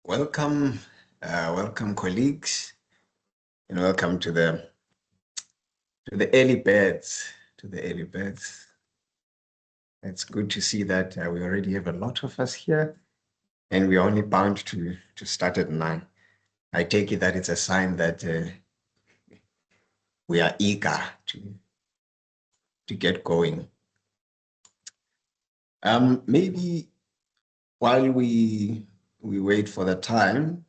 Welcome, welcome colleagues, and welcome to the early birds. To the early birds. It's good to see that we already have a lot of us here, and we're only bound to start at 9. I take it that it's a sign that we are eager to get going. Maybe while we wait for the time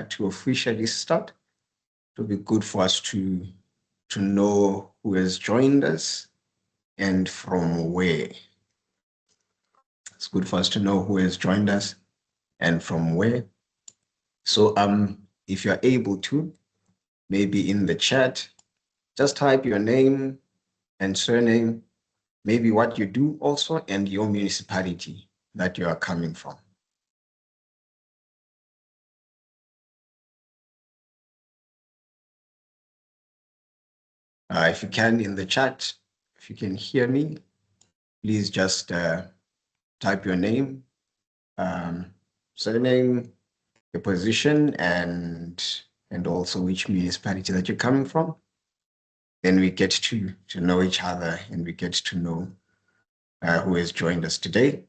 to officially start, it will be good for us to know who has joined us and from where. It's good for us to know who has joined us and from where. So if you're able to, maybe in the chat, just type your name and surname, maybe what you do also, and your municipality that you are coming from. If you can, in the chat, if you can hear me, please just type your name, surname, your position, and also which municipality that you're coming from. Then we get to know each other and we get to know who has joined us today.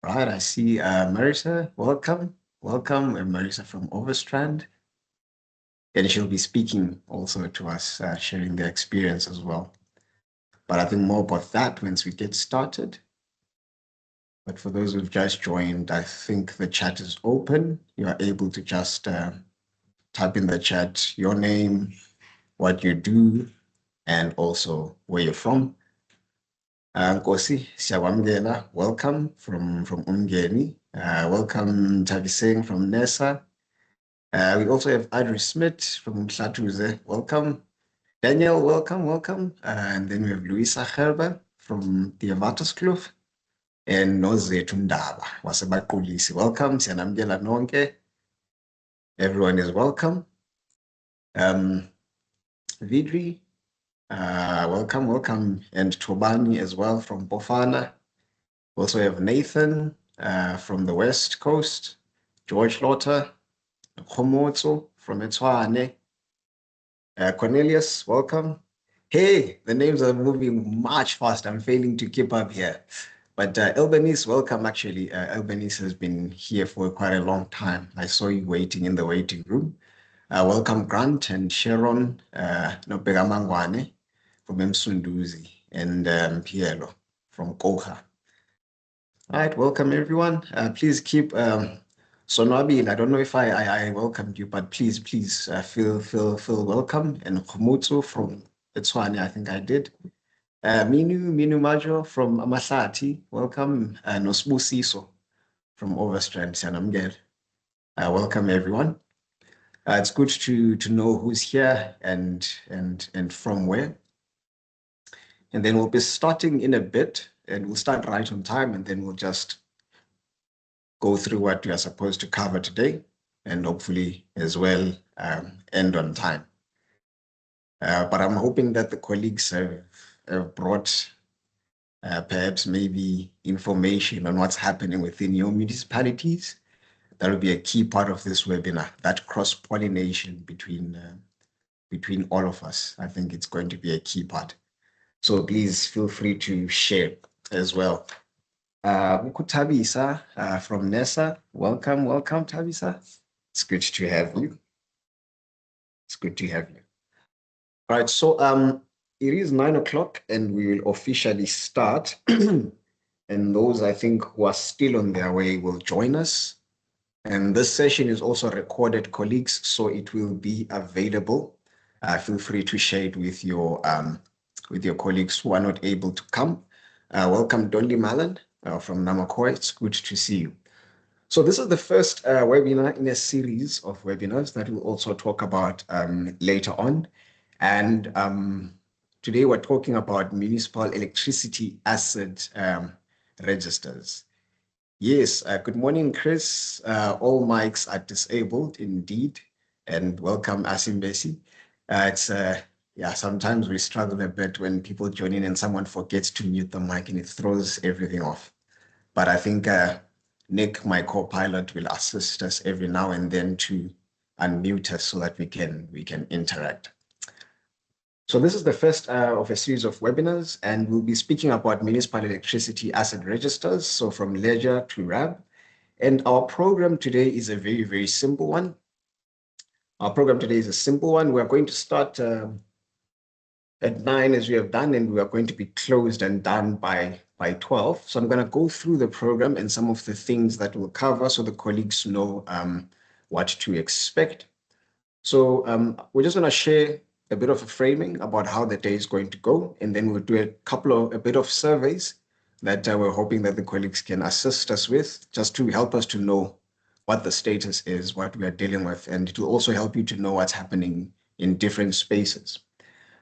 All right, I see Marisa, welcome. Welcome, Marisa from Overstrand. And she'll be speaking also to us, sharing their experience as well. But I think more about that once we get started. But for those who've just joined, I think the chat is open. You are able to just type in the chat your name, what you do, and also where you're from. Nkosi, siyawamkela. Welcome from Umgeni. Welcome Taviseng from NESA. We also have Audrey Smith from Mhlatuze. Welcome. Daniel, welcome. And then we have Luisa Gerber from the Avataskloof. And Nozethu Ndaba wasebaqulisi. Welcome, siyanamkela nonke. Everyone is welcome. Vidri, welcome. And Tobani as well from Bofana. Also have Nathan from the West Coast, George Lotter, Khomotso from Etswane. Cornelius, welcome. Hey, the names are moving much faster. I'm failing to keep up here. But Albanese, welcome actually. Albanese has been here for quite a long time. I saw you waiting in the waiting room. Welcome Grant and Sharon Nopegamangwane from Msunduzi and Pielo from Koha. All right, welcome everyone. Please keep Sonabil. I don't know if I welcomed you, but please feel welcome. And Khumutsu from Etswane, I think I did. Minu Majo from Amasati, welcome. Nosbusiso from Overstrand, Sanamgel. Welcome everyone. It's good to know who's here and from where. And then we'll be starting in a bit, and we'll start right on time, and then we'll just go through what we are supposed to cover today, and hopefully as well end on time. But I'm hoping that the colleagues have brought perhaps maybe information on what's happening within your municipalities. That will be a key part of this webinar, that cross-pollination between all of us. I think it's going to be a key part. So please feel free to share as well. Tabisa from NESA, welcome Tabisa. It's good to have you. All right, so it is 9 o'clock and we will officially start. And those I think who are still on their way will join us. And this session is also recorded, colleagues, so it will be available. Feel free to share it with your colleagues who are not able to come. Welcome, Donley Malan from Namakwa. It's good to see you. So this is the first webinar in a series of webinars that we'll also talk about later on. And today we're talking about municipal electricity asset registers. Yes, good morning, Chris. All mics are disabled indeed. And welcome, Asimbesi. Yeah, sometimes we struggle a bit when people join in and someone forgets to mute the mic and it throws everything off. But I think Nick, my co-pilot, will assist us every now and then to unmute us so that we can interact. So this is the first of a series of webinars, and we'll be speaking about municipal electricity asset registers, so from ledger to RAB. And our program today is a very, very simple one. Our program today is a simple one. We're going to start at 9 as we have done, and we are going to be closed and done by 12. So I'm going to go through the program and some of the things that we'll cover so the colleagues know what to expect. So we're just going to share a bit of a framing about how the day is going to go, and then we'll do a bit of surveys that we're hoping that the colleagues can assist us with, just to help us to know what the status is, what we are dealing with, and it will also help you to know what's happening in different spaces.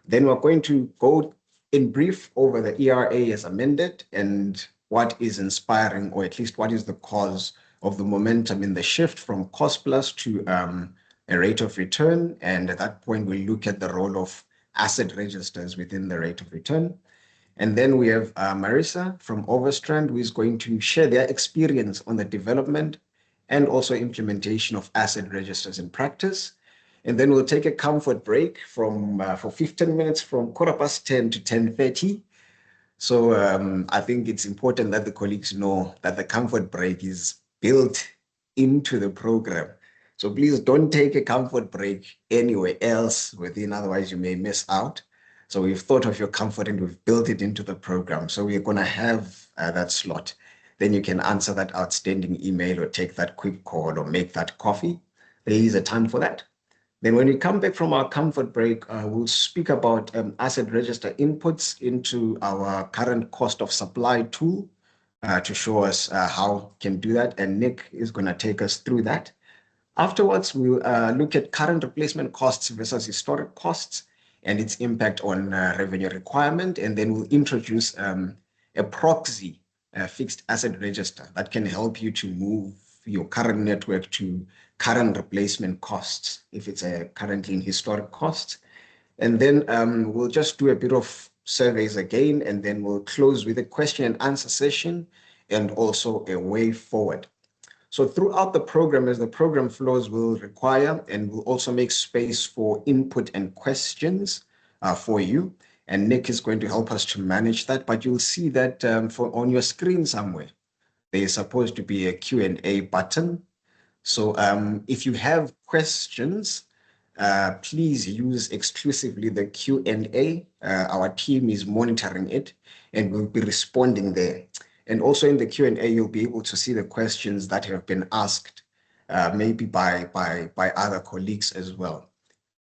Then we're going to go in brief over the ERA as amended and what is inspiring, or at least what is the cause of the momentum in the shift from cost plus to a rate of return. And at that point, we'll look at the role of asset registers within the rate of return. And then we have Marissa from Overstrand, who is going to share their experience on the development and also implementation of asset registers in practice. And then we'll take a comfort break for 15 minutes from 10:15 to 10:30. So I think it's important that the colleagues know that the comfort break is built into the program. So please don't take a comfort break anywhere else within, otherwise you may miss out. So we've thought of your comfort and we've built it into the program. So we're going to have that slot. Then you can answer that outstanding email or take that quick call or make that coffee. There is a time for that. Then when we come back from our comfort break, we'll speak about asset register inputs into our current cost of supply tool to show us how we can do that. And Nick is going to take us through that. Afterwards, we'll look at current replacement costs versus historic costs and its impact on revenue requirement. And then we'll introduce a proxy fixed asset register that can help you to move your current network to current replacement costs if it's currently in historic costs. And then we'll just do a bit of surveys again, and then we'll close with a question and answer session and also a way forward. So throughout the program, as the program flows, we'll require and we'll also make space for input and questions for you. And Nick is going to help us to manage that, but you'll see that on your screen somewhere, there is supposed to be a Q&A button. So if you have questions, please use exclusively the Q&A. Our team is monitoring it and we'll be responding there. And also in the Q&A, you'll be able to see the questions that have been asked, maybe by other colleagues as well.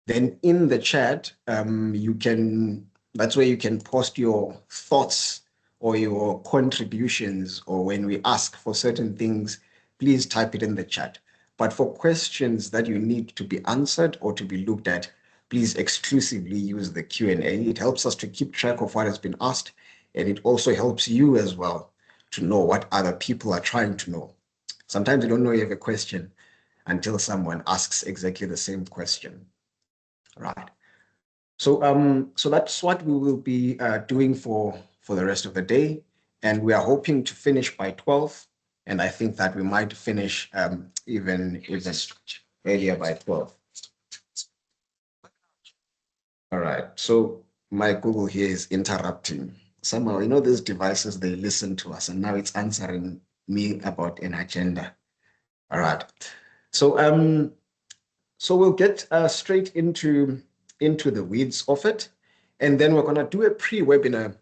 Then in the chat, that's where you can post your thoughts or your contributions, or when we ask for certain things, please type it in the chat. But for questions that you need to be answered or to be looked at, please exclusively use the Q&A. It helps us to keep track of what has been asked, and it also helps you as well to know what other people are trying to know. Sometimes you don't know you have a question until someone asks exactly the same question. Right. So that's what we will be doing for the rest of the day. And we are hoping to finish by 12. And I think that we might finish even earlier by 12. All right. So my Google here is interrupting. Somehow, these devices, they listen to us, and now it's answering me about an agenda. All right. So we'll get straight into the weeds of it. And then we're going to do a pre-webinar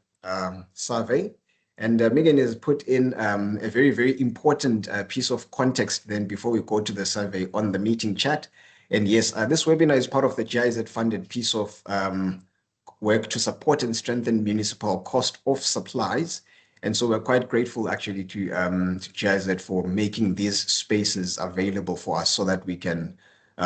survey. And Megan has put in a very, very important piece of context then before we go to the survey on the meeting chat. And yes, this webinar is part of the GIZ-funded piece of work to support and strengthen municipal cost of supplies. And so we're quite grateful actually to GIZ for making these spaces available for us so that we can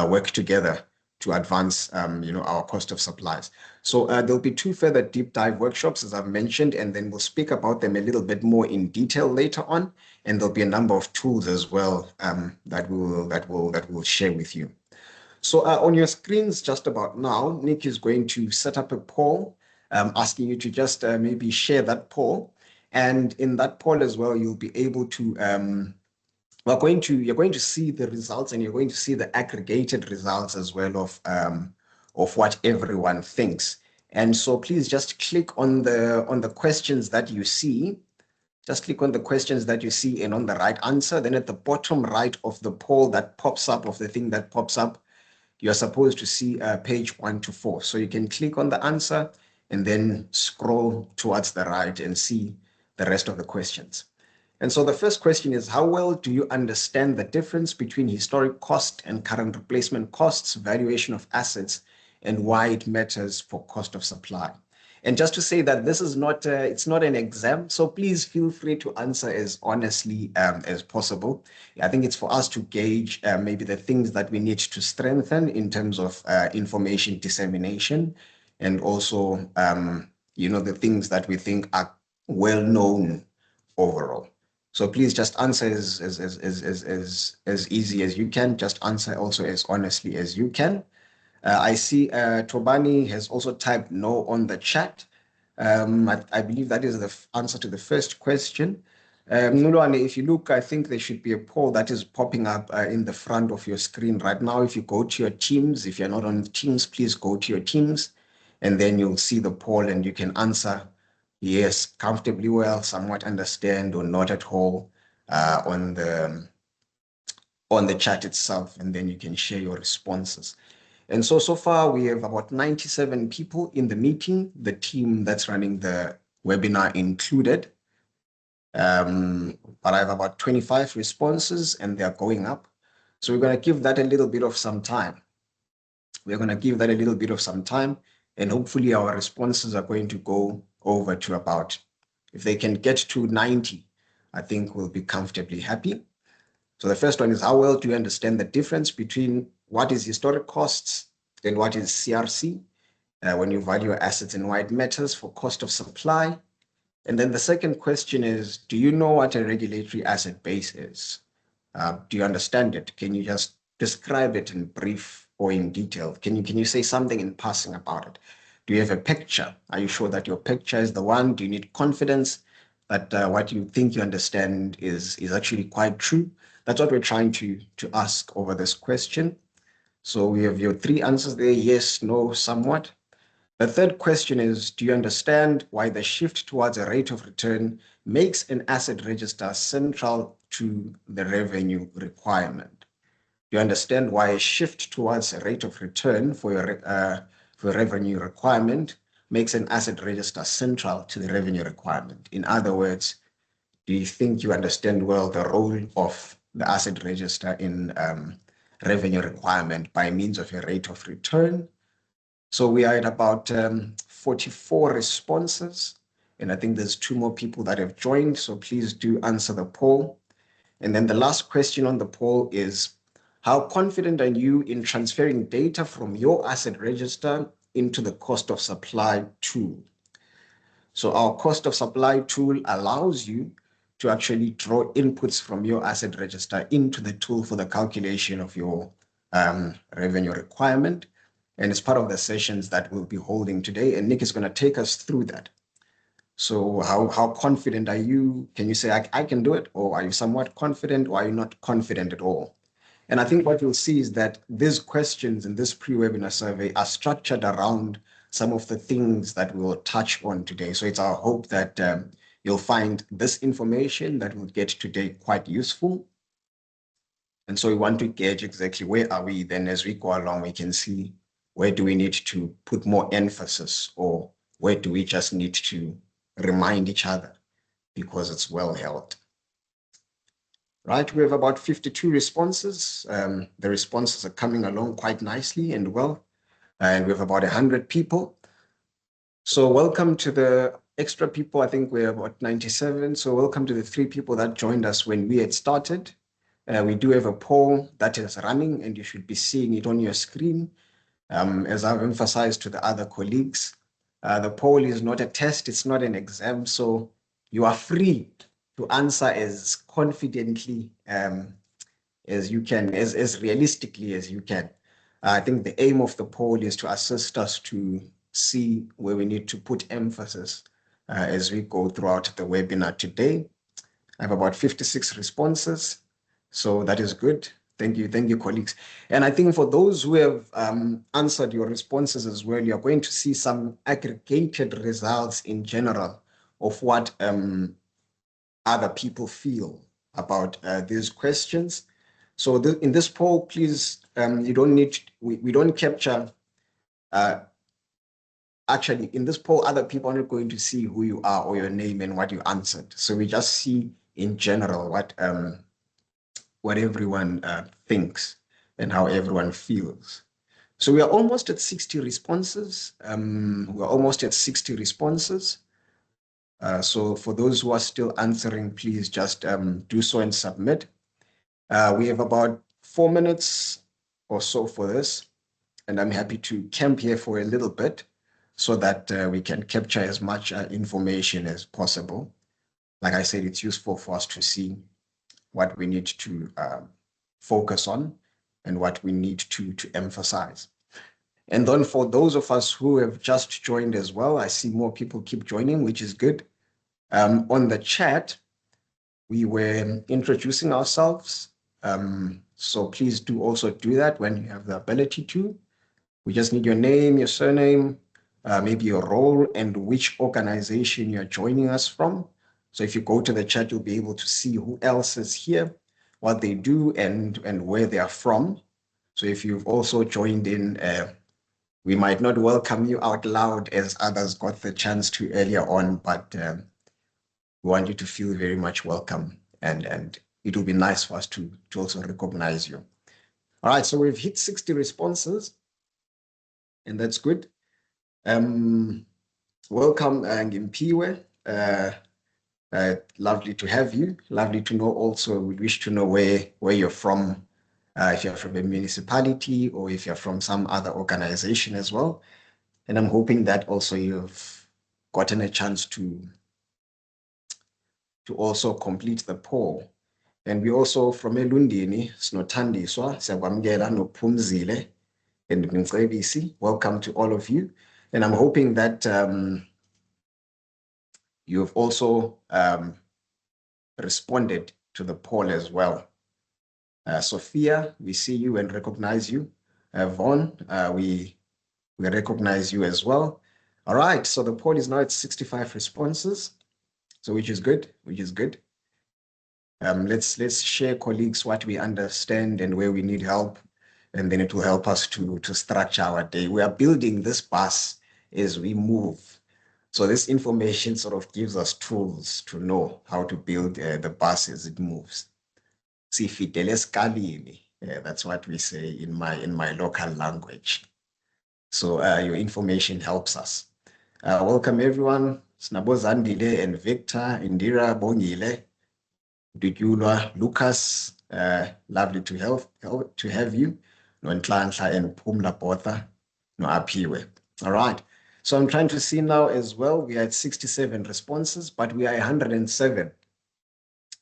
work together to advance our cost of supplies. So there'll be 2 further deep dive workshops, as I've mentioned, and then we'll speak about them a little bit more in detail later on. And there'll be a number of tools as well that we'll share with you. So on your screens just about now, Nick is going to set up a poll, asking you to just maybe share that poll. And in that poll as well, you'll be able to you're going to see the results, and you're going to see the aggregated results as well of what everyone thinks. And so please just click on the questions that you see. Just click on the questions that you see and on the right answer. Then at the bottom right of the poll that pops up, of the thing that pops up, you're supposed to see page 1 to 4. So you can click on the answer and then scroll towards the right and see the rest of the questions. And so the first question is, how well do you understand the difference between historic cost and current replacement costs, valuation of assets, and why it matters for cost of supply? And just to say that this is not, it's not an exam, so please feel free to answer as honestly as possible. I think it's for us to gauge maybe the things that we need to strengthen in terms of information dissemination, and also, the things that we think are well known overall. So please just answer as easy as you can. Just answer also as honestly as you can. I see Tobani has also typed no on the chat. I believe that is the answer to the first question. Nulwane, if you look, I think there should be a poll that is popping up in the front of your screen right now. If you go to your Teams, if you're not on Teams, please go to your Teams, and then you'll see the poll and you can answer yes, comfortably well, somewhat understand, or not at all on the chat itself, and then you can share your responses. And so far we have about 97 people in the meeting, the team that's running the webinar included. But I have about 25 responses and they're going up. So we're going to give that a little bit of some time. We're going to give that a little bit of some time, and hopefully our responses are going to go over to about, if they can get to 90, I think we'll be comfortably happy. So the first one is, how well do you understand the difference between what is historic costs and what is CRC when you value assets, and why it matters for cost of supply? And then the second question is, do you know what a regulatory asset base is? Do you understand it? Can you just describe it in brief or in detail? Can you say something in passing about it? Do you have a picture? Are you sure that your picture is the one? Do you need confidence that what you think you understand is actually quite true? That's what we're trying to ask over this question. So we have your three answers there: yes, no, somewhat. The third question is, do you understand why the shift towards a rate of return makes an asset register central to the revenue requirement? Do you understand why a shift towards a rate of return for your revenue requirement makes an asset register central to the revenue requirement? In other words, do you think you understand well the role of the asset register in revenue requirement by means of a rate of return? So we are at about 44 responses, and I think there's 2 more people that have joined, so please do answer the poll. And then the last question on the poll is, how confident are you in transferring data from your asset register into the cost of supply tool? So our cost of supply tool allows you to actually draw inputs from your asset register into the tool for the calculation of your revenue requirement. And it's part of the sessions that we'll be holding today. And Nick is going to take us through that. So how confident are you? Can you say, I can do it? Or are you somewhat confident, or are you not confident at all? And I think what you'll see is that these questions in this pre-webinar survey are structured around some of the things that we'll touch on today. So it's our hope that you'll find this information that we'll get today quite useful. And so we want to gauge exactly where are we, then as we go along, we can see where do we need to put more emphasis, or where do we just need to remind each other because it's well held. Right, we have about 52 responses. The responses are coming along quite nicely and well, and we have about 100 people. So welcome to the extra people. I think we're about 97. So welcome to the 3 people that joined us when we had started. We do have a poll that is running, and you should be seeing it on your screen. As I've emphasized to the other colleagues, the poll is not a test, it's not an exam, so you are free to answer as confidently as you can, as realistically as you can. I think the aim of the poll is to assist us to see where we need to put emphasis as we go throughout the webinar today. I have about 56 responses. So that is good. Thank you, colleagues. And I think for those who have answered your responses as well, you're going to see some aggregated results in general of what other people feel about these questions. So in this poll, please, you don't need, we don't capture, actually in this poll, other people are not going to see who you are or your name and what you answered. So we just see in general what everyone thinks and how everyone feels. So we are almost at 60 responses. We're almost at 60 responses. So for those who are still answering, please just do so and submit. We have about 4 minutes or so for this, and I'm happy to camp here for a little bit so that we can capture as much information as possible. Like I said, it's useful for us to see what we need to focus on and what we need to emphasize. And then for those of us who have just joined as well, I see more people keep joining, which is good. On the chat, we were introducing ourselves. So please do also do that when you have the ability to. We just need your name, your surname, maybe your role, and which organization you're joining us from. So if you go to the chat, you'll be able to see who else is here, what they do, and where they are from. So if you've also joined in, we might not welcome you out loud as others got the chance to earlier on, but we want you to feel very much welcome, and it will be nice for us to also recognize you. All right, so we've hit 60 responses, and that's good. Welcome, Ngimpiwe. Lovely to have you. Lovely to know also, we wish to know where you're from, if you're from a municipality or if you're from some other organization as well. And I'm hoping that also you've gotten a chance to also complete the poll. And we also from Elundini, Snotandiswa, Siyabamkela noPhumzile and Mcebisi. Welcome to all of you. And I'm hoping that you have also responded to the poll as well. Sophia, we see you and recognize you. Vaughn, we recognize you as well. All right, so the poll is now at 65 responses, so which is good, Let's share, colleagues, what we understand and where we need help, and then it will help us to structure our day. We are building this bus as we move. So this information sort of gives us tools to know how to build the bus as it moves. That's what we say in my local language. So your information helps us. Welcome everyone. Snabozandile and Victor, Indira, Bongile, Dudulwa, Lucas. Lovely to have you. No Nhlanhla and Pumla Botha, no Apiwe. All right. So I'm trying to see now as well. We are at 67 responses, but we are 107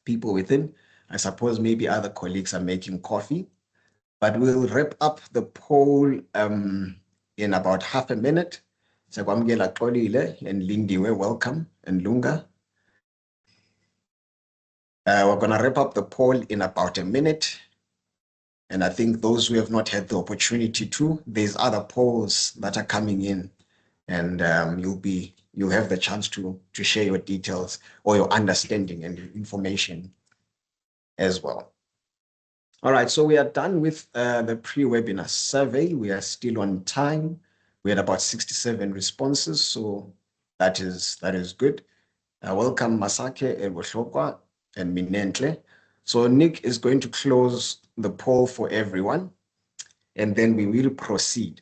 people within. I suppose maybe other colleagues are making coffee, but we'll wrap up the poll in about half a minute. Sekwamukela Xolile and Lindiwe, welcome, and Lunga. We're going to wrap up the poll in about a minute. And I think those who have not had the opportunity to, there's other polls that are coming in, and you'll have the chance to share your details or your understanding and information as well. All right, so we are done with the pre-webinar survey. We are still on time. We had about 67 responses, so that is good. Welcome Masake and Woshokwa and Minentle. So Nick is going to close the poll for everyone, and then we will proceed.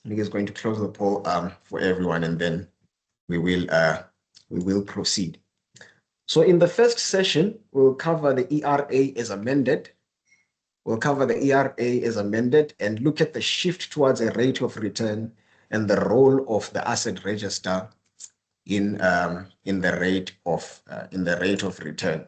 Nick is going to close the poll for everyone, and then we will proceed. So in the first session, we'll cover the ERA as amended. We'll cover the ERA as amended and look at the shift towards a rate of return and the role of the asset register in the rate of return.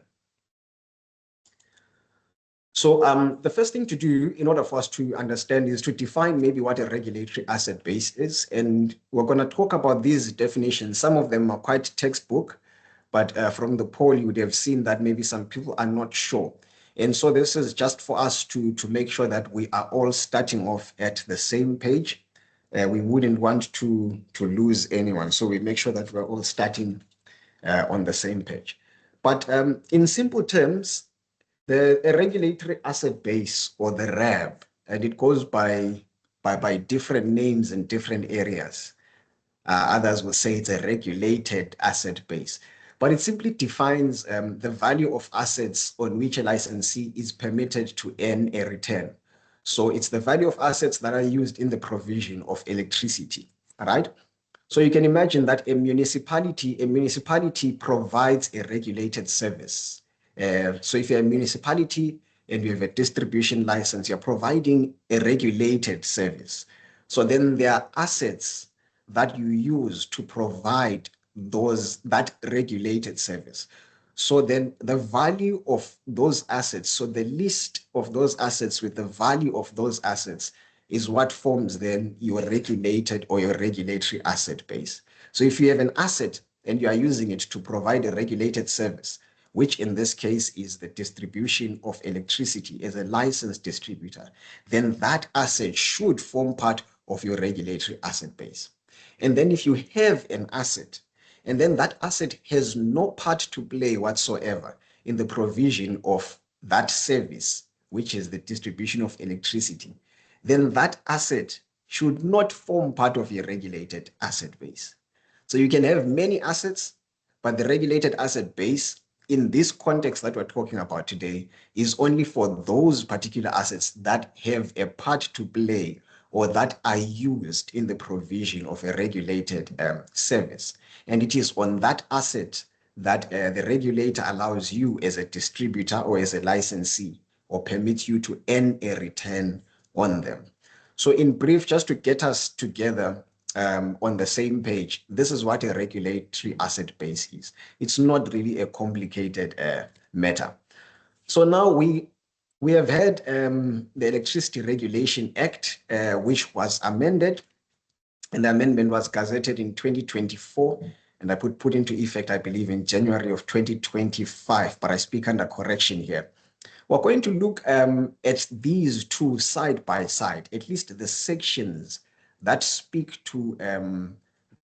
So the first thing to do in order for us to understand is to define maybe what a regulatory asset base is. And we're going to talk about these definitions. Some of them are quite textbook, but from the poll, you would have seen that maybe some people are not sure. And so this is just for us to make sure that we are all starting off at the same page. We wouldn't want to lose anyone. So we make sure that we're all starting on the same page. But in simple terms, the regulatory asset base, or the RAB, and it goes by different names in different areas. Others will say it's a regulated asset base, but it simply defines the value of assets on which a licensee is permitted to earn a return. So it's the value of assets that are used in the provision of electricity, all right? So you can imagine that a municipality provides a regulated service. So if you're a municipality and you have a distribution license, you're providing a regulated service. So then there are assets that you use to provide that regulated service. So then the value of those assets, so the list of those assets with the value of those assets is what forms then your regulated or your regulatory asset base. So if you have an asset and you are using it to provide a regulated service, which in this case is the distribution of electricity as a licensed distributor, then that asset should form part of your regulatory asset base. And then if you have an asset, and then that asset has no part to play whatsoever in the provision of that service, which is the distribution of electricity, then that asset should not form part of your regulated asset base. So you can have many assets, but the regulated asset base in this context that we're talking about today is only for those particular assets that have a part to play or that are used in the provision of a regulated service. And it is on that asset that the regulator allows you as a distributor or as a licensee, or permits you to earn a return on them. So in brief, just to get us together on the same page, this is what a regulatory asset base is. It's not really a complicated matter. So now we have had the Electricity Regulation Act, which was amended, and the amendment was gazetted in 2024, and I put into effect, I believe, in January of 2025, but I speak under correction here. We're going to look at these two side by side, at least the sections that speak to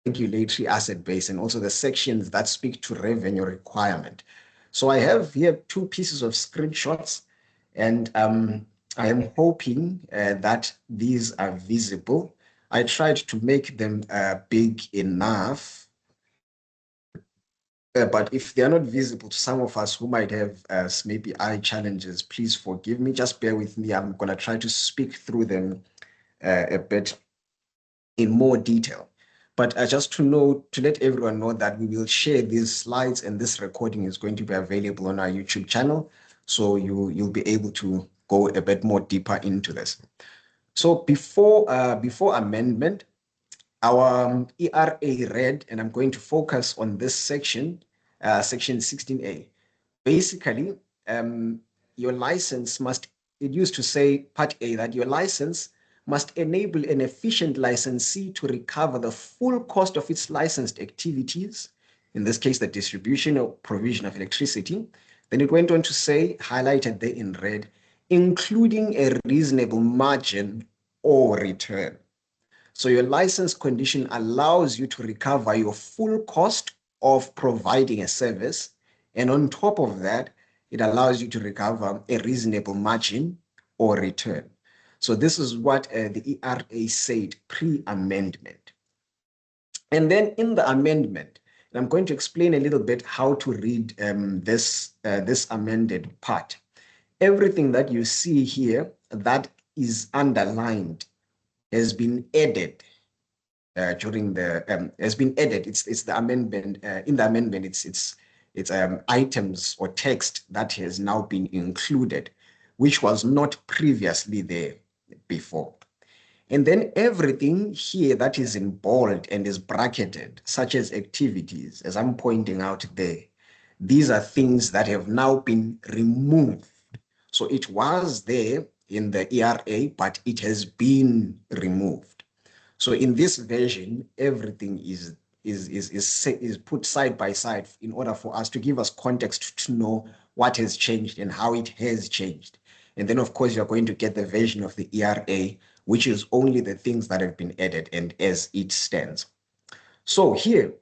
regulatory asset base and also the sections that speak to revenue requirement. So I have here two pieces of screenshots, and I am hoping that these are visible. I tried to make them big enough, but if they are not visible to some of us who might have maybe eye challenges, please forgive me. Just bear with me. I'm going to try to speak through them a bit in more detail. But just to let everyone know that we will share these slides, and this recording is going to be available on our YouTube channel. So you'll be able to go a bit more deeper into this. So before amendment, our ERA read, and I'm going to focus on this section, section 16A. Basically, your license must, it used to say, part A, that your license must enable an efficient licensee to recover the full cost of its licensed activities, in this case, the distribution or provision of electricity. Then it went on to say, highlighted there in red, including a reasonable margin or return. So your license condition allows you to recover your full cost of providing a service. And on top of that, it allows you to recover a reasonable margin or return. So this is what the ERA said pre-amendment. And then in the amendment, and I'm going to explain a little bit how to read this amended part. Everything that you see here that is underlined has been added during the has been added. It's the amendment. In the amendment, it's items or text that has now been included, which was not previously there before. And then everything here that is in bold and is bracketed, such as activities, as I'm pointing out there, these are things that have now been removed. So it was there in the ERA, but it has been removed. So in this version, everything is put side by side in order for us to give us context to know what has changed and how it has changed. And then, of course, you're going to get the version of the ERA, which is only the things that have been added and as it stands. So here,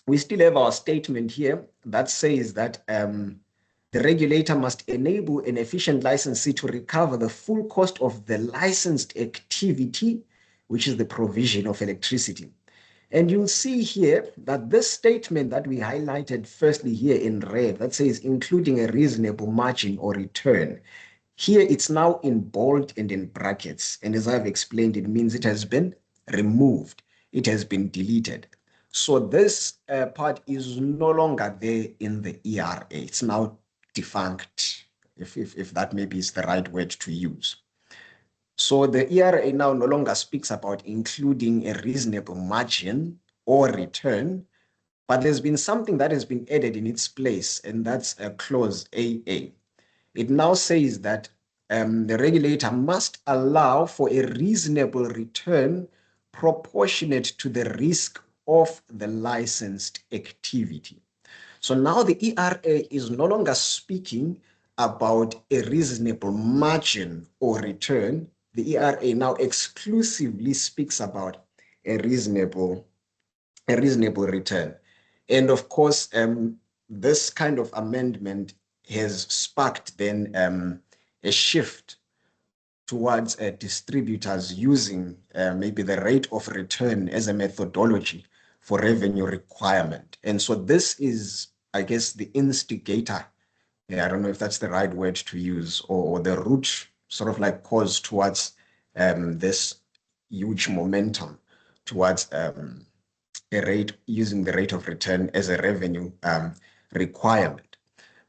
we still have our statement here that says that the regulator must enable an efficient licensee to recover the full cost of the licensed activity, which is the provision of electricity. And you'll see here that this statement that we highlighted firstly here in red, that says including a reasonable margin or return, here it's now in bold and in brackets. And as I've explained, it means it has been removed. It has been deleted. So this part is no longer there in the ERA. It's now defunct, if that maybe is the right word to use. So the ERA now no longer speaks about including a reasonable margin or return, but there's been something that has been added in its place, and that's a clause AA. It now says that the regulator must allow for a reasonable return proportionate to the risk of the licensed activity. So now the ERA is no longer speaking about a reasonable margin or return. The ERA now exclusively speaks about a reasonable return. And of course, this kind of amendment has sparked then a shift towards distributors using maybe the rate of return as a methodology for revenue requirement. And so this is, I guess, the instigator. Yeah, I don't know if that's the right word to use, or the root sort of like cause towards this huge momentum towards a rate, using the rate of return as a revenue requirement.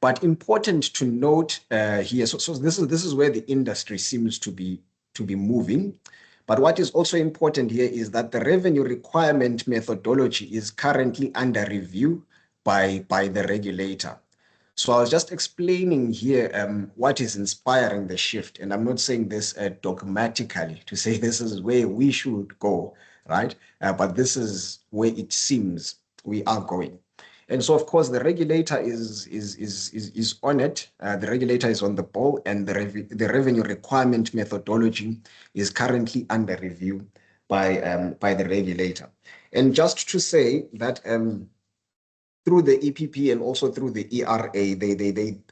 But important to note here, so this is where the industry seems to be moving. But what is also important here is that the revenue requirement methodology is currently under review by the regulator. So I was just explaining here what is inspiring the shift. And I'm not saying this dogmatically to say this is where we should go, right? But this is where it seems we are going. And so, of course, the regulator is on it. The regulator is on the ball, and the revenue requirement methodology is currently under review by the regulator. And just to say that through the EPP and also through the ERA,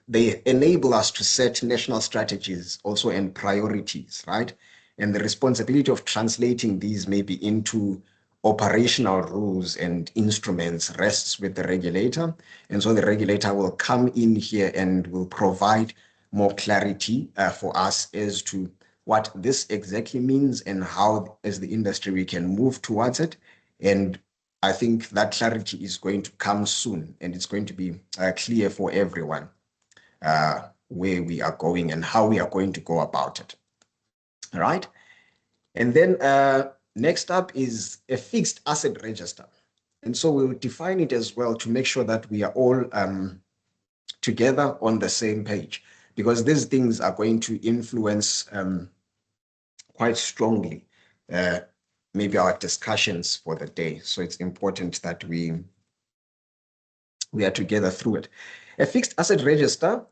they enable us to set national strategies also and priorities, right? And the responsibility of translating these maybe into operational rules and instruments rests with the regulator. And so the regulator will come in here and will provide more clarity for us as to what this exactly means and how, as the industry, we can move towards it. And I think that clarity is going to come soon, and it's going to be clear for everyone where we are going and how we are going to go about it. All right. And then next up is a fixed asset register. And so we'll define it as well to make sure that we are all together on the same page, because these things are going to influence quite strongly maybe our discussions for the day. So it's important that we are together through it. A fixed asset register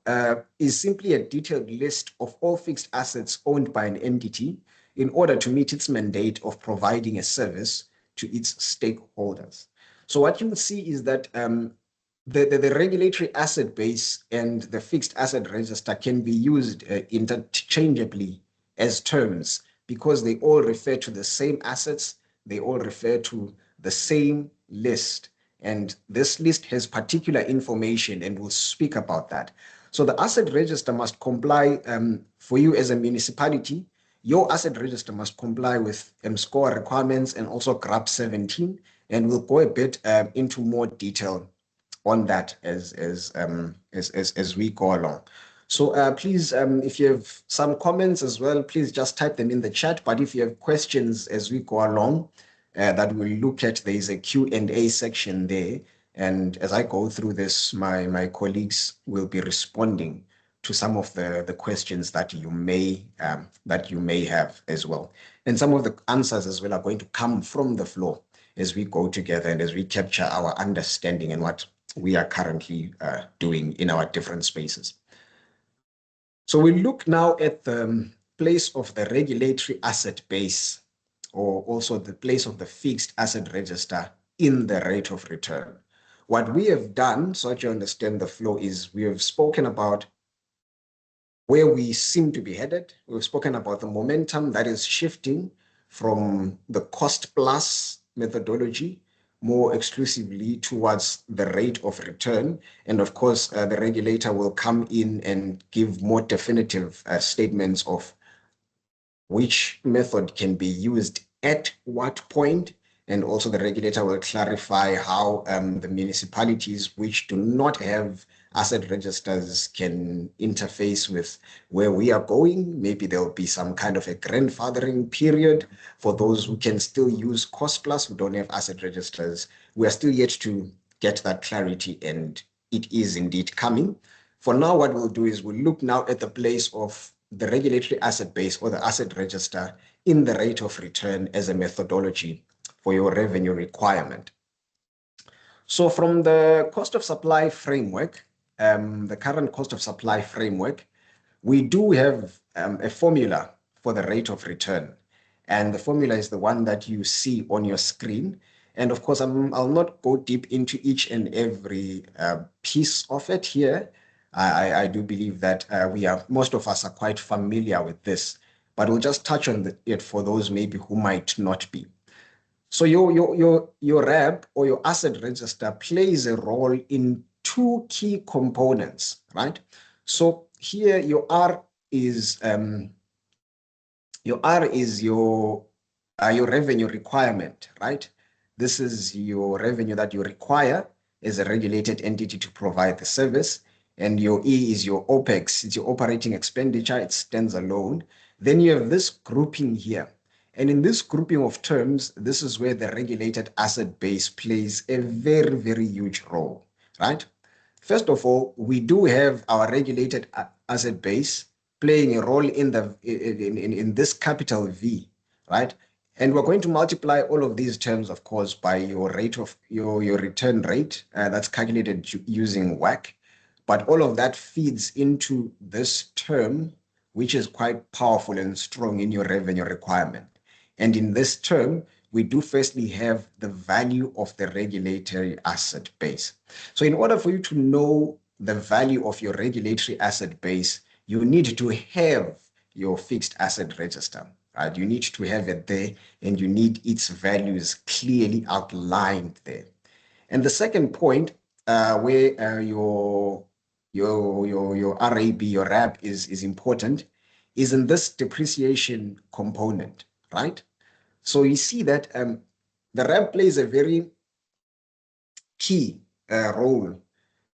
is simply a detailed list of all fixed assets owned by an entity in order to meet its mandate of providing a service to its stakeholders. So what you will see is that the regulatory asset base and the fixed asset register can be used interchangeably as terms, because they all refer to the same assets, they all refer to the same list. And this list has particular information, and we'll speak about that. So the asset register must comply for you as a municipality. Your asset register must comply with MSCOR requirements and also GRAP 17. And we'll go a bit into more detail on that as we go along. So please, if you have some comments as well, please just type them in the chat. But if you have questions as we go along, that we'll look at, there is a Q&A section there. And as I go through this, my colleagues will be responding to some of the questions that you may have as well. And some of the answers as well are going to come from the floor as we go together and as we capture our understanding and what we are currently doing in our different spaces. So we look now at the place of the regulatory asset base, or also the place of the fixed asset register in the rate of return. What we have done, so that you understand the flow, is we have spoken about where we seem to be headed. We've spoken about the momentum that is shifting from the cost plus methodology more exclusively towards the rate of return. And of course, the regulator will come in and give more definitive statements of which method can be used at what point, and also the regulator will clarify how the municipalities which do not have asset registers can interface with where we are going. Maybe there'll be some kind of a grandfathering period for those who can still use cost plus, who don't have asset registers. We are still yet to get that clarity, and it is indeed coming. For now, what we'll do is we'll look now at the place of the regulatory asset base or the asset register in the rate of return as a methodology for your revenue requirement. So from the cost of supply framework, the current cost of supply framework, we do have a formula for the rate of return. And the formula is the one that you see on your screen. And of course, I'll not go deep into each and every piece of it here. I do believe that most of us are quite familiar with this, but we'll just touch on it for those maybe who might not be. So your RAB or your asset register plays a role in two key components, right? So here your R is your revenue requirement, right? This is your revenue that you require as a regulated entity to provide the service. And your E is your OPEX, it's your operating expenditure, it stands alone. Then you have this grouping here. And in this grouping of terms, this is where the regulated asset base plays a very, very huge role, right? First of all, we do have our regulated asset base playing a role in this capital V, right? And we're going to multiply all of these terms, of course, by your rate of your return rate. That's calculated using WACC. But all of that feeds into this term, which is quite powerful and strong in your revenue requirement. And in this term, we do firstly have the value of the regulatory asset base. So in order for you to know the value of your regulatory asset base, you need to have your fixed asset register, right? You need to have it there, and you need its values clearly outlined there. And the second point, where your RAB, your RAB is important, is in this depreciation component, right? So you see that the RAB plays a very key role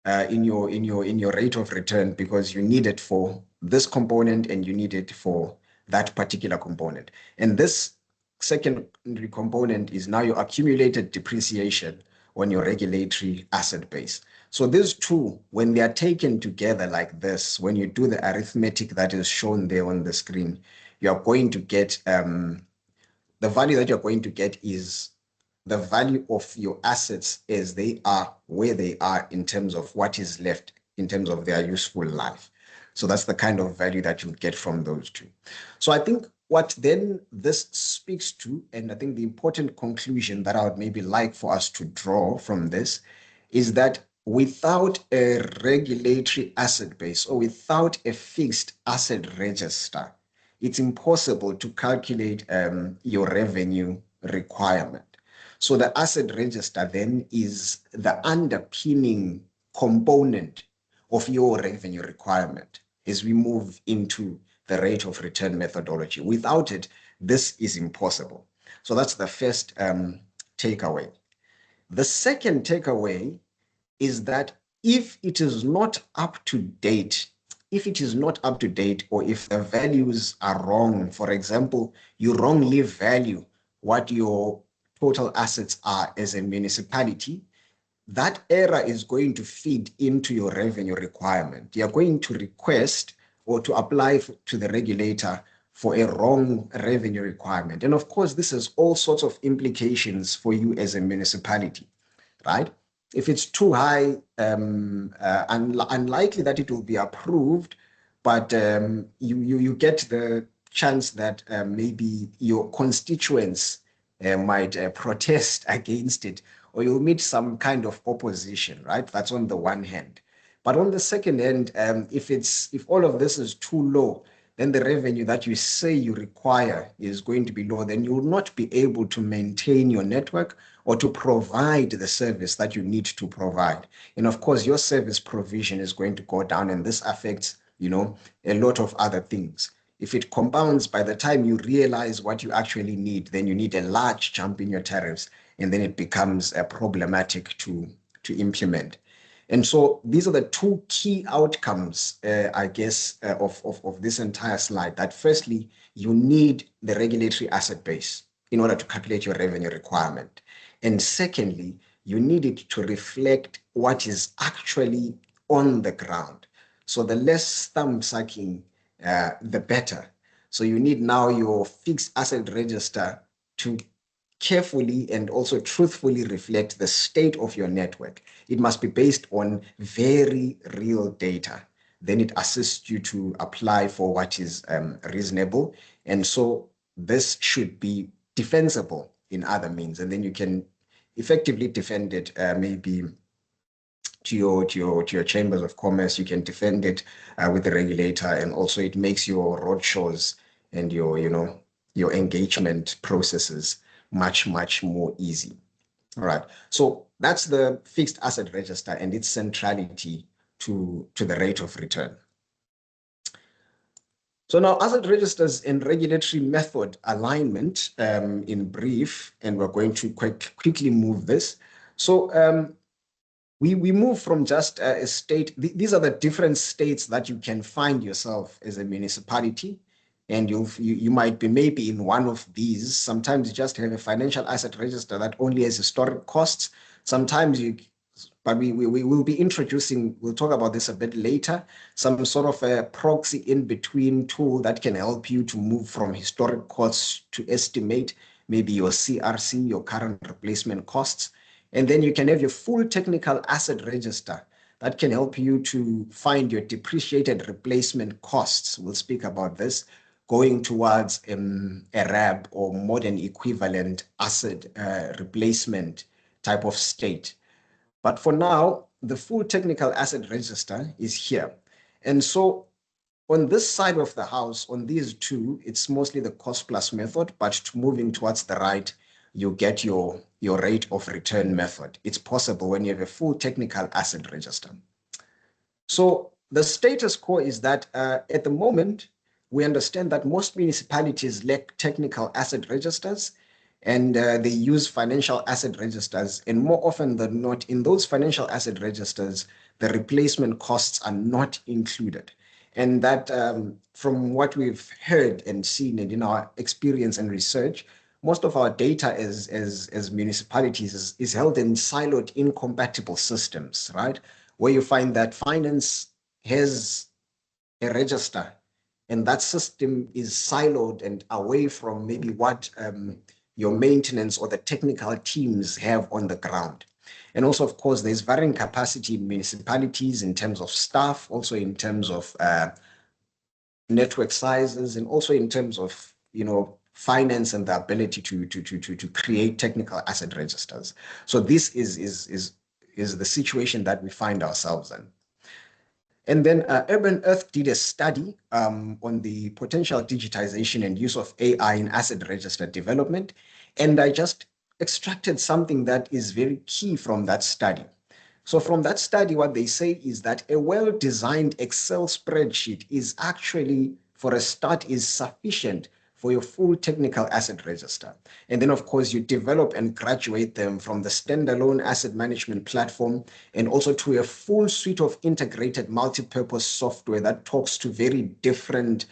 in your rate of return, because you need it for this component and you need it for that particular component. And this secondary component is now your accumulated depreciation on your regulatory asset base. So these two, when they are taken together like this, when you do the arithmetic that is shown there on the screen, you are going to get the value that you're going to get is the value of your assets as they are, where they are in terms of what is left in terms of their useful life. So that's the kind of value that you get from those two. So I think what then this speaks to, and I think the important conclusion that I would maybe like for us to draw from this, is that without a regulatory asset base or without a fixed asset register, it's impossible to calculate your revenue requirement. So the asset register then is the underpinning component of your revenue requirement as we move into the rate of return methodology. Without it, this is impossible. So that's the first takeaway. The second takeaway is that if it is not up to date, or if the values are wrong, for example, you wrongly value what your total assets are as a municipality, that error is going to feed into your revenue requirement. You're going to request or to apply to the regulator for a wrong revenue requirement. And of course, this has all sorts of implications for you as a municipality, right? If it's too high, unlikely that it will be approved, but you get the chance that maybe your constituents might protest against it, or you'll meet some kind of opposition, right? That's on the one hand. But on the second hand, if all of this is too low, then the revenue that you say you require is going to be low, then you will not be able to maintain your network or to provide the service that you need to provide. And of course, your service provision is going to go down, and this affects, a lot of other things. If it compounds, by the time you realize what you actually need, then you need a large jump in your tariffs, and then it becomes problematic to implement. And so these are the two key outcomes, I guess, of this entire slide. That firstly, you need the regulatory asset base in order to calculate your revenue requirement. And secondly, you need it to reflect what is actually on the ground. So the less thumb sucking, the better. So you need now your fixed asset register to carefully and also truthfully reflect the state of your network. It must be based on very real data. Then it assists you to apply for what is reasonable. And so this should be defensible in other means. And then you can effectively defend it maybe to your chambers of commerce. You can defend it with the regulator, and also it makes your roadshows and your engagement processes much more easy. All right. So that's the fixed asset register and its centrality to the rate of return. So now asset registers and regulatory method alignment in brief, and we're going to quite quickly move this. So we move from just a state. These are the different states that you can find yourself as a municipality, and you might be maybe in one of these. Sometimes you just have a financial asset register that only has historic costs. Sometimes but we will be introducing, we'll talk about this a bit later, some sort of a proxy in between tool that can help you to move from historic costs to estimate maybe your CRC, your current replacement costs. And then you can have your full technical asset register that can help you to find your depreciated replacement costs. We'll speak about this, going towards a RAB or modern equivalent asset replacement type of state. But for now, the full technical asset register is here. And so on this side of the house, on these two, it's mostly the cost plus method, but moving towards the right, you get your rate of return method. It's possible when you have a full technical asset register. So the status quo is that at the moment, we understand that most municipalities lack technical asset registers, and they use financial asset registers. And more often than not, in those financial asset registers, the replacement costs are not included. And that, from what we've heard and seen and in our experience and research, most of our data as municipalities is held in siloed, incompatible systems, right? Where you find that finance has a register, and that system is siloed and away from maybe what your maintenance or the technical teams have on the ground. And also, of course, there's varying capacity in municipalities in terms of staff, also in terms of network sizes, and also in terms of finance and the ability to create technical asset registers. So this is the situation that we find ourselves in. And then Urban Earth did a study on the potential digitization and use of AI in asset register development. And I just extracted something that is very key from that study. So from that study, what they say is that a well-designed Excel spreadsheet is actually, for a start, is sufficient for your full technical asset register. And then, of course, you develop and graduate them from the standalone asset management platform and also to a full suite of integrated multi-purpose software that talks to very different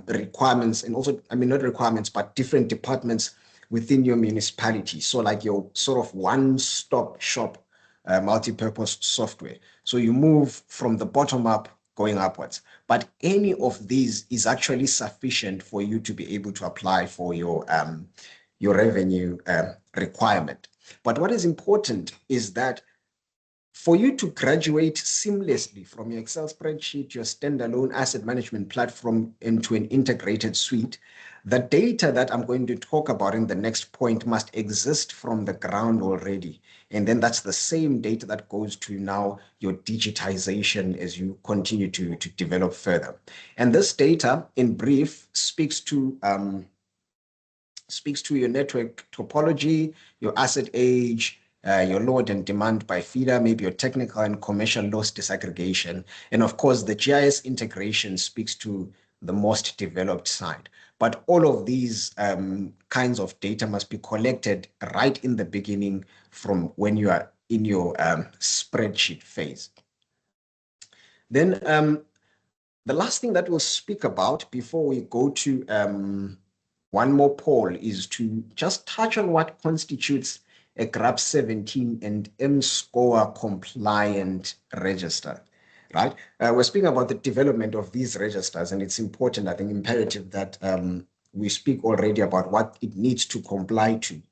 requirements, and also, I mean, not requirements, but different departments within your municipality. So like your sort of one-stop shop multi-purpose software. So you move from the bottom up going upwards. But any of these is actually sufficient for you to be able to apply for your revenue requirement. But what is important is that For you to graduate seamlessly from your Excel spreadsheet, your standalone asset management platform into an integrated suite, the data that I'm going to talk about in the next point must exist from the ground already. And then that's the same data that goes to now your digitization as you continue to develop further. And this data, in brief, speaks to your network topology, your asset age, your load and demand by feeder, maybe your technical and commercial loss disaggregation. And of course, the GIS integration speaks to the most developed side. But all of these kinds of data must be collected right in the beginning from when you are in your spreadsheet phase. Then the last thing that we'll speak about before we go to one more poll is to just touch on what constitutes a GRAP 17 and M-score compliant register, right? We're speaking about the development of these registers, and it's important, I think, imperative that we speak already about what it needs to comply to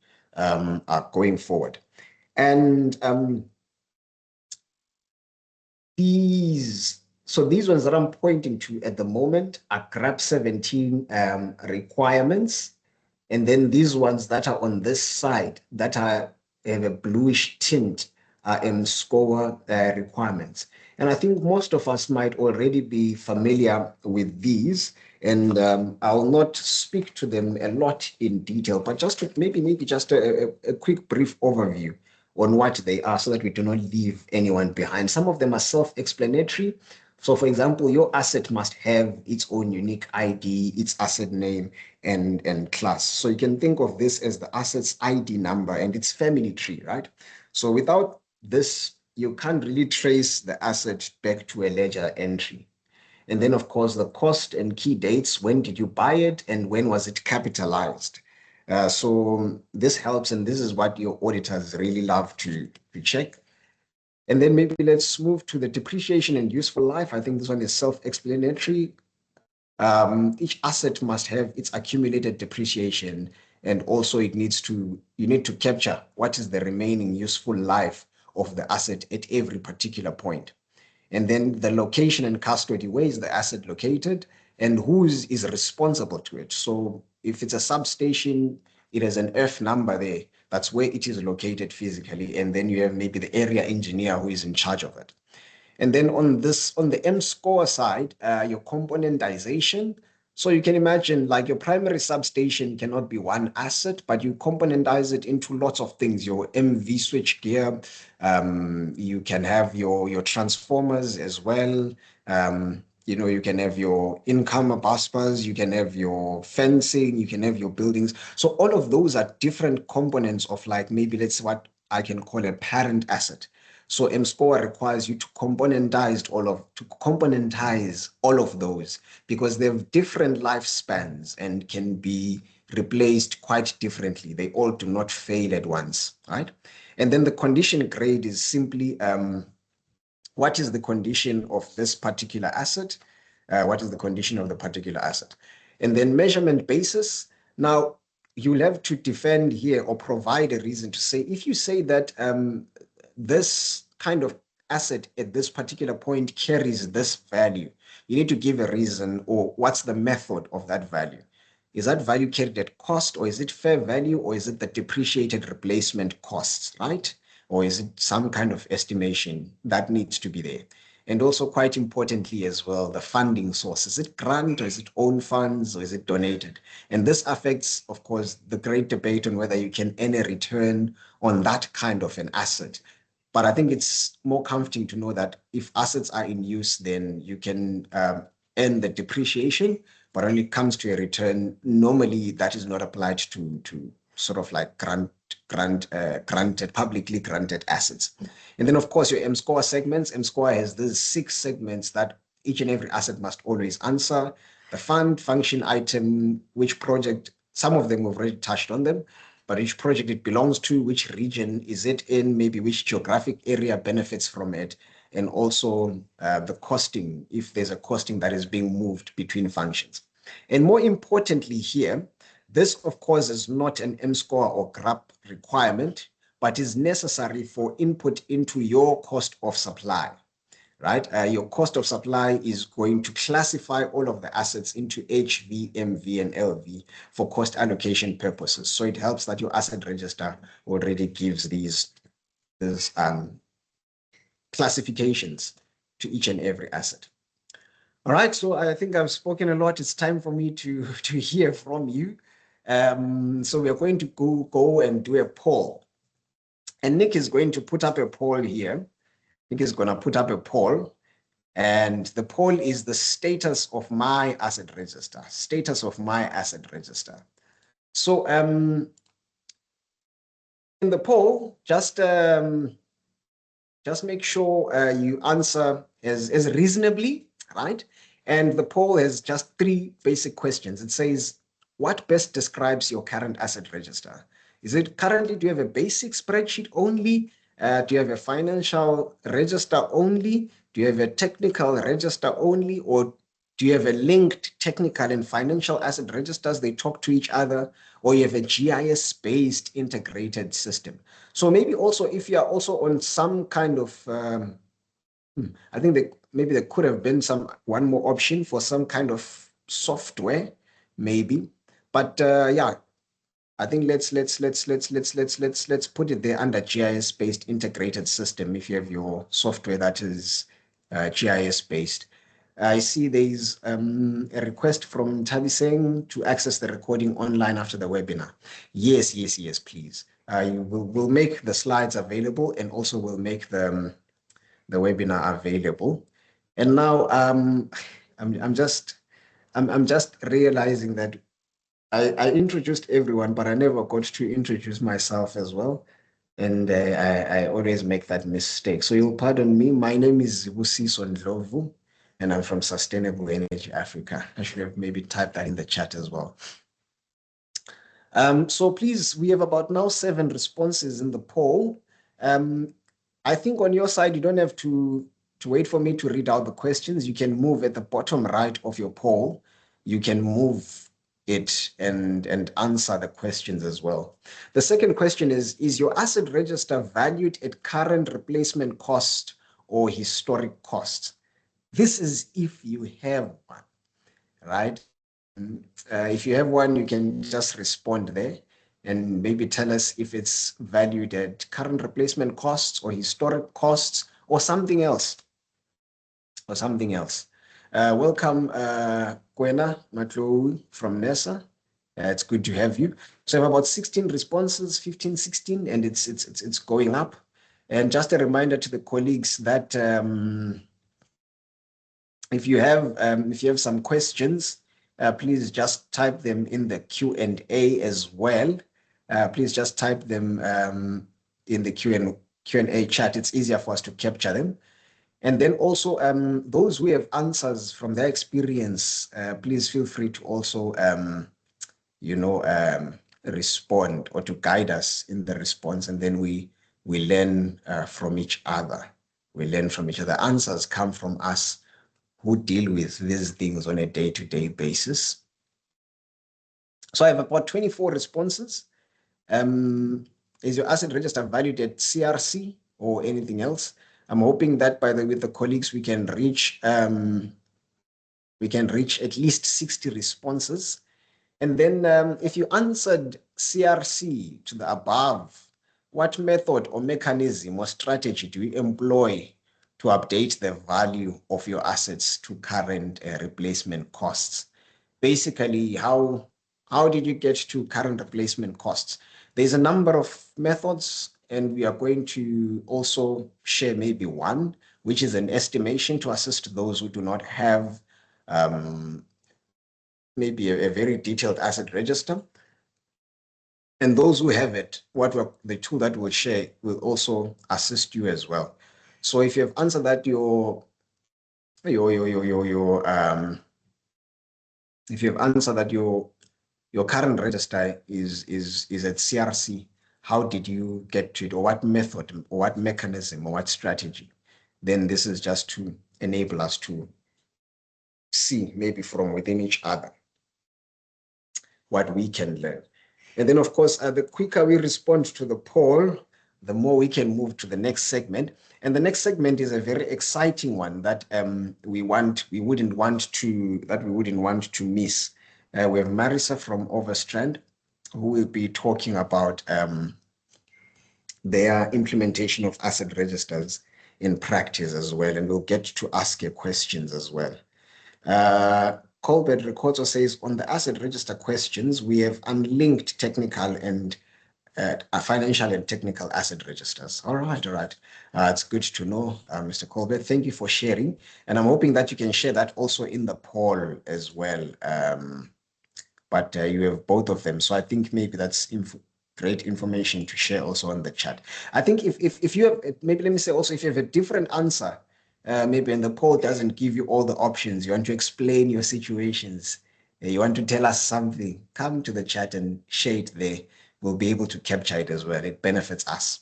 going forward. And these ones that I'm pointing to at the moment are GRAP 17 requirements. And then these ones that are on this side that have a bluish tint are M-score requirements. And I think most of us might already be familiar with these. And I'll not speak to them a lot in detail, but just maybe just a quick brief overview on what they are so that we do not leave anyone behind. Some of them are self-explanatory. So for example, your asset must have its own unique ID, its asset name, and class. So you can think of this as the asset's ID number and its family tree, right? So without this, you can't really trace the asset back to a ledger entry. And then, of course, the cost and key dates. When did you buy it and when was it capitalized? So this helps, and this is what your auditors really love to check. And then maybe let's move to the depreciation and useful life. I think this one is self-explanatory. Each asset must have its accumulated depreciation, and also you need to capture what is the remaining useful life of the asset at every particular point. And then the location and custody, where is the asset located and who is responsible to it. So if it's a substation, it has an F number there. That's where it is located physically. And then you have maybe the area engineer who is in charge of it. And then on the M-score side, your componentization. So you can imagine like your primary substation cannot be one asset, but you componentize it into lots of things. Your MV switch gear, you can have your transformers as well. You can have your income bus bars, you can have your fencing, you can have your buildings. So all of those are different components of like maybe that's what I can call a parent asset. So M-score requires you to componentize all of those because they have different lifespans and can be replaced quite differently. They all do not fail at once, right? And then the condition grade is simply what is the condition of this particular asset? What is the condition of the particular asset? And then measurement basis. Now, you'll have to defend here or provide a reason to say, if you say that this kind of asset at this particular point carries this value, you need to give a reason or what's the method of that value. Is that value carried at cost, or is it fair value, or is it the depreciated replacement costs, right? Or is it some kind of estimation that needs to be there? And also quite importantly as well, the funding source. Is it grant or is it own funds or is it donated? And this affects, of course, the great debate on whether you can earn a return on that kind of an asset. But I think it's more comforting to know that if assets are in use, then you can earn the depreciation, but when it comes to a return, normally that is not applied to sort of like granted, publicly granted assets. And then, of course, your M-score segments. M-score has these 6 segments that each and every asset must always answer. The fund, function, item, which project, some of them we've already touched on them, but which project it belongs to, which region is it in, maybe which geographic area benefits from it, and also the costing, if there's a costing that is being moved between functions. And more importantly here, this, of course, is not an M-score or GRAP requirement, but is necessary for input into your cost of supply, right? Your cost of supply is going to classify all of the assets into HV, MV, and LV for cost allocation purposes. So it helps that your asset register already gives these classifications to each and every asset. All right, so I think I've spoken a lot. It's time for me to hear from you. So we are going to go and do a poll. And Nick is going to put up a poll here. Nick is going to put up a poll. And the poll is the status of my asset register. Status of my asset register. So in the poll, just make sure you answer as reasonably, right? And the poll has just 3 basic questions. It says, what best describes your current asset register? Is it currently, do you have a basic spreadsheet only? Do you have a financial register only? Do you have a technical register only? Or do you have a linked technical and financial asset registers? They talk to each other, or you have a GIS-based integrated system. So maybe also if you are also on some kind of, I think maybe there could have been one more option for some kind of software, maybe. But yeah, I think let's put it there under GIS-based integrated system if you have your software that is GIS-based. I see there's a request from Tabi saying to access the recording online after the webinar. Yes, please. We'll make the slides available, and also we'll make the webinar available. And now I'm just realizing that I introduced everyone, but I never got to introduce myself as well. And I always make that mistake. So you'll pardon me. My name is Busiso Ndlovu, and I'm from Sustainable Energy Africa. I should have maybe typed that in the chat as well. So please, we have about now 7 responses in the poll. I think on your side, you don't have to wait for me to read out the questions. You can move at the bottom right of your poll. You can move it and answer the questions as well. The second question is your asset register valued at current replacement cost or historic cost? This is if you have one, right? If you have one, you can just respond there and maybe tell us if it's valued at current replacement costs or historic costs or something else. Welcome, Kwena Matlou from NESA. It's good to have you. So I have about 16 responses, 15, 16, and it's going up. And just a reminder to the colleagues that if you have some questions, please just type them in the Q&A as well. Please just type them in the Q&A chat. It's easier for us to capture them. And then also those who have answers from their experience, please feel free to also, respond or to guide us in the response. And then we learn from each other. We learn from each other. Answers come from us who deal with these things on a day-to-day basis. So I have about 24 responses. Is your asset register valued at CRC or anything else? I'm hoping that with the colleagues, we can reach at least 60 responses. And then if you answered CRC to the above, what method or mechanism or strategy do you employ to update the value of your assets to current replacement costs? Basically, how did you get to current replacement costs? There's a number of methods, and we are going to also share maybe one, which is an estimation to assist those who do not have maybe a very detailed asset register. And those who have it, the tool that we'll share will also assist you as well. So if you have answered that if you have answered that your current register is at CRC, how did you get to it, or what method, or what mechanism, or what strategy? Then this is just to enable us to see maybe from within each other what we can learn. And then, of course, the quicker we respond to the poll, the more we can move to the next segment. And the next segment is a very exciting one that we wouldn't want to miss. We have Marisa from Overstrand, who will be talking about their implementation of asset registers in practice as well, and we'll get to ask your questions as well. Colbert Ricoto says, on the asset register questions, we have unlinked technical and financial and technical asset registers. All right. It's good to know, Mr. Colbert. Thank you for sharing. And I'm hoping that you can share that also in the poll as well. But you have both of them. So I think maybe that's great information to share also on the chat. I think if you have, maybe let me say also, if you have a different answer, maybe and the poll doesn't give you all the options, you want to explain your situations, you want to tell us something, come to the chat and share it there. We'll be able to capture it as well. It benefits us.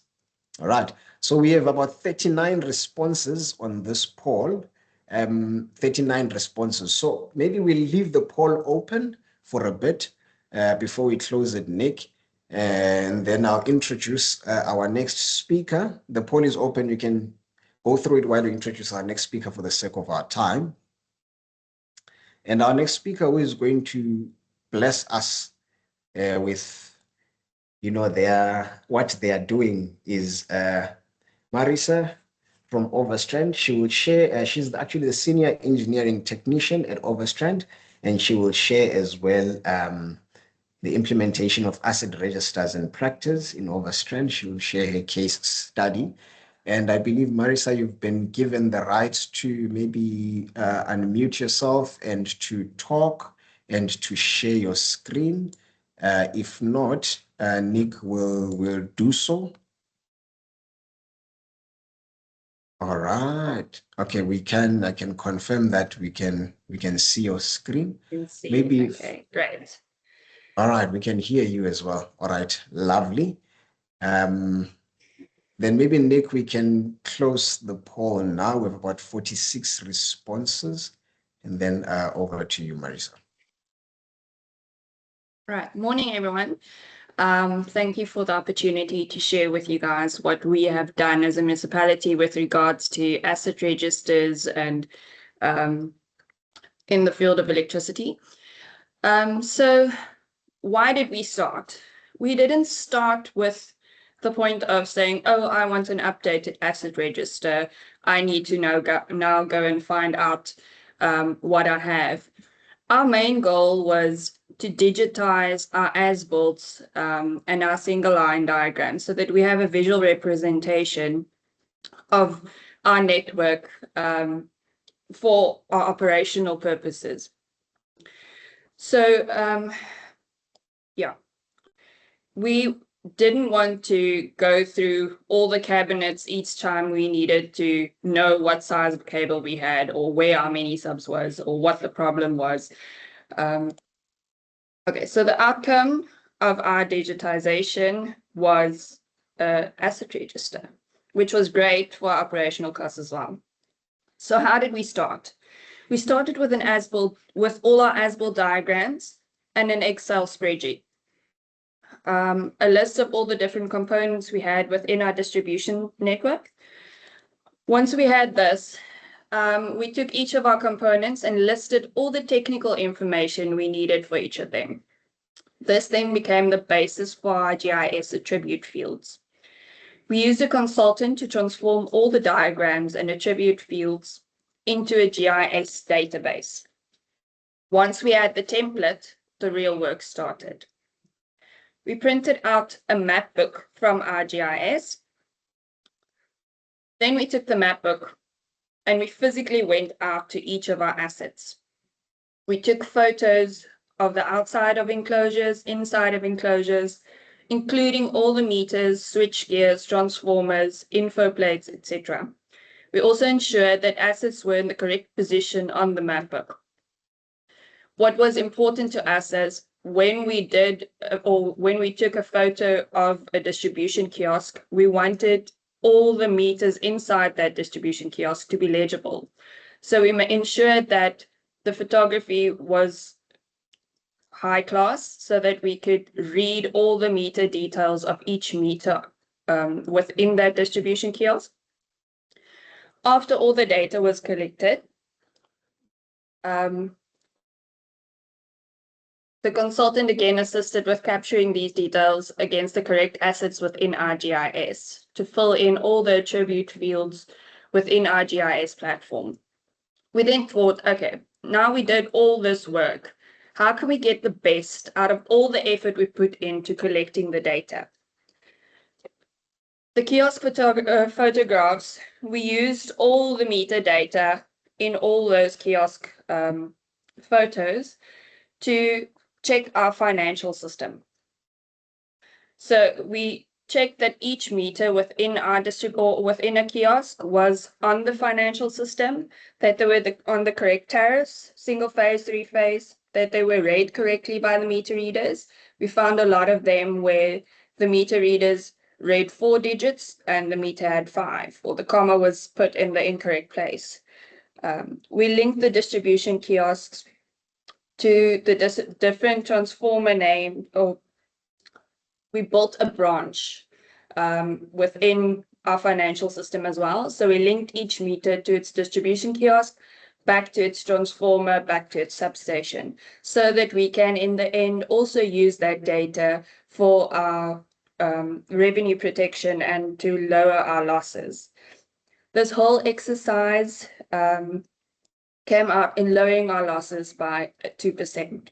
All right. So we have about 39 responses on this poll, 39 responses. So maybe we'll leave the poll open for a bit before we close it, Nick. And then I'll introduce our next speaker. The poll is open. You can go through it while we introduce our next speaker for the sake of our time. And our next speaker who is going to bless us with, what they are doing is Marisa from Overstrand. She will share, she's actually the senior engineering technician at Overstrand, and she will share as well the implementation of asset registers in practice in Overstrand. She will share her case study. And I believe, Marisa, you've been given the right to maybe unmute yourself and to talk and to share your screen. If not, Nick will do so. All right. Okay, I can confirm that we can see your screen. See. Maybe. Okay, great. All right, we can hear you as well. All right, lovely. Then maybe, Nick, we can close the poll now. We have about 46 responses. And then over to you, Marisa. Right. Morning, everyone. Thank you for the opportunity to share with you guys what we have done as a municipality with regards to asset registers and in the field of electricity. So why did we start? We didn't start with the point of saying, oh, I want an updated asset register. I need to now go and find out what I have. Our main goal was to digitize our as-built and our single line diagrams so that we have a visual representation of our network for our operational purposes. So, we didn't want to go through all the cabinets each time we needed to know what size of cable we had or where our mini subs was or what the problem was. Okay, so the outcome of our digitization was an asset register, which was great for operational costs as well. So how did we start? We started with with all our as-built diagrams and an Excel spreadsheet. A list of all the different components we had within our distribution network. Once we had this, we took each of our components and listed all the technical information we needed for each of them. This then became the basis for our GIS attribute fields. We used a consultant to transform all the diagrams and attribute fields into a GIS database. Once we had the template, the real work started. We printed out a map book from our GIS. Then we took the map book and we physically went out to each of our assets. We took photos of the outside of enclosures, inside of enclosures, including all the meters, switch gears, transformers, info plates, etc. We also ensured that assets were in the correct position on the map book. What was important to us is when we took a photo of a distribution kiosk, we wanted all the meters inside that distribution kiosk to be legible. So we ensured that the photography was high class so that we could read all the meter details of each meter within that distribution kiosk. After all the data was collected, the consultant again assisted with capturing these details against the correct assets within our GIS to fill in all the attribute fields within our GIS platform. We then thought, okay, now we did all this work. How can we get the best out of all the effort we put into collecting the data? The kiosk photographs, we used all the metadata in all those kiosk photos to check our financial system. So we checked that each meter within our district or within a kiosk was on the financial system, that they were on the correct tariffs, single phase, three phase, that they were read correctly by the meter readers. We found a lot of them where the meter readers read 4 digits and the meter had 5, or the comma was put in the incorrect place. We linked the distribution kiosks to the different transformer name, or we built a branch within our financial system as well. So we linked each meter to its distribution kiosk, back to its transformer, back to its substation, so that we can, in the end, also use that data for our revenue protection and to lower our losses. This whole exercise came out in lowering our losses by 2%.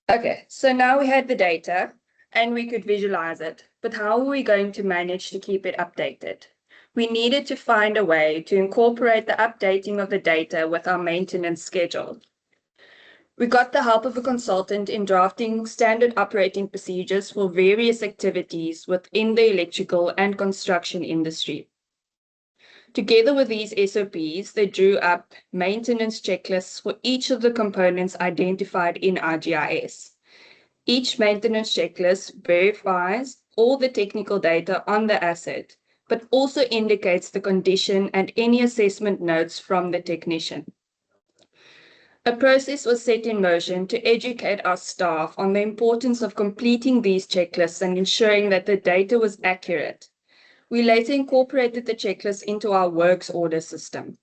Okay, so now we had the data and we could visualize it, but how are we going to manage to keep it updated? We needed to find a way to incorporate the updating of the data with our maintenance schedule. We got the help of a consultant in drafting standard operating procedures for various activities within the electrical and construction industry. Together with these SOPs, they drew up maintenance checklists for each of the components identified in our GIS. Each maintenance checklist verifies all the technical data on the asset, but also indicates the condition and any assessment notes from the technician. A process was set in motion to educate our staff on the importance of completing these checklists and ensuring that the data was accurate. We later incorporated the checklist into our works order system.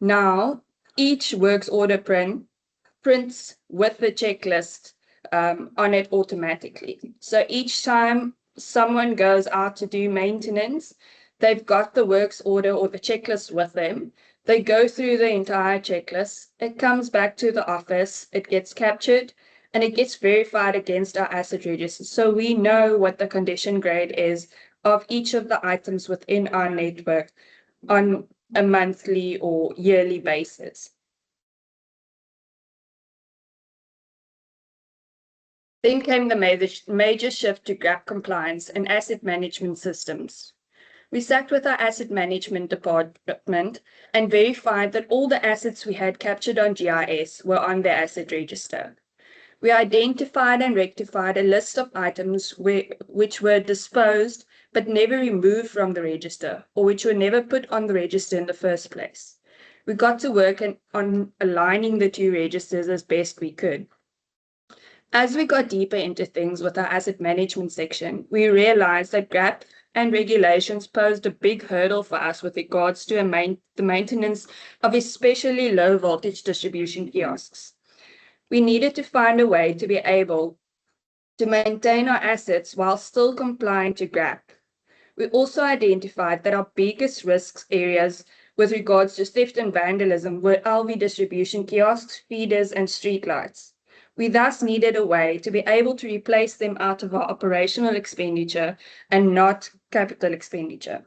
Now, each works order prints with the checklist on it automatically. So each time someone goes out to do maintenance, they've got the works order or the checklist with them. They go through the entire checklist. It comes back to the office, it gets captured, and it gets verified against our asset register. So we know what the condition grade is of each of the items within our network on a monthly or yearly basis. Then came the major shift to GRAP compliance and asset management systems. We sat with our asset management department and verified that all the assets we had captured on GIS were on the asset register. We identified and rectified a list of items which were disposed but never removed from the register, or which were never put on the register in the first place. We got to work on aligning the two registers as best we could. As we got deeper into things with our asset management section, we realized that GRAP and regulations posed a big hurdle for us with regards to the maintenance of especially low voltage distribution kiosks. We needed to find a way to be able to maintain our assets while still complying to GRAP. We also identified that our biggest risks areas with regards to theft and vandalism were LV distribution kiosks, feeders, and streetlights. We thus needed a way to be able to replace them out of our operational expenditure and not capital expenditure.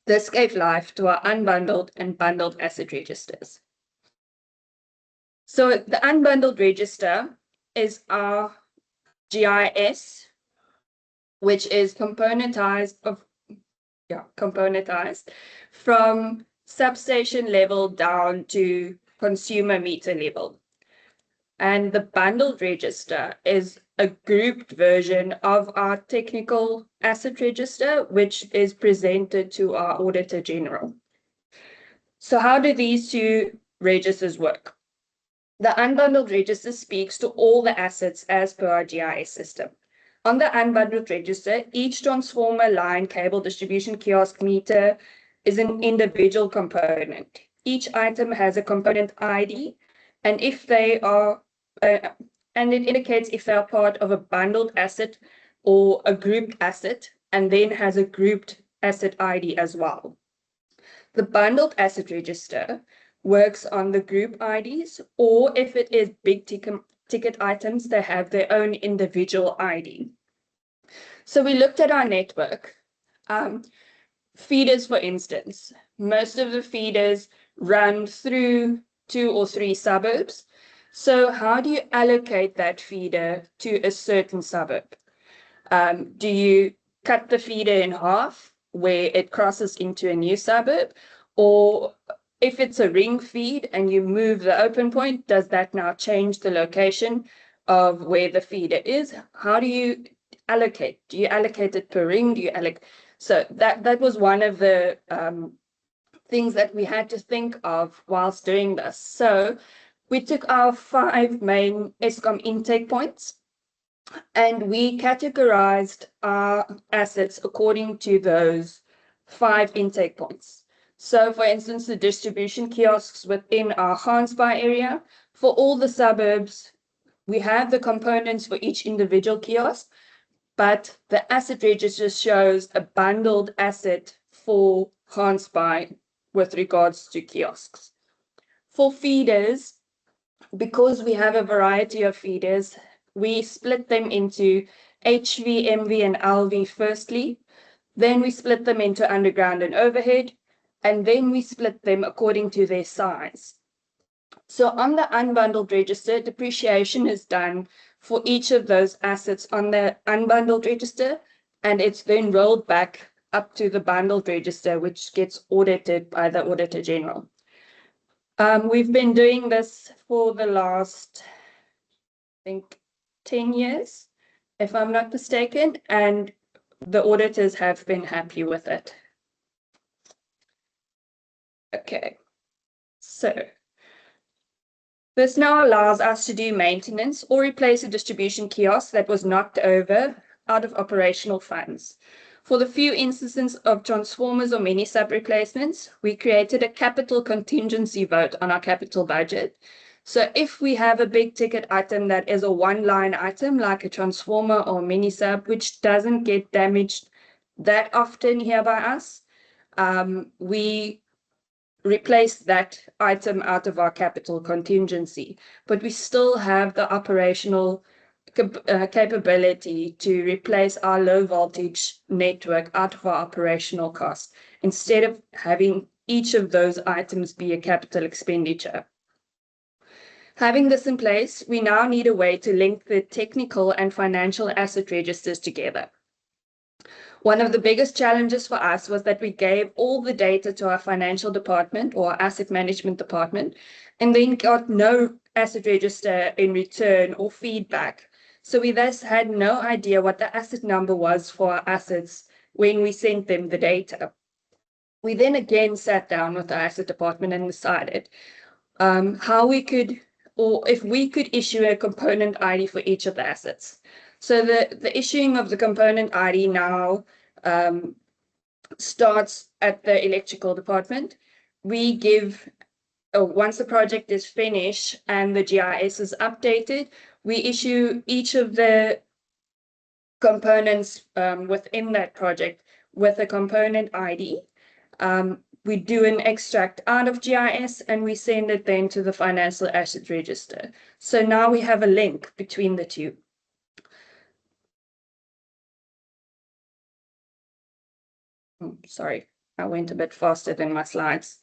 This gave life to our unbundled and bundled asset registers. So the unbundled register is our GIS, which is componentized from substation level down to consumer meter level. And the bundled register is a grouped version of our technical asset register, which is presented to our Auditor General. So how do these two registers work? The unbundled register speaks to all the assets as per our GIS system. On the unbundled register, each transformer, line, cable, distribution kiosk, meter is an individual component. Each item has a component ID, and if they are, and it indicates if they are part of a bundled asset or a grouped asset, and then has a grouped asset ID as well. The bundled asset register works on the group IDs, or if it is big ticket items, they have their own individual ID. So we looked at our network. Feeders, for instance, most of the feeders run through 2 or 3 suburbs. So how do you allocate that feeder to a certain suburb? Do you cut the feeder in half where it crosses into a new suburb? Or if it's a ring feed and you move the open point, does that now change the location of where the feeder is? How do you allocate? Do you allocate it per ring? Do you allocate? So that was one of the things that we had to think of whilst doing this. So we took our 5 main Eskom intake points and we categorized our assets according to those 5 intake points. So for instance, the distribution kiosks within our Gansbaai area, for all the suburbs, we have the components for each individual kiosk, but the asset register shows a bundled asset for Gansbaai with regards to kiosks. For feeders, because we have a variety of feeders, we split them into HV, MV, and LV firstly. Then we split them into underground and overhead, and then we split them according to their size. So on the unbundled register, depreciation is done for each of those assets on the unbundled register, and it's then rolled back up to the bundled register, which gets audited by the Auditor General. We've been doing this for the last, I think, 10 years, if I'm not mistaken, and the auditors have been happy with it. Okay, so this now allows us to do maintenance or replace a distribution kiosk that was knocked over out of operational funds. For the few instances of transformers or mini sub replacements, we created a capital contingency vote on our capital budget. So if we have a big ticket item that is a one-line item, like a transformer or mini sub, which doesn't get damaged that often here by us, we replace that item out of our capital contingency, but we still have the operational capability to replace our low voltage network out of our operational cost instead of having each of those items be a capital expenditure. Having this in place, we now need a way to link the technical and financial asset registers together. One of the biggest challenges for us was that we gave all the data to our financial department or our asset management department, and then got no asset register in return or feedback. So we thus had no idea what the asset number was for our assets when we sent them the data. We then again sat down with our asset department and decided how we could, or if we could issue a component ID for each of the assets. So the issuing of the component ID now starts at the electrical department. We give, once the project is finished and the GIS is updated, we issue each of the components within that project with a component ID. We do an extract out of GIS and we send it then to the financial asset register. So now we have a link between the two. Sorry, I went a bit faster than my slides.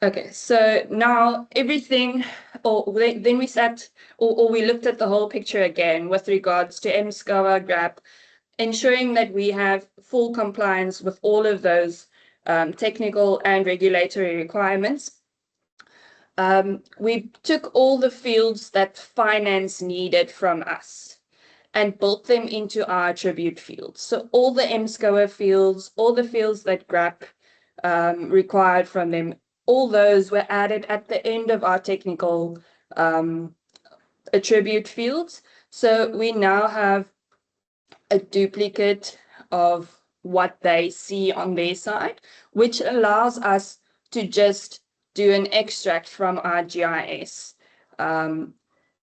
Okay, so now everything, then we sat, or we looked at the whole picture again with regards to MSCOA, GRAP, ensuring that we have full compliance with all of those technical and regulatory requirements. We took all the fields that finance needed from us and built them into our attribute fields. So all the MSCOA fields, all the fields that GRAP required from them, all those were added at the end of our technical attribute fields. So we now have a duplicate of what they see on their side, which allows us to just do an extract from our GIS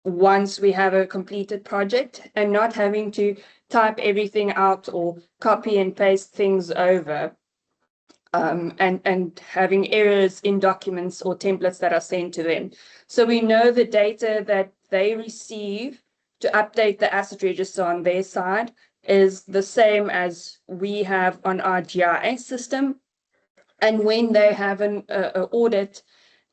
once we have a completed project, and not having to type everything out or copy and paste things over, and having errors in documents or templates that are sent to them. So we know the data that they receive to update the asset register on their side is the same as we have on our GIS system. And when they have an audit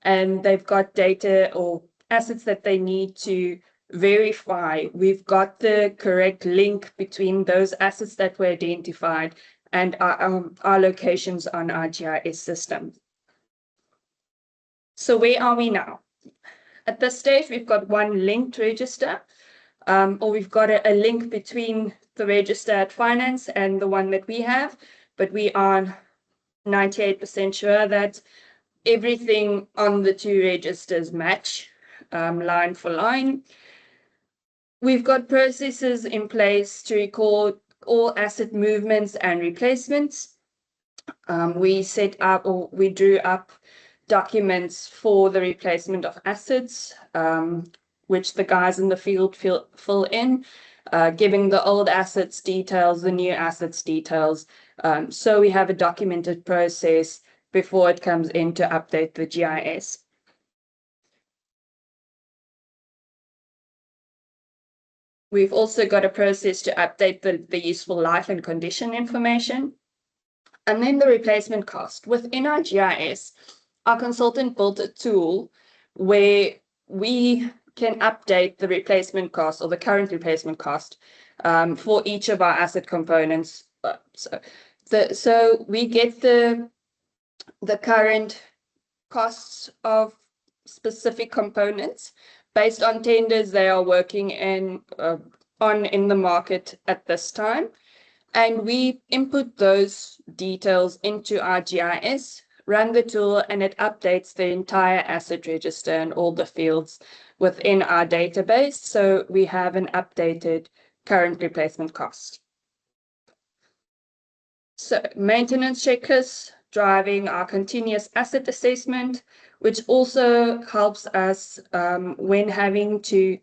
and they've got data or assets that they need to verify, we've got the correct link between those assets that were identified and our locations on our GIS system. So where are we now? At this stage, we've got one linked register, or we've got a link between the register at finance and the one that we have, but we are 98% sure that everything on the two registers match line for line. We've got processes in place to record all asset movements and replacements. We set up, or we drew up, documents for the replacement of assets, which the guys in the field fill in, giving the old assets details, the new assets details. So we have a documented process before it comes in to update the GIS. We've also got a process to update the useful life and condition information. And then the replacement cost. Within our GIS, our consultant built a tool where we can update the replacement cost, or the current replacement cost, for each of our asset components. So we get the current costs of specific components based on tenders they are working in the market at this time. And we input those details into our GIS, run the tool, and it updates the entire asset register and all the fields within our database. So we have an updated current replacement cost. So maintenance checklists driving our continuous asset assessment, which also helps us when having to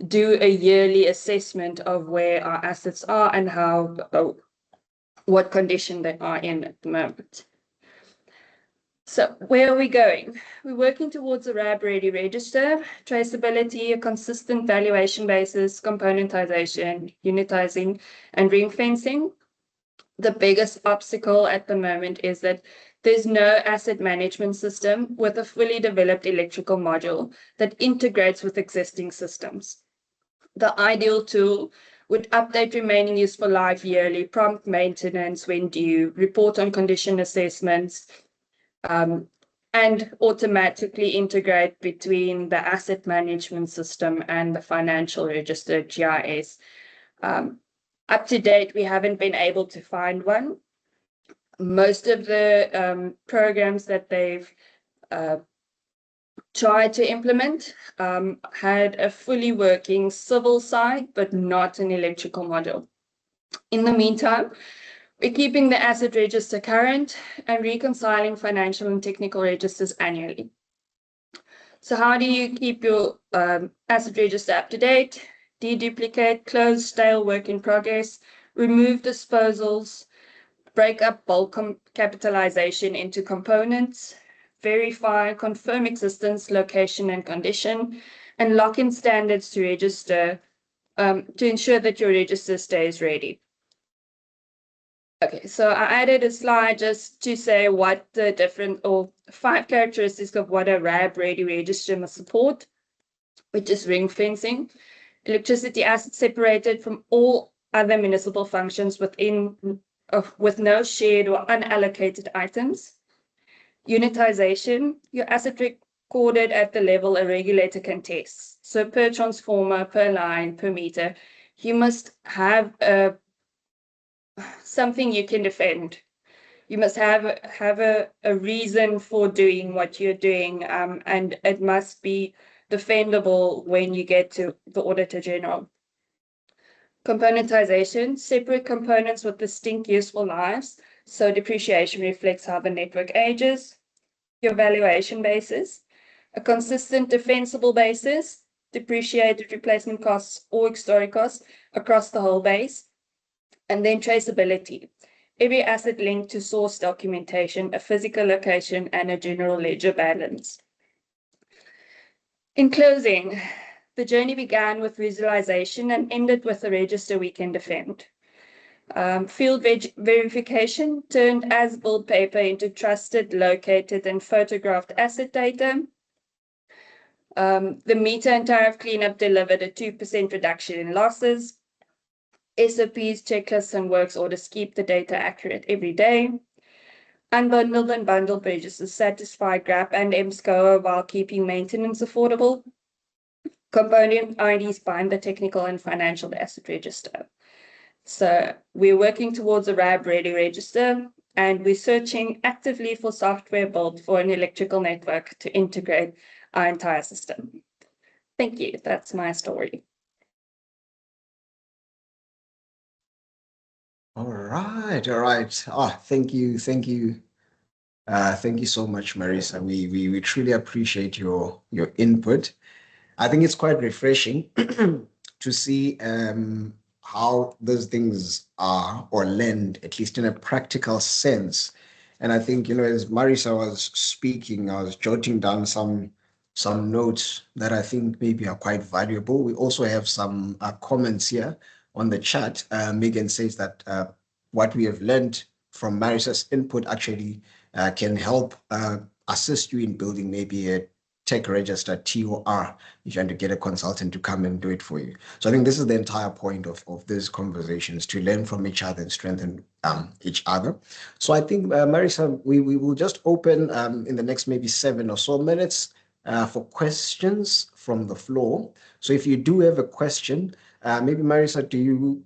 do a yearly assessment of where our assets are and what condition they are in at the moment. So where are we going? We're working towards a RAB-ready register, traceability, a consistent valuation basis, componentization, unitizing, and ring fencing. The biggest obstacle at the moment is that there's no asset management system with a fully developed electrical module that integrates with existing systems. The ideal tool would update remaining useful life yearly, prompt maintenance when due, report on condition assessments, and automatically integrate between the asset management system and the financial register GIS. Up to date, we haven't been able to find one. Most of the programs that they've tried to implement had a fully working civil side, but not an electrical module. In the meantime, we're keeping the asset register current and reconciling financial and technical registers annually. So how do you keep your asset register up to date? Deduplicate, close stale work in progress, remove disposals, break up bulk capitalization into components, verify, confirm existence, location, and condition, and lock in standards to register to ensure that your register stays ready. Okay, so I added a slide just to say what the different, or 5 characteristics of what a RAB-ready register must support, which is ring fencing, electricity assets separated from all other municipal functions with no shared or unallocated items. Unitization, your asset recorded at the level a regulator can test. So per transformer, per line, per meter, you must have something you can defend. You must have a reason for doing what you're doing, and it must be defendable when you get to the Auditor General. Componentization, separate components with distinct useful lives. So depreciation reflects how the network ages. Your valuation basis, a consistent defensible basis, depreciated replacement costs or historic costs across the whole base. And then traceability, every asset linked to source documentation, a physical location, and a general ledger balance. In closing, the journey began with visualization and ended with a register we can defend. Field verification turned as-built paper into trusted, located, and photographed asset data. The meter and tariff cleanup delivered a 2% reduction in losses. SOPs, checklists, and works orders keep the data accurate every day. Unbundled and bundled registers satisfy GRAP and MSCOA while keeping maintenance affordable. Component IDs bind the technical and financial asset register. So we're working towards a RAB-ready register, and we're searching actively for software built for an electrical network to integrate our entire system. Thank you. That's my story. All right, all right. Thank you, thank you. Thank you so much, Marisa. We truly appreciate your input. I think it's quite refreshing to see how those things are or lend, at least in a practical sense. And I think, as Marisa was speaking, I was jotting down some notes that I think maybe are quite valuable. We also have some comments here on the chat. Megan says that what we have learned from Marisa's input actually can help assist you in building maybe a tech register, TOR, if you want to get a consultant to come and do it for you. So I think this is the entire point of these conversations, to learn from each other and strengthen each other. So I think, Marisa, we will just open in the next maybe 7 or so minutes for questions from the floor. So if you do have a question, maybe Marisa,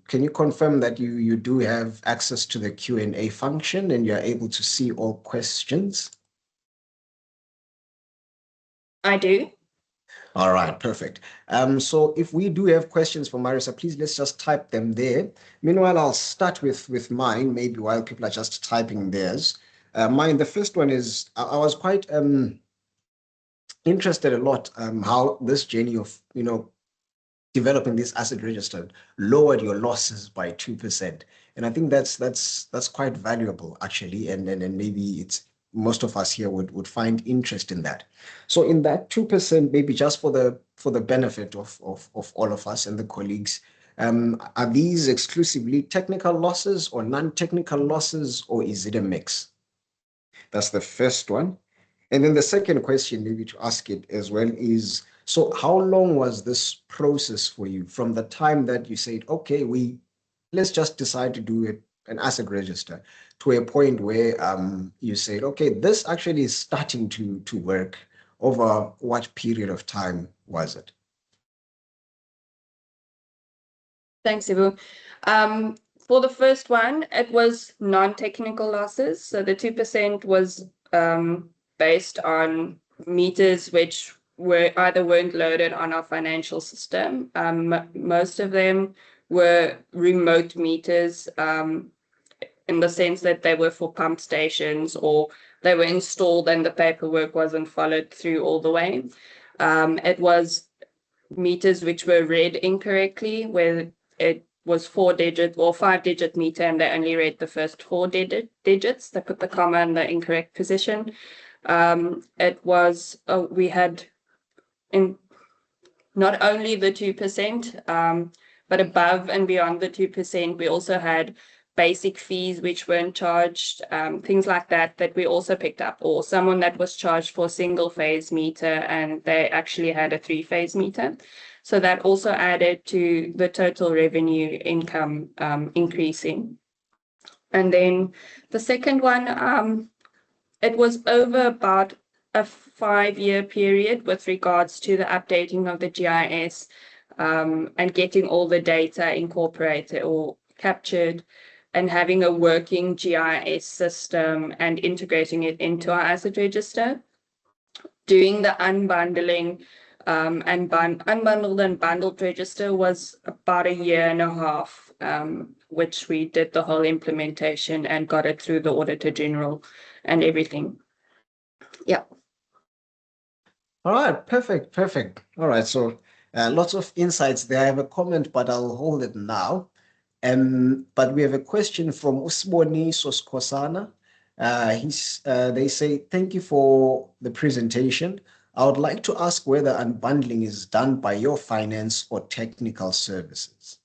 can you confirm that you do have access to the Q&A function and you're able to see all questions? I do. All right, perfect. So if we do have questions for Marisa, please let's just type them there. Meanwhile, I'll start with mine, maybe while people are just typing theirs. Mine, the first one is, I was quite interested a lot how this journey of, developing this asset register lowered your losses by 2%. And I think that's quite valuable, actually. And maybe most of us here would find interest in that. So in that 2%, maybe just for the benefit of all of us and the colleagues, are these exclusively technical losses or non-technical losses, or is it a mix? That's the first one. And then the second question, maybe to ask it as well, is, so how long was this process for you from the time that you said, okay, let's just decide to do an asset register, to a point where you said, okay, this actually is starting to work? Over what period of time was it? Thanks, Ibu. For the first one, it was non-technical losses. So the 2% was based on meters which weren't loaded on our financial system. Most of them were remote meters, in the sense that they were for pump stations, or they were installed and the paperwork wasn't followed through all the way. It was meters which were read incorrectly, where it was 4-digit or 5-digit meter and they only read the first 4 digits. They put the comma in the incorrect position. We had in not only the 2%, but above and beyond the 2%, we also had basic fees which weren't charged, things like that we also picked up, or someone that was charged for a single phase meter and they actually had a 3-phase meter. So that also added to the total revenue income increasing. And then the second one, it was over about a 5-year period with regards to the updating of the GIS and getting all the data incorporated or captured, and having a working GIS system and integrating it into our asset register. Doing the unbundling And unbundled and bundled register was about a year and a half, which we did the whole implementation and got it through the Auditor General and everything. Yeah. All right, perfect, perfect. All right, so lots of insights there. I have a comment, but I'll hold it now. But we have a question from Usboni Soskosana. They say, thank you for the presentation. I would like to ask whether unbundling is done by your finance or technical services.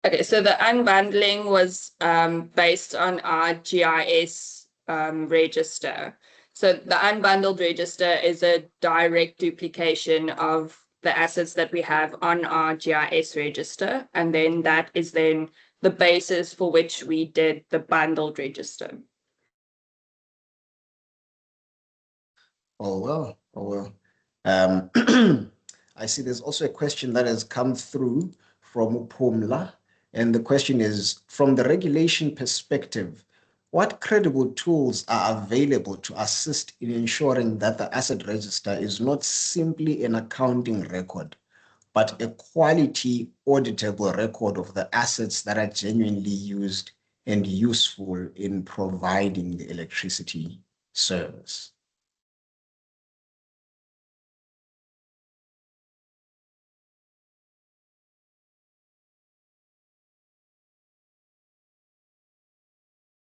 Okay, so the unbundling was based on our GIS register. So the unbundled register is a direct duplication of the assets that we have on our GIS register, and then that is then the basis for which we did the bundled register. Oh, well, oh, well. I see there's also a question that has come through from Pumla. And the question is, from the regulation perspective, what credible tools are available to assist in ensuring that the asset register is not simply an accounting record, but a quality auditable record of the assets that are genuinely used and useful in providing the electricity service?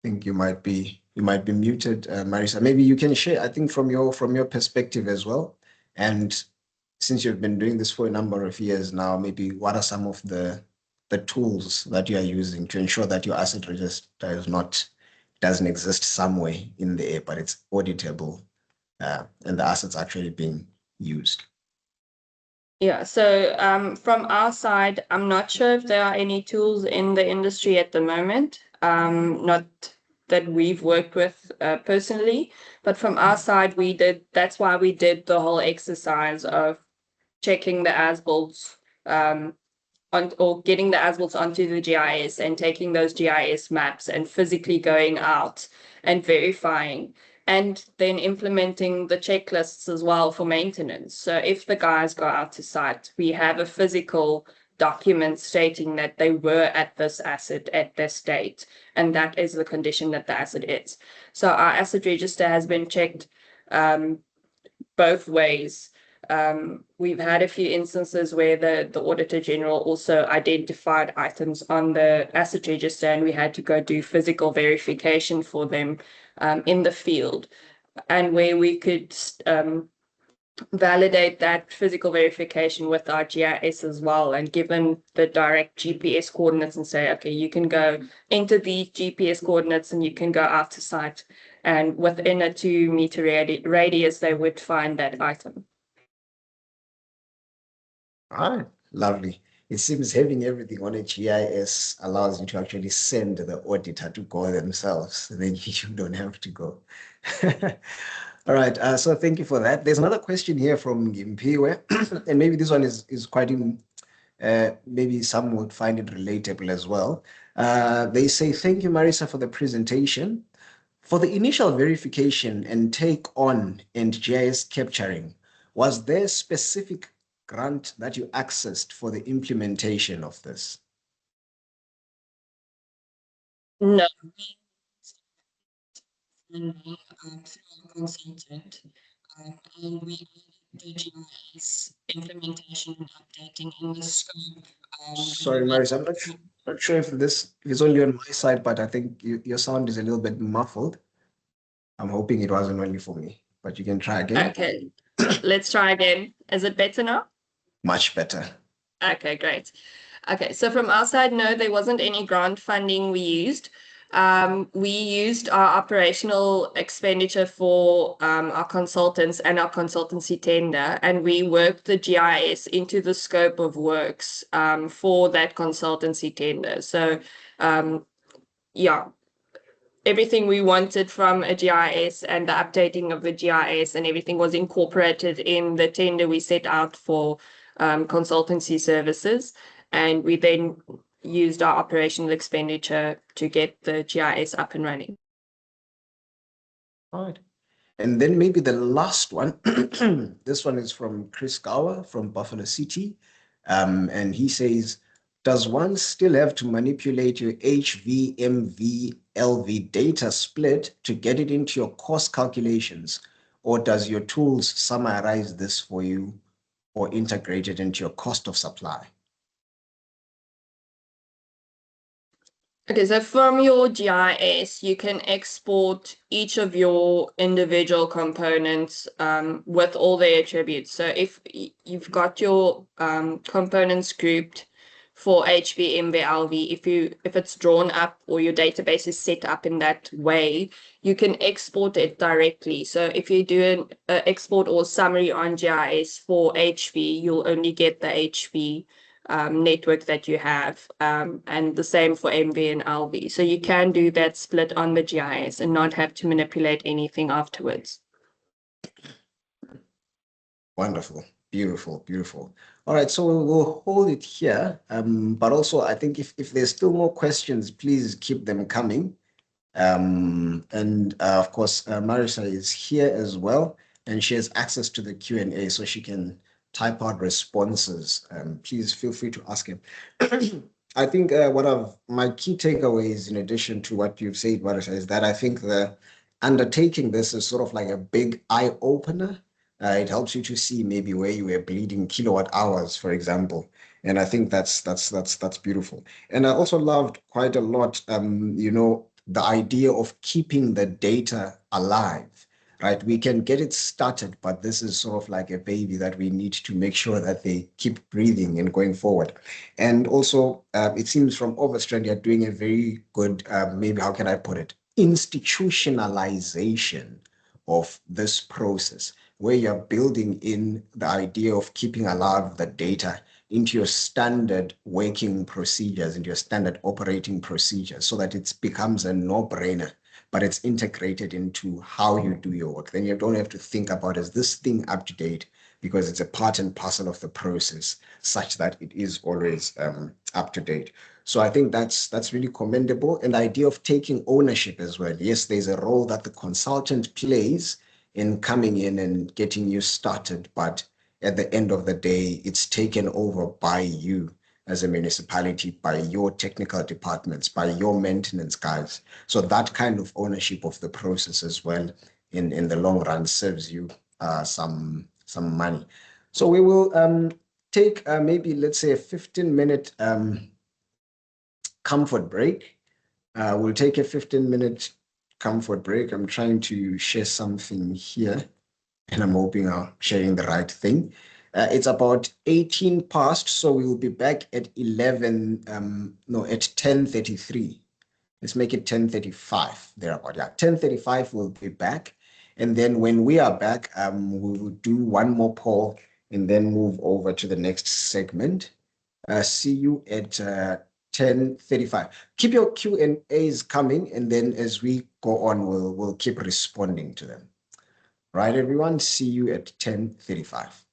Think you might be muted, Marisa. Maybe you can share, I think, from your perspective as well. And since you've been doing this for a number of years now, maybe what are some of the tools that you are using to ensure that your asset register doesn't exist somewhere in the air, but it's auditable, and the assets actually being used? Yeah, so from our side, I'm not sure if there are any tools in the industry at the moment, not that we've worked with personally, but from our side, that's why we did the whole exercise of checking the as-builts or getting the as-builts onto the GIS and taking those GIS maps and physically going out and verifying and then implementing the checklists as well for maintenance. So if the guys go out to site, we have a physical document stating that they were at this asset at this date, and that is the condition that the asset is. So our asset register has been checked both ways. We've had a few instances where the Auditor General also identified items on the asset register, and we had to go do physical verification for them in the field, and where we could validate that physical verification with our GIS as well, and give them the direct GPS coordinates and say, okay, you can go into these GPS coordinates and you can go out to site, and within a 2-meter radius, they would find that item. All right, lovely. It seems having everything on a GIS allows you to actually send the auditor to go themselves. Then you don't have to go. All right, so thank you for that. There's another question here from Gimpiwe, and maybe this one is quite maybe some would find it relatable as well. They say, thank you, Marisa, for the presentation. For the initial verification and take on and GIS capturing, was there a specific grant that you accessed for the implementation of this? No, through our consultant, and we added the GIS implementation and updating in the scope. Sorry, Maris, I'm not sure if this is only on my side, but I think your sound is a little bit muffled. I'm hoping it wasn't only for me, but you can try again. Okay, let's try again. Is it better now? Much better. Okay, great. Okay, so from our side, no, there wasn't any grant funding we used. We used our operational expenditure for our consultants and our consultancy tender, and we worked the GIS into the scope of works for that consultancy tender. So, yeah, everything we wanted from a GIS and the updating of the GIS and everything was incorporated in the tender we set out for consultancy services. And we then used our operational expenditure to get the GIS up and running. All right. And then maybe the last one, this one is from Chris Gower from Buffalo City. And he says, does one still have to manipulate your HV, LV data split to get it into your cost calculations? Or does your tools summarize this for you or integrate it into your cost of supply? Okay, so from your GIS, you can export each of your individual components with all their attributes. So if you've got your components grouped for HV, MV, LV, if it's drawn up or your database is set up in that way, you can export it directly. So if you do an export or summary on GIS for HV, you'll only get the HV network that you have, and the same for MV and LV. So you can do that split on the GIS and not have to manipulate anything afterwards. Wonderful. Beautiful, beautiful. All right, so we'll hold it here. But also, I think if there's still more questions, please keep them coming. And of course, Marisa is here as well, and she has access to the Q&A, so she can type out responses. Please feel free to ask him. I think one of my key takeaways, in addition to what you've said, Marisa, is that I think the undertaking this is sort of like a big eye opener. It helps you to see maybe where you were bleeding kilowatt hours, for example. And I think that's beautiful. And I also loved quite a lot, the idea of keeping the data alive, right? We can get it started, but this is sort of like a baby that we need to make sure that they keep breathing and going forward. And also, it seems from Overstrand, you're doing a very good, maybe how can I put it, institutionalization of this process, where you're building in the idea of keeping alive the data into your standard working procedures, into your standard operating procedures, so that it becomes a no-brainer, but it's integrated into how you do your work. Then you don't have to think about, is this thing up to date? Because it's a part and parcel of the process, such that it is always up to date. So I think that's really commendable. And the idea of taking ownership as well. Yes, there's a role that the consultant plays in coming in and getting you started, but at the end of the day, it's taken over by you as a municipality, by your technical departments, by your maintenance guys. So that kind of ownership of the process as well in the long run serves you some money. So we will take maybe, let's say, a 15-minute comfort break. We'll take a 15-minute comfort break. I'm trying to share something here, and I'm hoping I'm sharing the right thing. It's about 18 past, so we will be back at 10:33. Let's make it 10:35, thereabout. Yeah, 10:35 we'll be back. And then when we are back, we will do one more poll and then move over to the next segment. See you at 10:35. Keep your Q&As coming, and then as we go on, we'll keep responding to them. Right, everyone? See you at 10:35.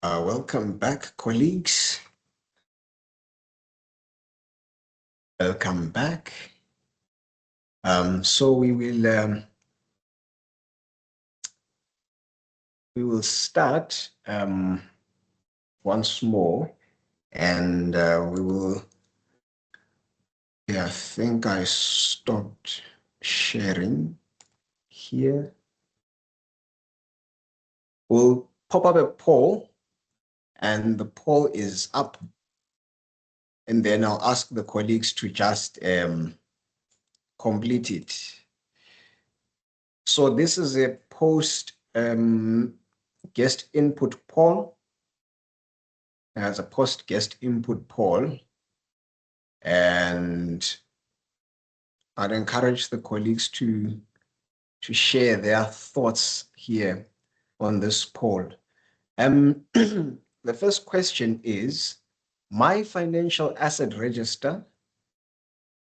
Welcome back, colleagues. Welcome back. So we will start once more, and we will. Yeah, I think I stopped sharing here. We'll pop up a poll, and the poll is up, and then I'll ask the colleagues to just complete it. So this is a post guest input poll. As a post guest input poll, and I'd encourage the colleagues to share their thoughts here on this poll. The first question is, my financial asset register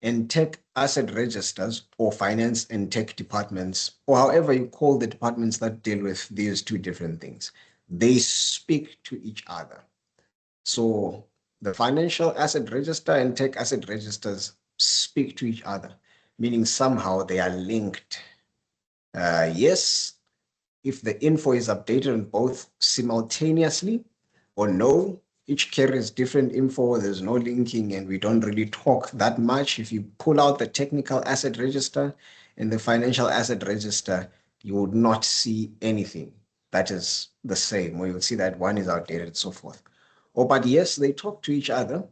and tech asset registers, or finance and tech departments, or however you call the departments that deal with these two different things, they speak to each other. So the financial asset register and tech asset registers speak to each other, meaning somehow they are linked. Yes, if the info is updated on both simultaneously, or no, each carries different info, there's no linking, and we don't really talk that much. If you pull out the technical asset register and the financial asset register, you would not see anything that is the same, or you'll see that one is outdated and so forth. Oh, but yes, they talk to each other,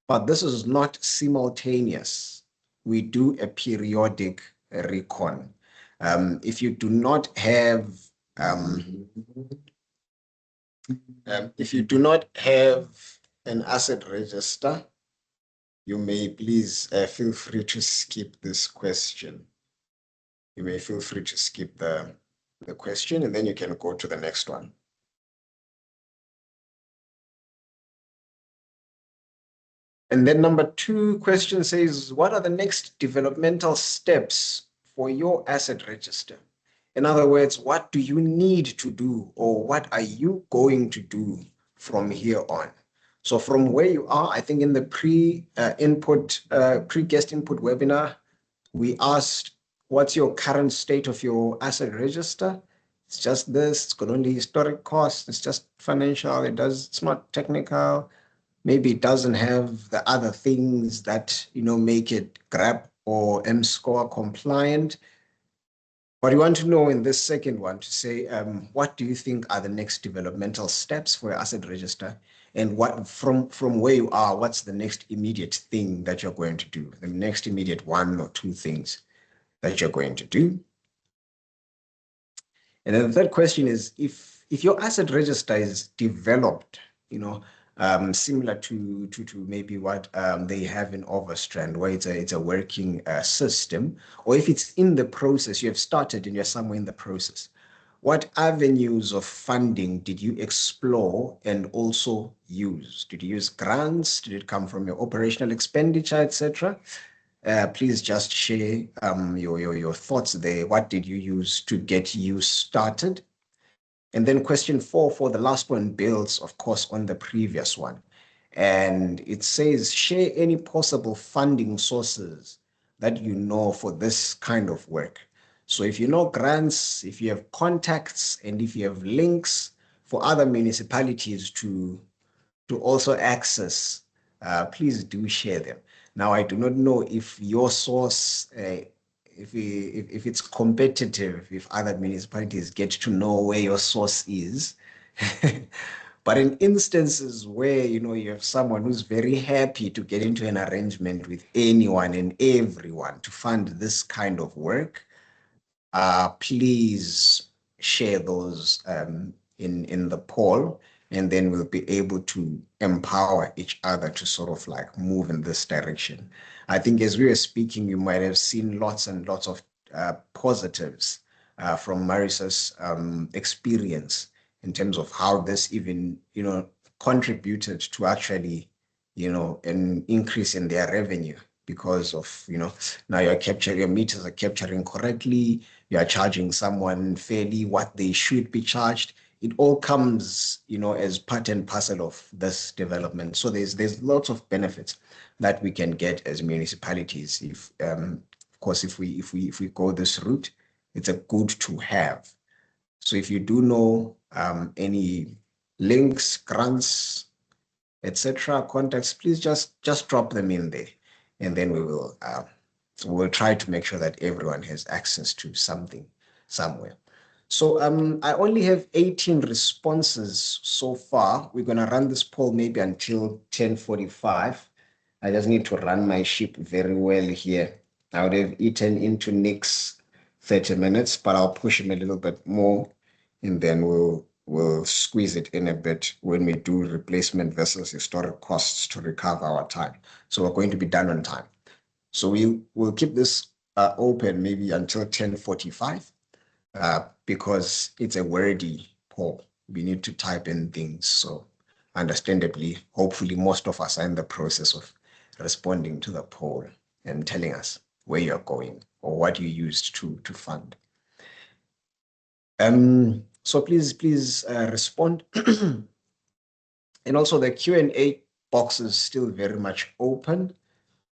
but this is not simultaneous. We do a periodic recon. If you do not have um, if you do not have an asset register, you may please feel free to skip this question. You may feel free to skip the question, and then you can go to the next one. And then number 2 question says, what are the next developmental steps for your asset register? In other words, what do you need to do, or what are you going to do from here on? So from where you are, I think in the pre-guest input webinar, we asked, what's your current state of your asset register? It's just this, it's got only historic costs, it's just financial, it's not technical. Maybe it doesn't have the other things that, make it GRAP or M-score compliant. But you want to know in this second one to say, what do you think are the next developmental steps for your asset register? And what from where you are, what's the next immediate thing that you're going to do? The next immediate 1 or 2 things that you're going to do. And then the third question is, if your asset register is developed, similar to maybe what they have in Overstrand, where it's a working system, or if it's in the process, you have started and you're somewhere in the process, what avenues of funding did you explore and also use? Did you use grants? Did it come from your operational expenditure, etc.? Please just share your thoughts there. What did you use to get you started? And then question 4 for the last one builds, of course, on the previous one. And it says, share any possible funding sources that you know for this kind of work. So if you know grants, if you have contacts, and if you have links for other municipalities to also access, please do share them. Now, I do not know if your source, if it's competitive, if other municipalities get to know where your source is. But in instances where, you have someone who's very happy to get into an arrangement with anyone and everyone to fund this kind of work, please share those in the poll, and then we'll be able to empower each other to sort of like move in this direction. I think as we were speaking, you might have seen lots and lots of positives from Marisa's experience in terms of how this even, contributed to actually, an increase in their revenue because of, now your meters are capturing correctly, you are charging someone fairly what they should be charged, it all comes, as part and parcel of this development. So there's lots of benefits that we can get as municipalities if, of course, if we go this route. It's a good to have. So if you do know any links, grants, etc., contacts, please just drop them in there, and then we'll try to make sure that everyone has access to something somewhere. So I only have 18 responses so far. We're gonna run this poll maybe until 10:45. I just need to run my ship very well here. I would have eaten into Nick's 30 minutes, but I'll push him a little bit more, and then we'll squeeze it in a bit when we do replacement versus historic costs to recover our time. So we're going to be done on time. So we'll keep this open maybe until 10:45 because it's a wordy poll. We need to type in things. So understandably, hopefully most of us are in the process of responding to the poll and telling us where you're going or what you used to fund. So please respond. And also the Q&A box is still very much open.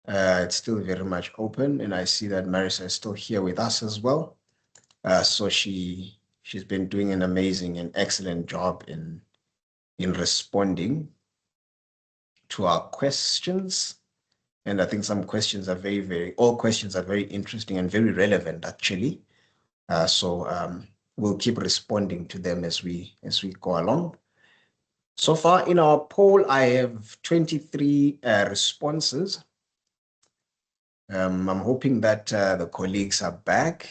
It's still very much open, and I see that Marisa is still here with us as well. So she's been doing an amazing and excellent job in responding to our questions. And I think some questions are all questions are very interesting and very relevant actually. So we'll keep responding to them as we go along. So far in our poll, I have 23 responses. I'm hoping that the colleagues are back.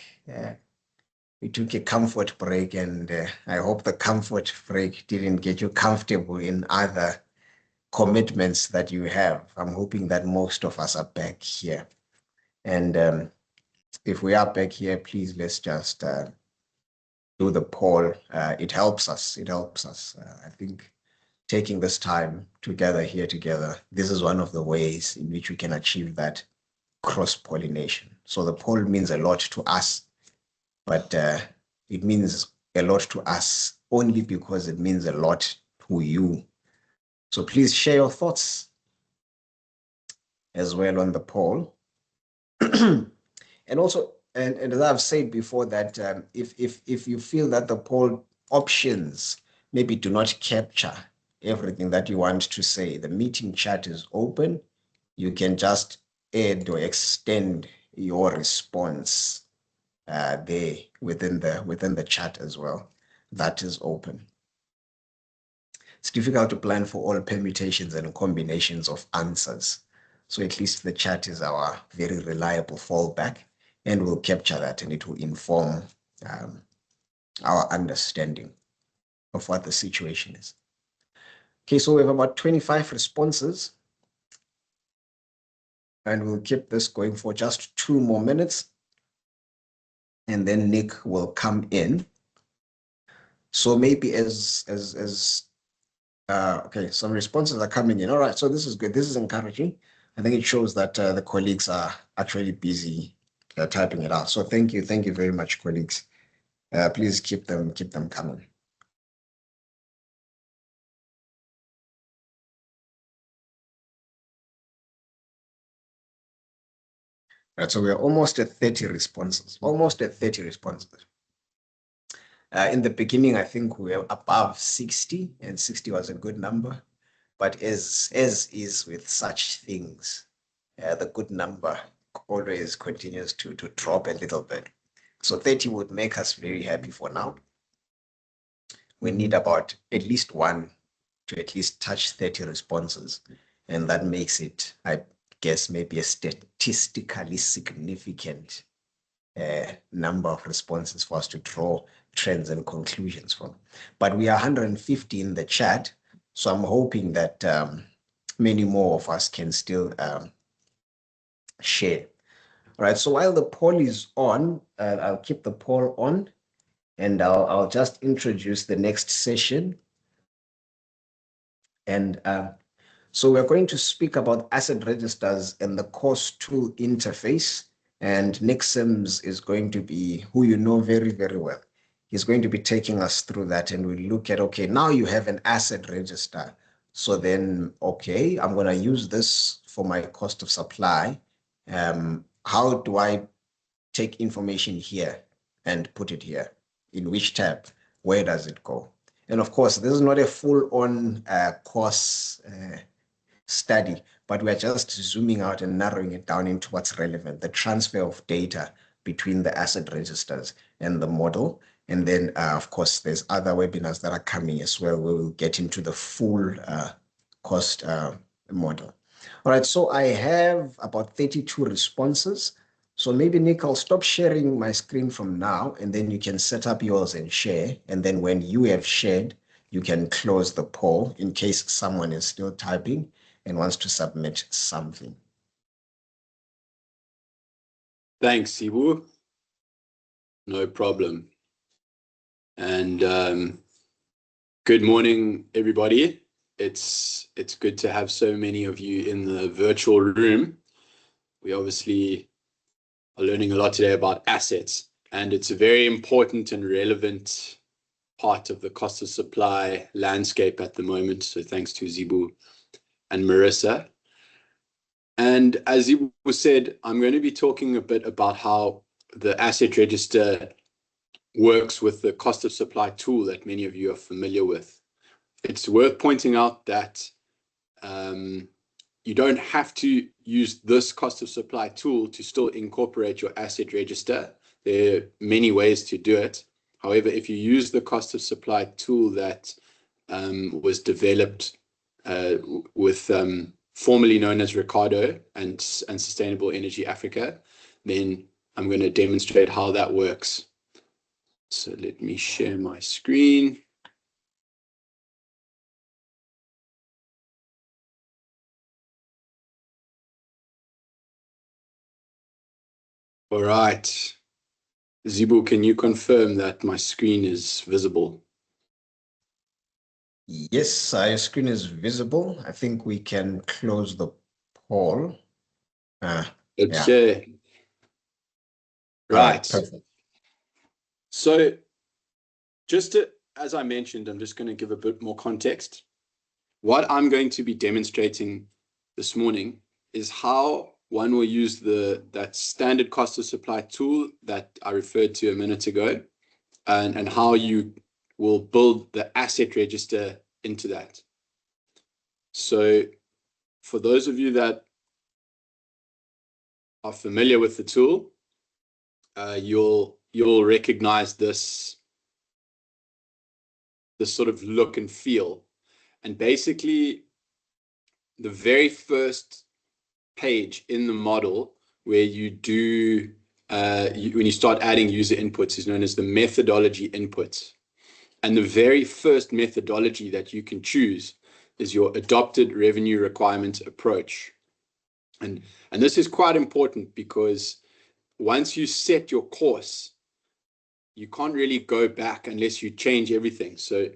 We took a comfort break, and I hope the comfort break didn't get you comfortable in other commitments that you have. I'm hoping that most of us are back here. And if we are back here, please let's just do the poll. It helps us. It helps us. I think taking this time together here together, this is one of the ways in which we can achieve that cross-pollination. So the poll means a lot to us, but it means a lot to us only because it means a lot to you. So please share your thoughts as well on the poll. And also, and as I've said before, that if you feel that the poll options maybe do not capture everything that you want to say, the meeting chat is open. You can just add or extend your response there within the chat as well. That is open. It's difficult to plan for all permutations and combinations of answers. So at least the chat is our very reliable fallback, and we'll capture that, and it will inform our understanding of what the situation is. Okay, so we have about 25 responses, and we'll keep this going for just 2 more minutes, and then Nick will come in. So maybe okay, some responses are coming in. All right, so this is good. This is encouraging. I think it shows that the colleagues are actually busy typing it out. So thank you very much, colleagues. Please keep them coming. Right, so we're almost at 30 responses. Almost at 30 responses. In the beginning, I think we were above 60, and 60 was a good number. But as is with such things, the good number always continues to drop a little bit. So 30 would make us very happy for now. We need about at least one to at least touch 30 responses. And that makes it, I guess, maybe a statistically significant number of responses for us to draw trends and conclusions from. But we are 150 in the chat, so I'm hoping that many more of us can still share. All right, so while the poll is on, I'll keep the poll on, and I'll just introduce the next session. And so we're going to speak about asset registers and the COS tool interface. And Nick Sims is going to be, who you know very, very well. He's going to be taking us through that, and we look at, okay, now you have an asset register. So then, okay, I'm going to use this for my cost of supply. How do I take information here and put it here? In which tab? Where does it go? And of course, this is not a full-on course study, but we're just zooming out and narrowing it down into what's relevant, the transfer of data between the asset registers and the model. And then, of course, there's other webinars that are coming as well, where we'll get into the full cost model. All right, so I have about 32 responses. So maybe, Nick, I'll stop sharing my screen from now, and then you can set up yours and share. And then when you have shared, you can close the poll in case someone is still typing and wants to submit something. Thanks, Sibu. No problem. And good morning, everybody. It's good to have so many of you in the virtual room. We obviously are learning a lot today about assets, and it's a very important and relevant part of the cost of supply landscape at the moment. So thanks to Zibu and Marissa. And as Zibu said, I'm going to be talking a bit about how the asset register works with the cost of supply tool that many of you are familiar with. It's worth pointing out that you don't have to use this cost of supply tool to still incorporate your asset register. There are many ways to do it. However, if you use the cost of supply tool that was developed with formerly known as Ricardo and Sustainable Energy Africa, then I'm going to demonstrate how that works. So let me share my screen. All right. Zibu, can you confirm that my screen is visible? Yes, your screen is visible. I think we can close the poll. Okay. Yeah. Right. Perfect. So just as I mentioned, I'm just going to give a bit more context. What I'm going to be demonstrating this morning is how one will use that standard cost of supply tool that I referred to a minute ago, and how you will build the asset register into that. So for those of you that are familiar with the tool, you'll recognize this sort of look and feel. And basically, the very first page in the model where you do when you start adding user inputs is known as the methodology inputs. And the very first methodology that you can choose is your adopted revenue requirement approach. And this is quite important because once you set your course, you can't really go back unless you change everything. So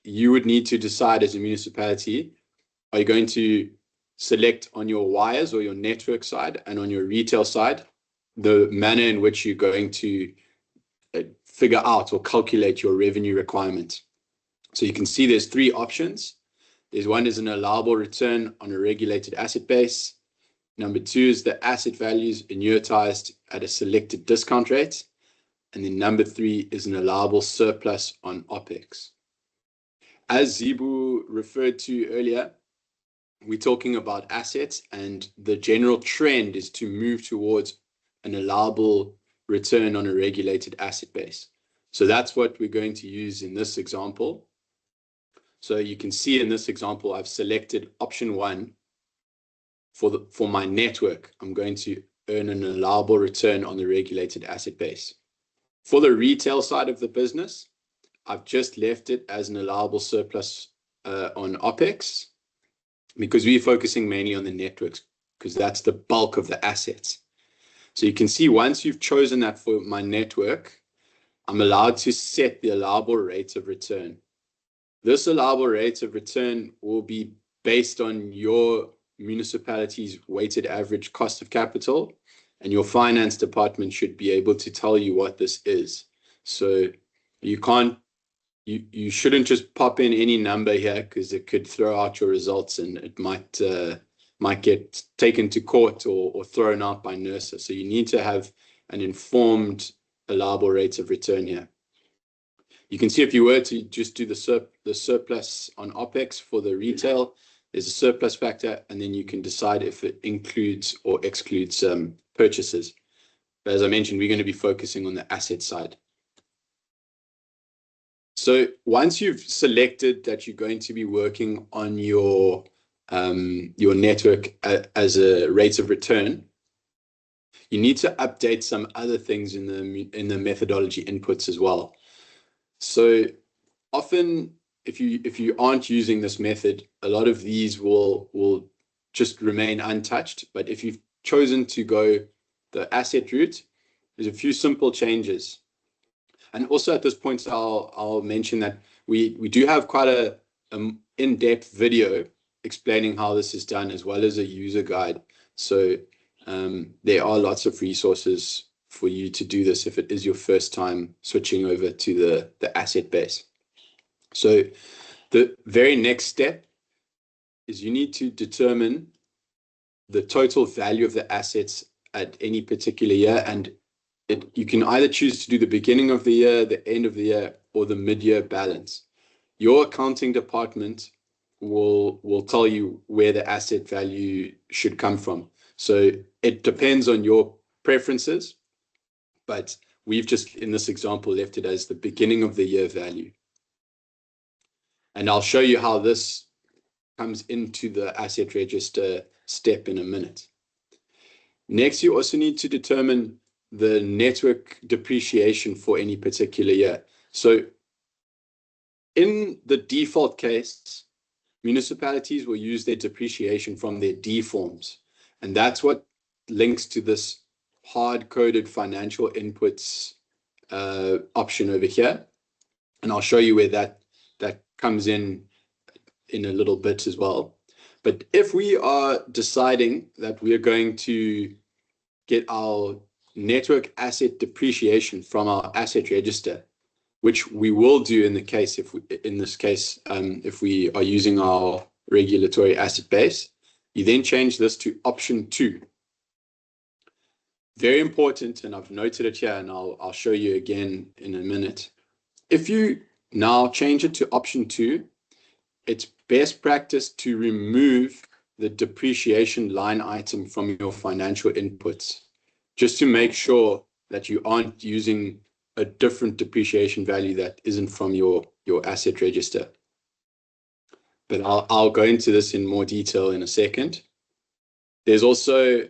you would need to decide as a municipality, are you going to select on your wires or your network side, and on your retail side, the manner in which you're going to figure out or calculate your revenue requirement. So you can see there's three options. There's one is an allowable return on a regulated asset base. Number two is the asset values annuitized at a selected discount rate. And then number three is an allowable surplus on OPEX. As Zibu referred to earlier, we're talking about assets, and the general trend is to move towards an allowable return on a regulated asset base. So that's what we're going to use in this example. So you can see in this example, I've selected option one for my network. I'm going to earn an allowable return on the regulated asset base. For the retail side of the business, I've just left it as an allowable surplus on OPEX, because we're focusing mainly on the networks because that's the bulk of the assets. So you can see once you've chosen that for my network, I'm allowed to set the allowable rate of return. This allowable rate of return will be based on your municipality's weighted average cost of capital, and your finance department should be able to tell you what this is. So You shouldn't just pop in any number here, because it could throw out your results, and it might get taken to court or thrown out by NERSA. So you need to have an informed allowable rate of return here. You can see if you were to just do the surplus on OPEX for the retail, there's a surplus factor, and then you can decide if it includes or excludes purchases. But as I mentioned, we're going to be focusing on the asset side. So once you've selected that you're going to be working on your network as a rate of return, you need to update some other things in the methodology inputs as well. So often, if you aren't using this method, a lot of these will just remain untouched. But if you've chosen to go the asset route, there's a few simple changes. And also at this point, I'll mention that we do have quite a in-depth video explaining how this is done, as well as a user guide. So there are lots of resources for you to do this if it is your first time switching over to the asset base. So the very next step is you need to determine the total value of the assets at any particular year, and you can either choose to do the beginning of the year, the end of the year, or the mid-year balance. Your accounting department will tell you where the asset value should come from. So it depends on your preferences, but we've just, in this example, left it as the beginning of the year value. And I'll show you how this comes into the asset register step in a minute. Next, you also need to determine the network depreciation for any particular year. So in the default case, municipalities will use their depreciation from their D forms. And that's what links to this hard-coded financial inputs option over here. And I'll show you where that comes in a little bit as well. But if we are deciding that we are going to get our network asset depreciation from our asset register, which we will do in this case, if we are using our regulatory asset base, you then change this to option 2. Very important, and I've noted it here, and I'll show you again in a minute. If you now change it to option 2, it's best practice to remove the depreciation line item from your financial inputs, just to make sure that you aren't using a different depreciation value that isn't from your asset register. But I'll go into this in more detail in a second. There's also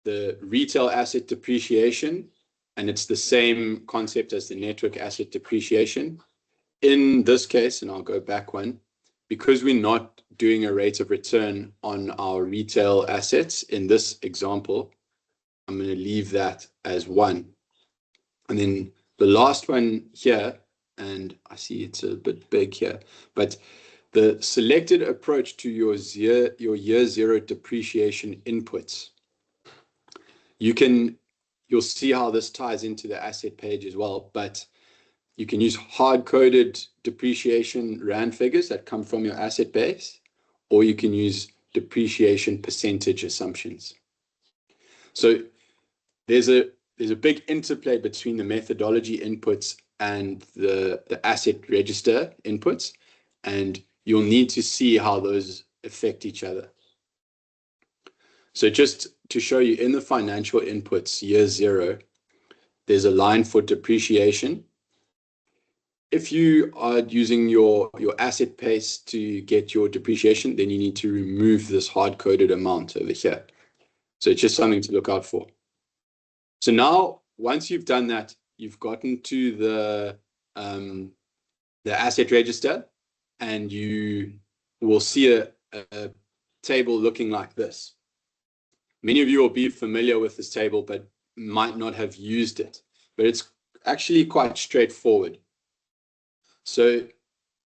the retail asset depreciation, and it's the same concept as the network asset depreciation. In this case, and I'll go back one, because we're not doing a rate of return on our retail assets in this example, I'm going to leave that as 1. And then the last one here, and I see it's a bit big here, but the selected approach to your year 0 depreciation inputs, you'll see how this ties into the asset page as well, but you can use hard-coded depreciation RAND figures that come from your asset base, or you can use depreciation percentage assumptions. So there's a big interplay between the methodology inputs and the asset register inputs, and you'll need to see how those affect each other. So just to show you, in the financial inputs, year 0, there's a line for depreciation. If you are using your asset base to get your depreciation, then you need to remove this hard-coded amount over here. So it's just something to look out for. So now, once you've done that, you've gotten to the asset register, and you will see a table looking like this. Many of you will be familiar with this table, but might not have used it. But it's actually quite straightforward. So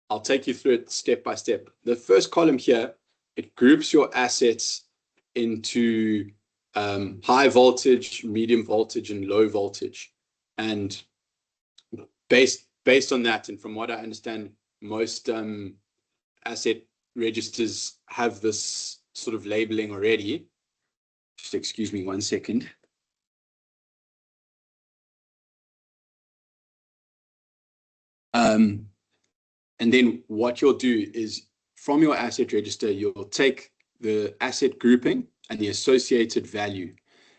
I'll take you through it step by step. The first column here, it groups your assets into high voltage, medium voltage, and low voltage. And based on that, and from what I understand, most asset registers have this sort of labeling already. Just excuse me 1 second. And then what you'll do is from your asset register, you'll take the asset grouping and the associated value,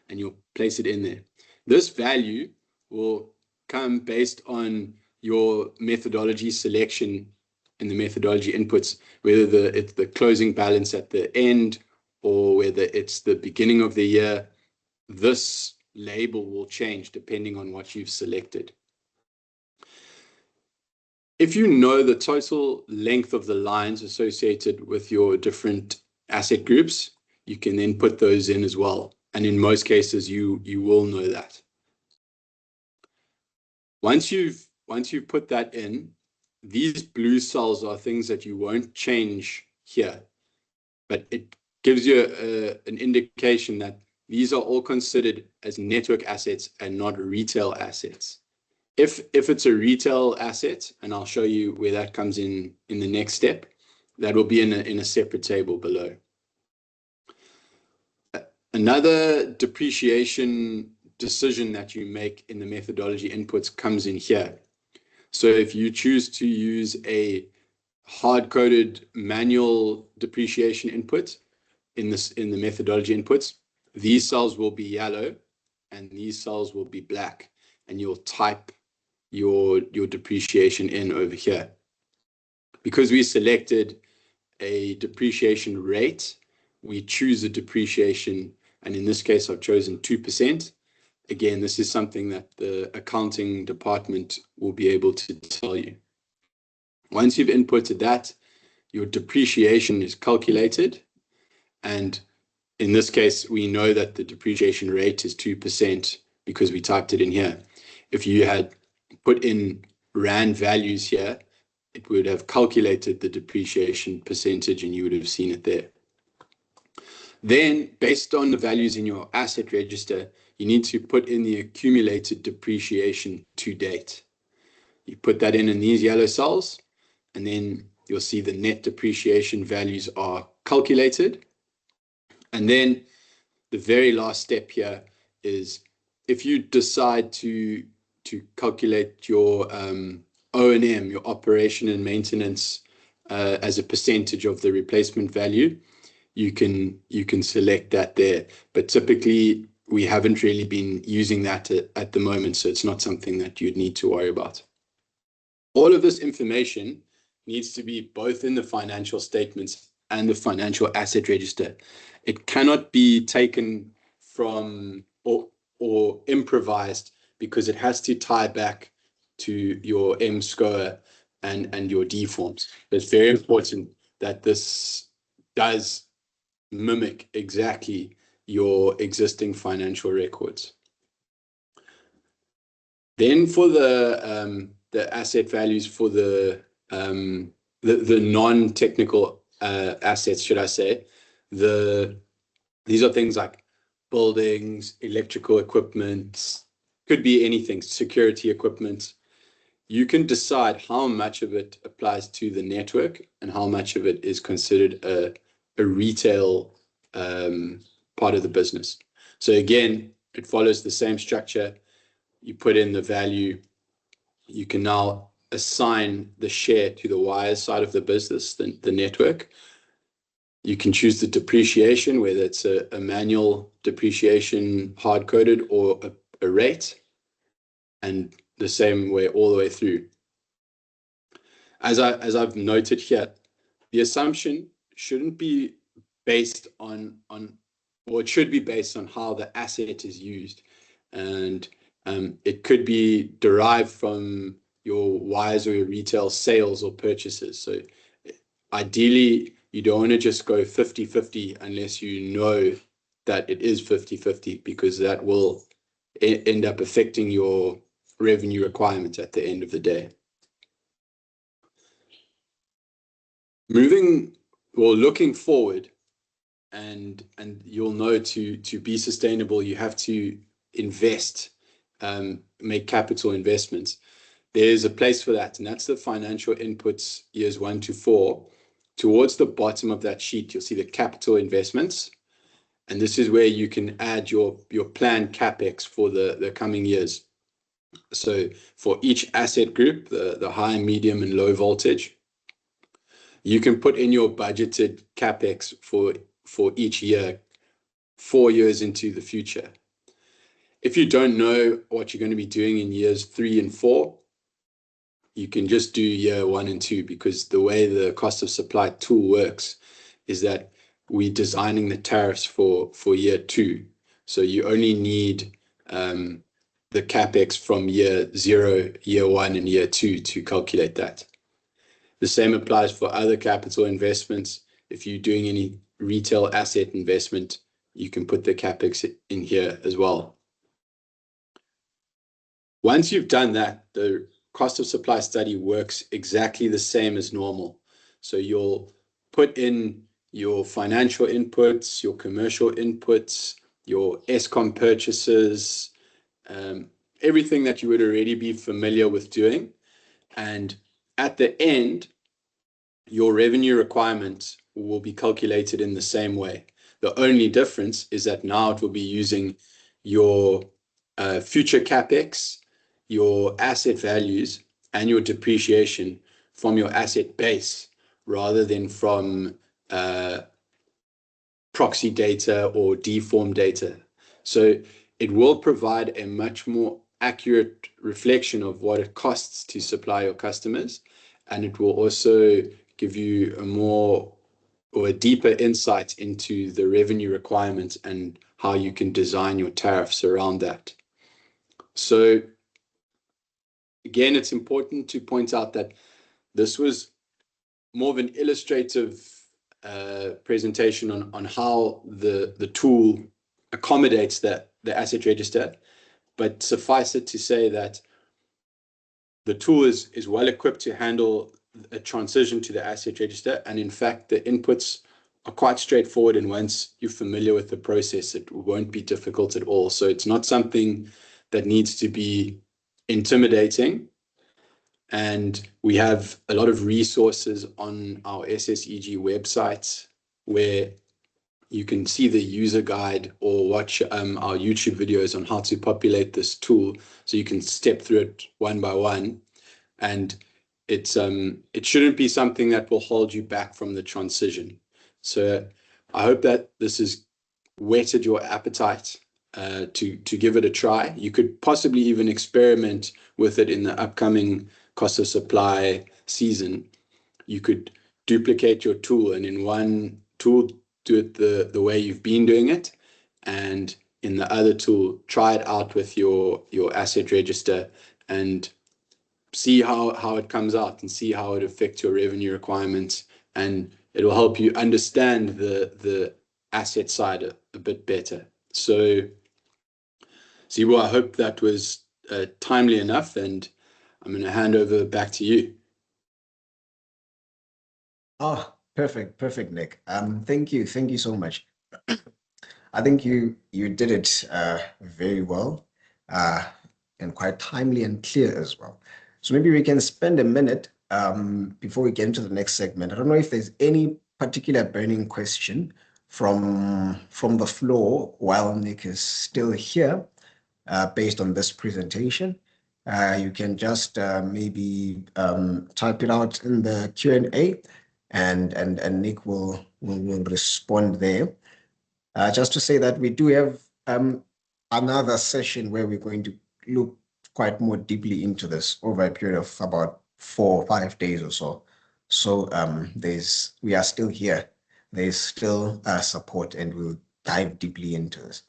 and you'll place it in there. This value will come based on your methodology selection and the methodology inputs, whether it's the closing balance at the end or whether it's the beginning of the year. This label will change depending on what you've selected. If you know the total length of the lines associated with your different asset groups, you can then put those in as well. And in most cases, you will know that. Once you've put that in, these blue cells are things that you won't change here, but it gives you an indication that these are all considered as network assets and not retail assets. If it's a retail asset, and I'll show you where that comes in the next step, that will be in a separate table below. Another depreciation decision that you make in the methodology inputs comes in here. So if you choose to use a hard-coded manual depreciation input in the methodology inputs, these cells will be yellow and these cells will be black, and you'll type your depreciation in over here. Because we selected a depreciation rate, we choose a depreciation, and in this case I've chosen 2%. Again, this is something that the accounting department will be able to tell you. Once you've inputted that, your depreciation is calculated, and in this case we know that the depreciation rate is 2% because we typed it in here. If you had put in Rand values here, it would have calculated the depreciation percentage and you would have seen it there. Then, based on the values in your asset register, you need to put in the accumulated depreciation to date. You put that in these yellow cells, and then you'll see the net depreciation values are calculated. And then the very last step here is if you decide to calculate your O&M, your operation and maintenance, as a percentage of the replacement value, you can select that there. But typically, we haven't really been using that at the moment, so it's not something that you'd need to worry about. All of this information needs to be both in the financial statements and the financial asset register. It cannot be taken from or improvised, because it has to tie back to your M-score and your D-forms. It's very important that this does mimic exactly your existing financial records. Then for the asset values for the non-technical assets, should I say, these are things like buildings, electrical equipment, could be anything, security equipment. You can decide how much of it applies to the network and how much of it is considered a retail part of the business. So again, it follows the same structure. You put in the value. You can now assign the share to the wires side of the business, the network. You can choose the depreciation, whether it's a manual depreciation, hard-coded, or a rate, and the same way all the way through. As I've noted here, the assumption shouldn't be based on or it should be based on how the asset is used, and it could be derived from your wires or your retail sales or purchases. So ideally, you don't want to just go 50-50 unless you know that it is 50-50, because that will end up affecting your revenue requirements at the end of the day. Looking forward, and you'll know to be sustainable, you have to invest, make capital investments. there's a place for that, and that's the financial inputs years 1 to 4. Towards the bottom of that sheet, you'll see the capital investments, and this is where you can add your planned capex for the coming years. So for each asset group, the high, medium, and low voltage, you can put in your budgeted capex for each year 4 years into the future. If you don't know what you're going to be doing in years 3 and 4, you can just do year 1 and 2, because the way the cost of supply tool works is that we're designing the tariffs for year 2. So you only need the capex from year 0, year 1, and year 2 to calculate that. The same applies for other capital investments. If you're doing any retail asset investment, you can put the capex in here as well. Once you've done that, the cost of supply study works exactly the same as normal. So you'll put in your financial inputs, your commercial inputs, your ESCOM purchases, everything that you would already be familiar with doing. And at the end, your revenue requirement will be calculated in the same way. The only difference is that now it will be using your future capex, your asset values, and your depreciation from your asset base, rather than from proxy data or deform data. So it will provide a much more accurate reflection of what it costs to supply your customers, and it will also give you a more or a deeper insight into the revenue requirements and how you can design your tariffs around that. So again, it's important to point out that this was more of an illustrative presentation on how the tool accommodates the asset register, but suffice it to say that the tool is well equipped to handle a transition to the asset register, and in fact the inputs are quite straightforward, and once you're familiar with the process, it won't be difficult at all. So it's not something that needs to be intimidating. And we have a lot of resources on our SSEG website where you can see the user guide or watch our YouTube videos on how to populate this tool, so you can step through it one by one. And it shouldn't be something that will hold you back from the transition. So I hope that this has whetted your appetite to give it a try. You could possibly even experiment with it in the upcoming cost of supply season. You could duplicate your tool, and in one tool do it the way you've been doing it, and in the other tool try it out with your asset register and see how it comes out and see how it affects your revenue requirements, and it will help you understand the asset side a bit better. So Zibo, I hope that was timely enough, and I'm going to hand over back to you. Oh, perfect, Nick. Thank you so much. I think you did it very well, and quite timely and clear as well. So maybe we can spend a minute before we get into the next segment. I don't know if there's any particular burning question from the floor while Nick is still here, based on this presentation. You can just maybe type it out in the Q&A, and Nick will respond there. Just to say that we do have another session where we're going to look quite more deeply into this over a period of about 4 or 5 days or so. So we are still here. There's still support, and we'll dive deeply into this.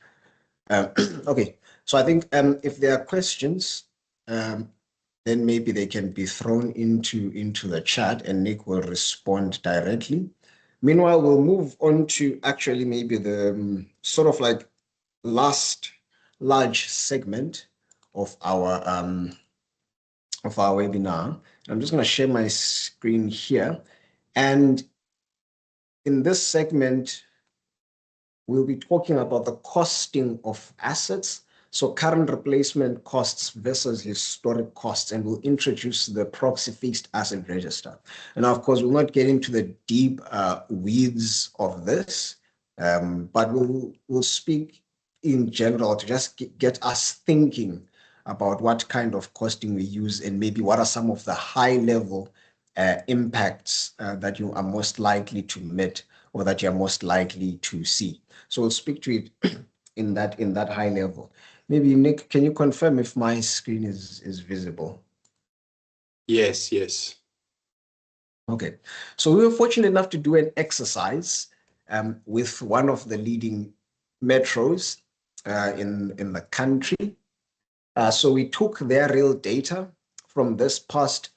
Okay, so I think if there are questions, then maybe they can be thrown into the chat, and Nick will respond directly. Meanwhile, we'll move on to actually maybe the sort of like last large segment of our webinar. I'm just going to share my screen here, and in this segment, we'll be talking about the costing of assets. So current replacement costs versus historic costs, and we'll introduce the proxy fixed asset register. And of course, we'll not get into the deep weeds of this, but we'll speak in general to just get us thinking about what kind of costing we use and maybe what are some of the high level impacts that you are most likely to meet or that you're most likely to see. So we'll speak to it in that high level. Maybe Nick, can you confirm if my screen is visible? Yes, yes. Okay, so we were fortunate enough to do an exercise with one of the leading metros in the country. So we took their real data from this past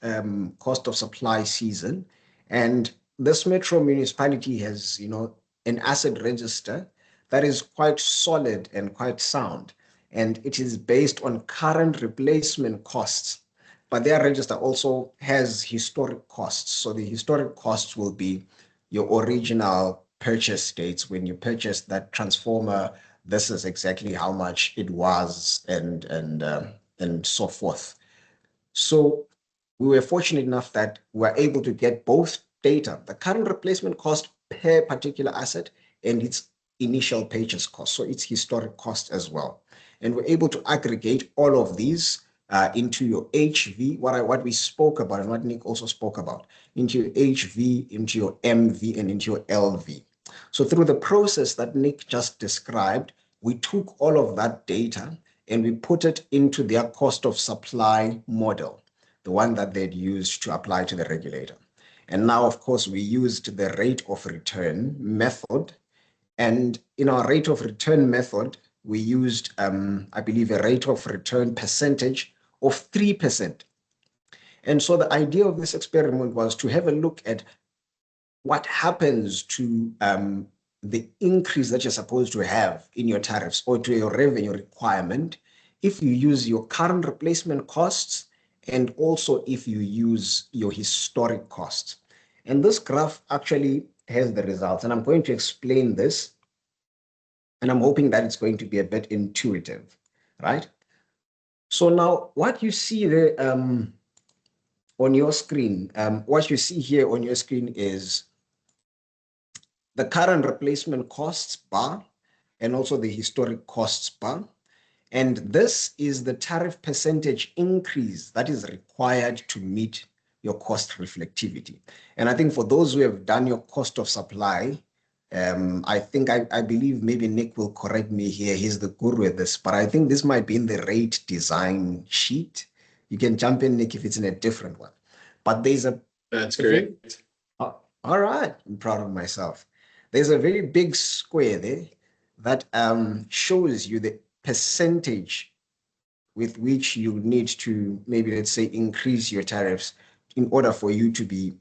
cost of supply season, and this metro municipality has, an asset register that is quite solid and quite sound, and it is based on current replacement costs. But their register also has historic costs. So the historic costs will be your original purchase dates when you purchased that transformer. This is exactly how much it was, and so forth. So we were fortunate enough that we were able to get both data, the current replacement cost per particular asset and its initial purchase cost, so its historic cost as well. And we're able to aggregate all of these into your HV, what we spoke about and what Nick also spoke about, into your HV, into your MV, and into your LV. So through the process that Nick just described, we took all of that data and we put it into their cost of supply model, the one that they'd used to apply to the regulator. And now, of course, we used the rate of return method. And in our rate of return method, we used, I believe, a rate of return percentage of 3%. And so the idea of this experiment was to have a look at what happens to the increase that you're supposed to have in your tariffs or to your revenue requirement if you use your current replacement costs and also if you use your historic costs. And this graph actually has the results, and I'm going to explain this, and I'm hoping that it's going to be a bit intuitive, right? So now what you see there on your screen, what you see here on your screen is the current replacement costs bar and also the historic costs bar. And this is the tariff percentage increase that is required to meet your cost reflectivity. And I think for those who have done your cost of supply, I believe maybe Nick will correct me here. He's the guru at this, but I think this might be in the rate design sheet. You can jump in, Nick, if it's in a different one. But there's That's a very correct. all right, I'm proud of myself. There's a very big square there that shows you the percentage with which you need to maybe, let's say, increase your tariffs in order for you to be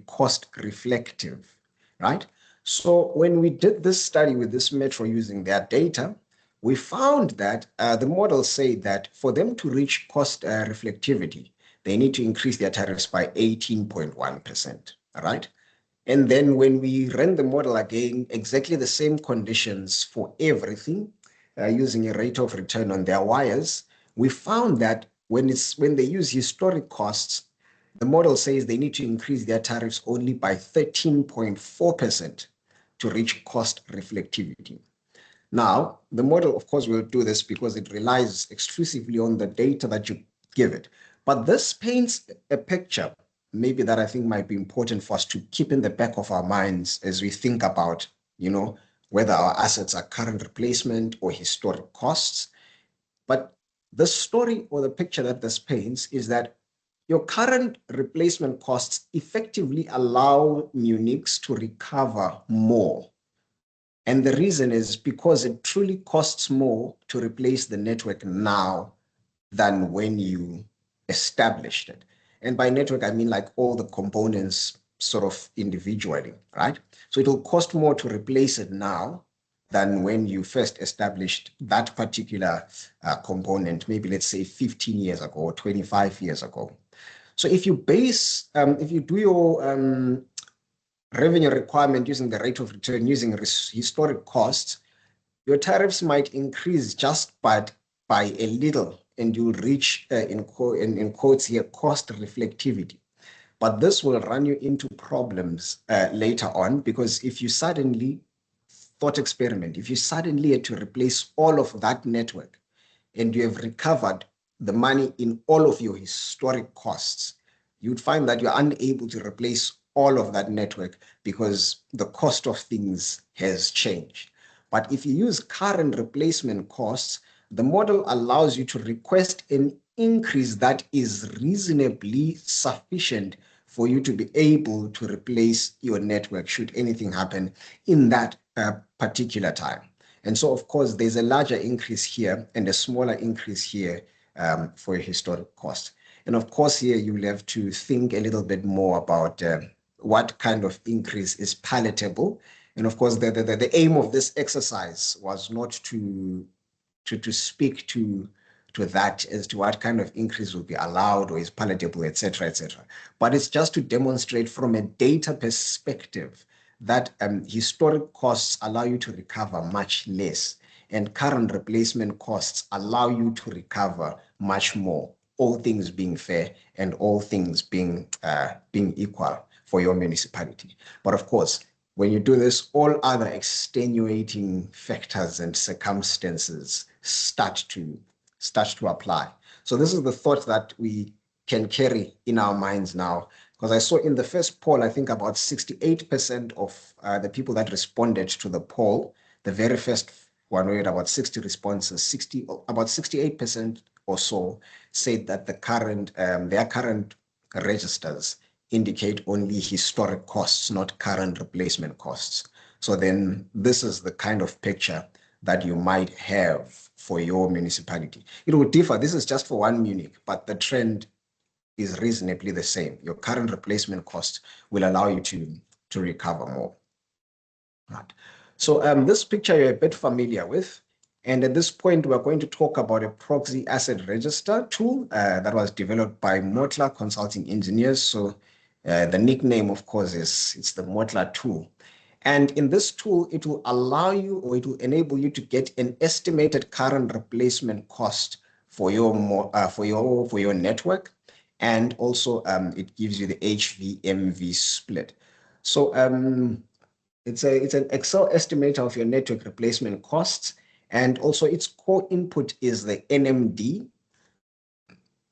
cost reflective, right? So when we did this study with this metro using their data, we found that the models say that for them to reach cost reflectivity, they need to increase their tariffs by 18.1%, all right? And then when we ran the model again, exactly the same conditions for everything, using a rate of return on their wires, we found that when they use historic costs, the model says they need to increase their tariffs only by 13.4% to reach cost reflectivity. Now, the model, of course, will do this because it relies exclusively on the data that you give it. But this paints a picture, maybe that I think might be important for us to keep in the back of our minds as we think about, whether our assets are current replacement or historic costs. But the story or the picture that this paints is that your current replacement costs effectively allow Munics to recover more. And the reason is because it truly costs more to replace the network now than when you established it. And by network, I mean like all the components sort of individually, right? So it will cost more to replace it now than when you first established that particular component, maybe let's say 15 years ago or 25 years ago. So if you do your revenue requirement using the rate of return using historic costs, your tariffs might increase just by by a little, and you'll reach, in quotes here, cost reflectivity. But this will run you into problems later on, because if you suddenly, thought experiment, if you suddenly had to replace all of that network and you have recovered the money in all of your historic costs, you'd find that you're unable to replace all of that network because the cost of things has changed. But if you use current replacement costs, the model allows you to request an increase that is reasonably sufficient for you to be able to replace your network should anything happen in that particular time. And so, of course, there's a larger increase here and a smaller increase here for a historic cost. And of course, here you will have to think a little bit more about what kind of increase is palatable. And of course, the aim of this exercise was not to speak to that as to what kind of increase will be allowed or is palatable, etc., etc. But it's just to demonstrate from a data perspective that historic costs allow you to recover much less, and current replacement costs allow you to recover much more, all things being fair and all things being equal for your municipality. But of course, when you do this, all other extenuating factors and circumstances start to apply. So this is the thought that we can carry in our minds now, because I saw in the first poll, I think about 68% of the people that responded to the poll, the very first one, we had about 60 responses, about 68% or so said that their current registers indicate only historic costs, not current replacement costs. So then this is the kind of picture that you might have for your municipality. It will differ. This is just for one Munich, but the trend is reasonably the same. Your current replacement cost will allow you to recover more. Right. So this picture you're a bit familiar with. And at this point, we're going to talk about a proxy asset register tool that was developed by Motla Consulting Engineers. So the nickname, of course, it's the Motla tool. And in this tool, it will allow you, or it will enable you to get an estimated current replacement cost for your network. And also it gives you the HV/MV split. So it's an Excel estimator of your network replacement costs. And also its core input is the NMD.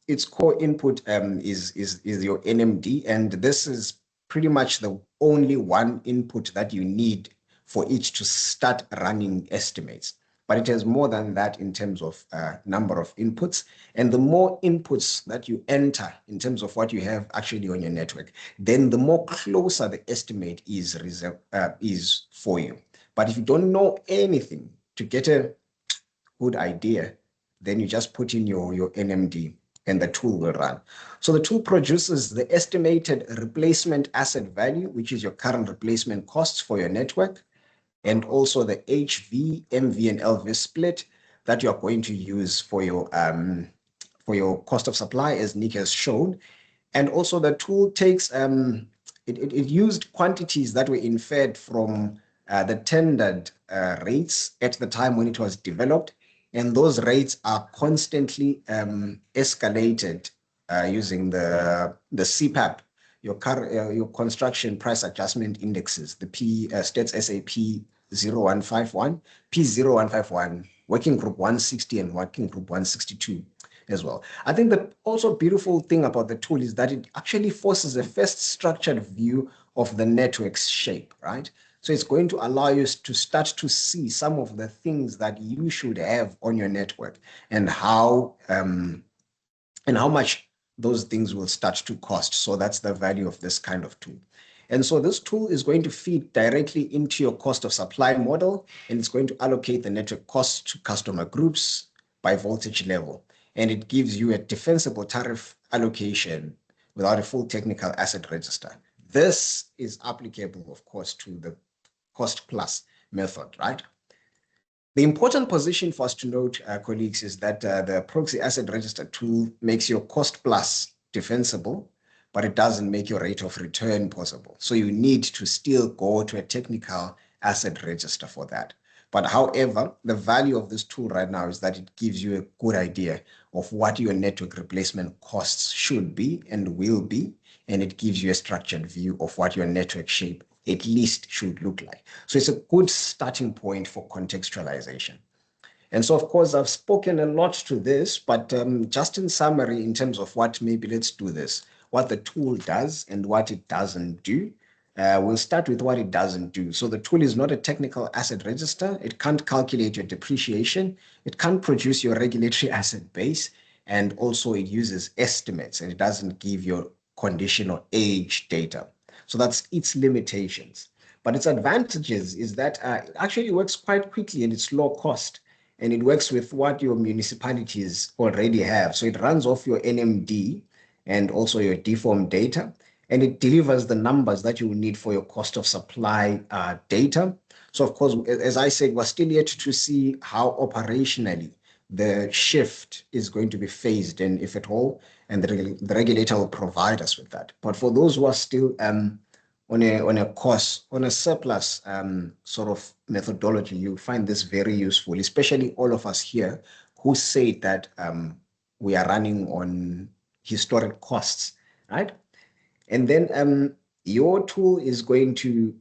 Its core input is your NMD, and this is pretty much the only one input that you need for it to start running estimates. But it has more than that in terms of number of inputs. And the more inputs that you enter in terms of what you have actually on your network, then the more closer the estimate is for you. But if you don't know anything, to get a good idea, then you just put in your NMD and the tool will run. So the tool produces the estimated replacement asset value, which is your current replacement costs for your network, and also the HV, MV, and LV split that you're going to use for your cost of supply, as Nick has shown. And also the tool takes, it used quantities that were inferred from the tendered rates at the time when it was developed. And those rates are constantly escalated using the CPAP, your construction price adjustment indexes, the Stats SAP 0151, P0151, working group 160 and working group 162 as well. I think the also beautiful thing about the tool is that it actually forces a first structured view of the network's shape, right? So it's going to allow you to start to see some of the things that you should have on your network and how much those things will start to cost. So that's the value of this kind of tool. And so this tool is going to feed directly into your cost of supply model, and it's going to allocate the network costs to customer groups by voltage level. And it gives you a defensible tariff allocation without a full technical asset register. This is applicable, of course, to the cost plus method, right? The important position for us to note, colleagues, is that the proxy asset register tool makes your cost plus defensible, but it doesn't make your rate of return possible. So you need to still go to a technical asset register for that. But however, the value of this tool right now is that it gives you a good idea of what your network replacement costs should be and will be, and it gives you a structured view of what your network shape at least should look like. So it's a good starting point for contextualization. And so, of course, I've spoken a lot to this, but just in summary, in terms of what maybe let's do this, what the tool does and what it doesn't do. We'll start with what it doesn't do. So the tool is not a technical asset register. It can't calculate your depreciation. It can't produce your regulatory asset base. And also it uses estimates and it doesn't give your condition or age data. So that's its limitations. But its advantages is that it actually works quite quickly and it's low cost. And it works with what your municipalities already have. So it runs off your NMD and also your deform data, and it delivers the numbers that you will need for your cost of supply data. So of course, as I said, we're still yet to see how operationally the shift is going to be phased in, if at all, and the regulator will provide us with that. But for those who are still on a COS, on a surplus sort of methodology, you'll find this very useful, especially all of us here who say that we are running on historic costs, right? And then your tool is going to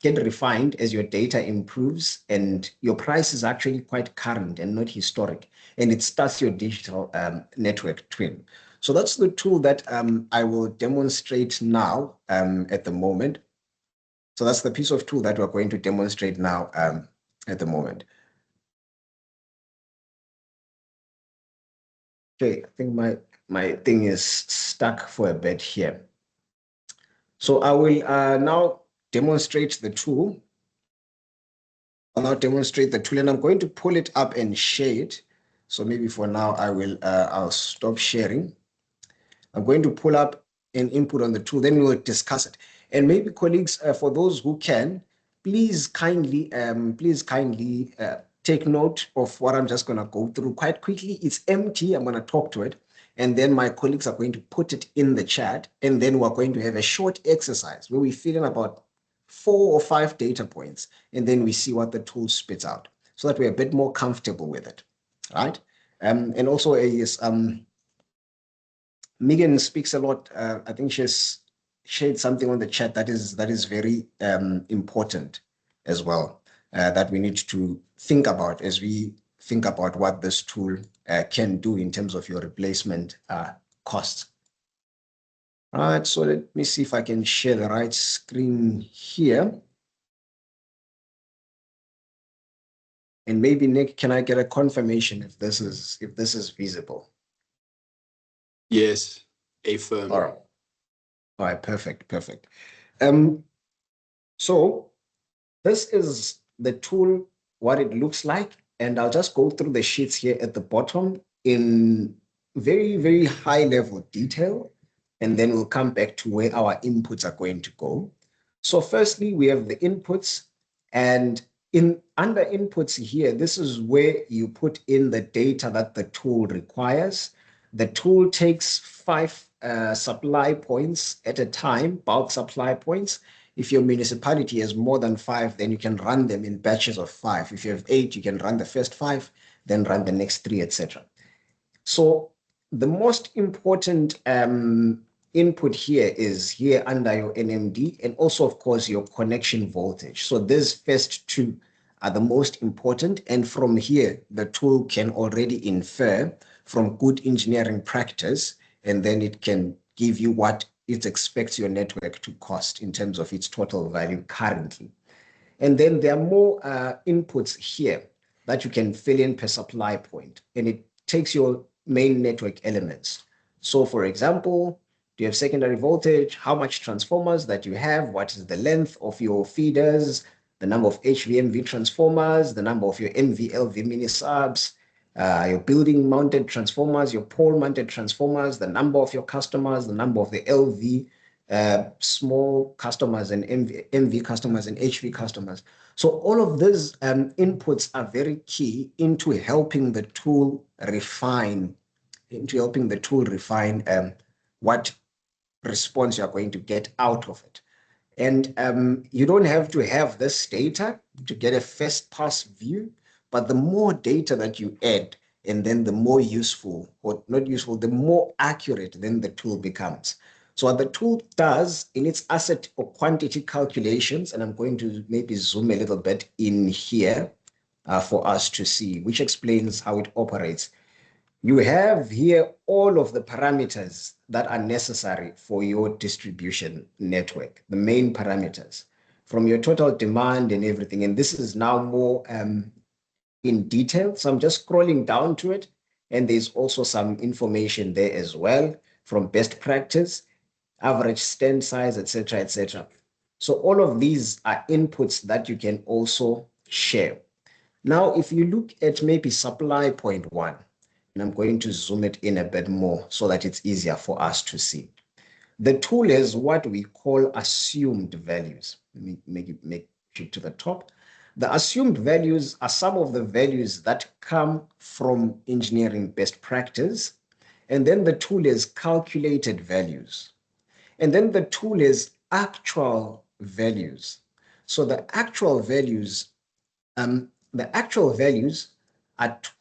get refined as your data improves, and your price is actually quite current and not historic. And it starts your digital network twin. So that's the tool that I will demonstrate now at the moment. So that's the piece of tool that we're going to demonstrate now at the moment. Okay, I think my thing is stuck for a bit here. So I will now demonstrate the tool. I'll now demonstrate the tool and I'm going to pull it up and share it. So maybe for now I'll stop sharing. I'm going to pull up an input on the tool, then we'll discuss it. And maybe colleagues, for those who can, please kindly take note of what I'm just going to go through quite quickly. It's empty. I'm going to talk to it. And then my colleagues are going to put it in the chat. And then we're going to have a short exercise where we fill in about 4 or 5 data points. And then we see what the tool spits out so that we're a bit more comfortable with it, right? And also, Megan speaks a lot. I think she's shared something on the chat that is very important as well, that we need to think about as we think about what this tool can do in terms of your replacement costs. All right, so let me see if I can share the right screen here. And maybe Nick, can I get a confirmation if this is visible? Yes, affirm. All right, perfect. So this is the tool, what it looks like, and I'll just go through the sheets here at the bottom in very, very high level detail, and then we'll come back to where our inputs are going to go. So firstly, we have the inputs, and under inputs here, this is where you put in the data that the tool requires. The tool takes 5 supply points at a time, bulk supply points. If your municipality has more than 5, then you can run them in batches of 5. If you have 8, you can run the first 5, then run the next 3, etc. So the most important input here is here under your NMD, and also, of course, your connection voltage. So these first 2 are the most important. And from here, the tool can already infer from good engineering practice, and then it can give you what it expects your network to cost in terms of its total value currently. And then there are more inputs here that you can fill in per supply point, and it takes your main network elements. So for example, do you have secondary voltage? How much transformers that you have? What is the length of your feeders? The number of HVMV transformers, the number of your NVLV mini subs, your building mounted transformers, your pole mounted transformers, the number of your customers, the number of the LV small customers and MV customers and HV customers. So all of these inputs are very key into helping the tool refine, what response you're going to get out of it. And you don't have to have this data to get a first pass view, but the more data that you add, and then the more useful, or not useful, the more accurate then the tool becomes. So what the tool does in its asset or quantity calculations, and I'm going to maybe zoom a little bit in here for us to see, which explains how it operates. You have here all of the parameters that are necessary for your distribution network, the main parameters from your total demand and everything. And this is now more in detail. So I'm just scrolling down to it. And there's also some information there as well from best practice, average stand size, etc., etc. So all of these are inputs that you can also share. Now, if you look at maybe supply point one, and I'm going to zoom it in a bit more so that it's easier for us to see. The tool has what we call assumed values. Let me make it to the top. The assumed values are some of the values that come from engineering best practice. And then the tool has calculated values. And then the tool has actual values. So the actual values are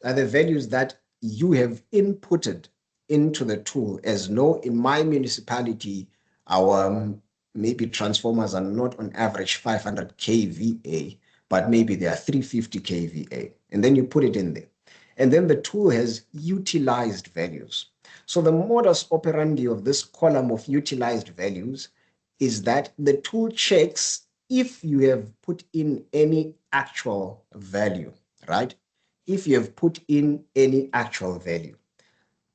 the values that you have inputted into the tool. As no, in my municipality, our maybe transformers are not on average 500 kVA, but maybe they are 350 kVA. And then you put it in there. And then the tool has utilized values. So the modus operandi of this column of utilized values is that the tool checks if you have put in any actual value, right? If you have put in any actual value.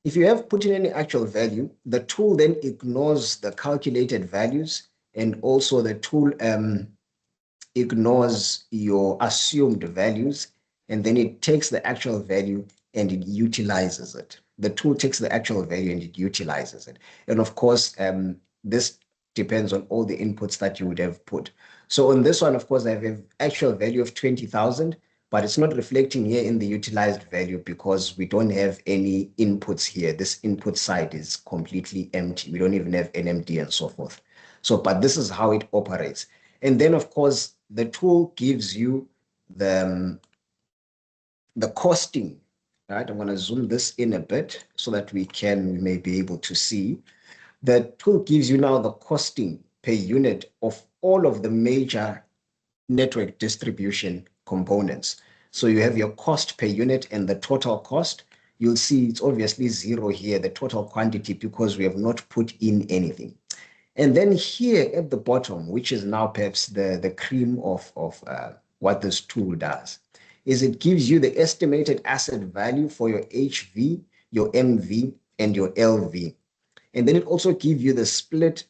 If you have put in any actual value, the tool then ignores the calculated values, and also the tool ignores your assumed values, and then it takes the actual value and it utilizes it. The tool takes the actual value and it utilizes it. And of course, this depends on all the inputs that you would have put. So on this one, of course, I have an actual value of 20,000, but it's not reflecting here in the utilized value because we don't have any inputs here. This input side is completely empty. We don't even have NMD and so forth. So, but this is how it operates. And then, of course, the tool gives you the costing, right? I'm going to zoom this in a bit so that we may be able to see. The tool gives you now the costing per unit of all of the major network distribution components. So you have your cost per unit and the total cost. You'll see it's obviously zero here, the total quantity, because we have not put in anything. And then here at the bottom, which is now perhaps the cream of what this tool does, is it gives you the estimated asset value for your HV, your MV, and your LV. And then it also gives you the split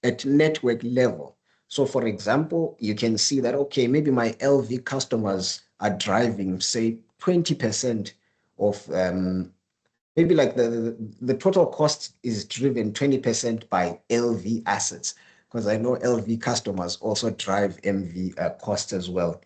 at network level. So for example, you can see that, okay, maybe my LV customers are driving, say, 20% of maybe like the total cost is driven 20% by LV assets, because I know LV customers also drive MV costs as well.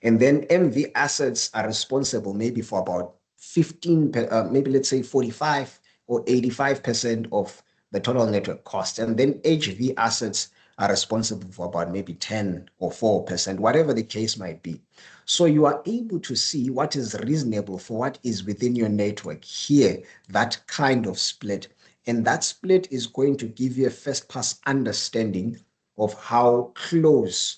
And then MV assets are responsible maybe for about 15, maybe let's say 45 or 85% of the total network cost. And then HV assets are responsible for about maybe 10 or 4%, whatever the case might be. So you are able to see what is reasonable for what is within your network here, that kind of split. And that split is going to give you a first pass understanding of how close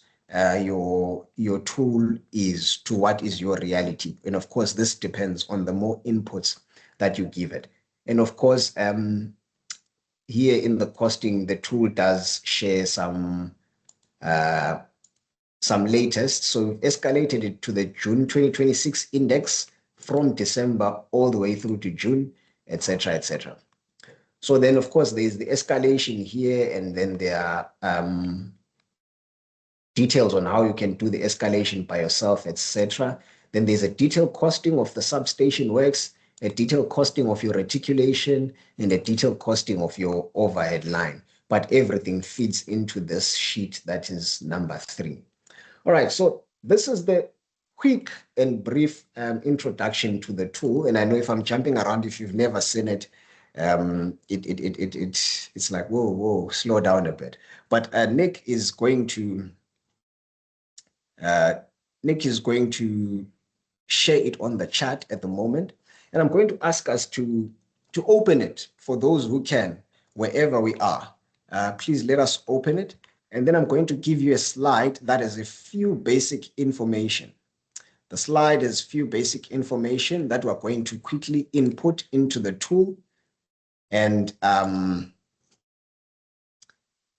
your tool is to what is your reality. And of course, this depends on the more inputs that you give it. And of course, here in the costing, the tool does share some latest. So we've escalated it to the June 2026 index from December all the way through to June, etc., etc. So then, of course, there's the escalation here, and then there are details on how you can do the escalation by yourself, etc. Then there's a detailed costing of the substation works, a detailed costing of your reticulation, and a detailed costing of your overhead line. But everything feeds into this sheet that is number 3. All right, so this is the quick and brief introduction to the tool. And I know if I'm jumping around, if you've never seen it, it's like, whoa, slow down a bit. But Nick is going to share it on the chat at the moment. And I'm going to ask us to open it for those who can, wherever we are. Please let us open it. And then I'm going to give you a slide that has a few basic information. The slide has few basic information that we're going to quickly input into the tool. And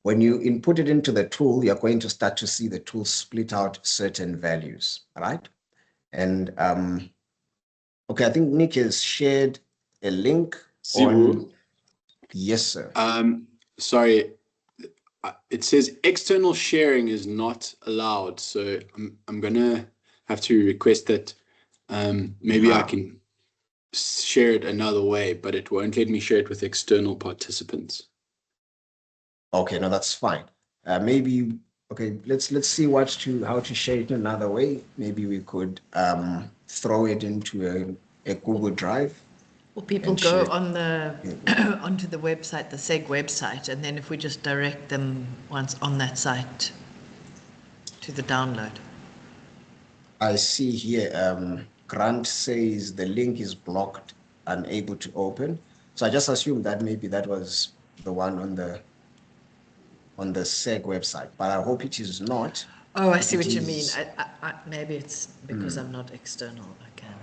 when you input it into the tool, you're going to start to see the tool split out certain values, all right? And okay, I think Nick has shared a link on. Yes, sir. Sorry, it says external sharing is not allowed. So I'm gonna have to request that maybe I can share it another way, but it won't let me share it with external participants. Okay, no, that's fine. Maybe okay. Let's see how to share it another way. Maybe we could throw it into a Google Drive. Well, people go on the onto the website, the SEG website, and then if we just direct them once on that site to the download. I see here, Grant says the link is blocked, unable to open. So I just assumed that maybe that was the one on the SEG website, but I hope it is not. Oh, I see what you mean. Maybe it's because I'm not external. I can.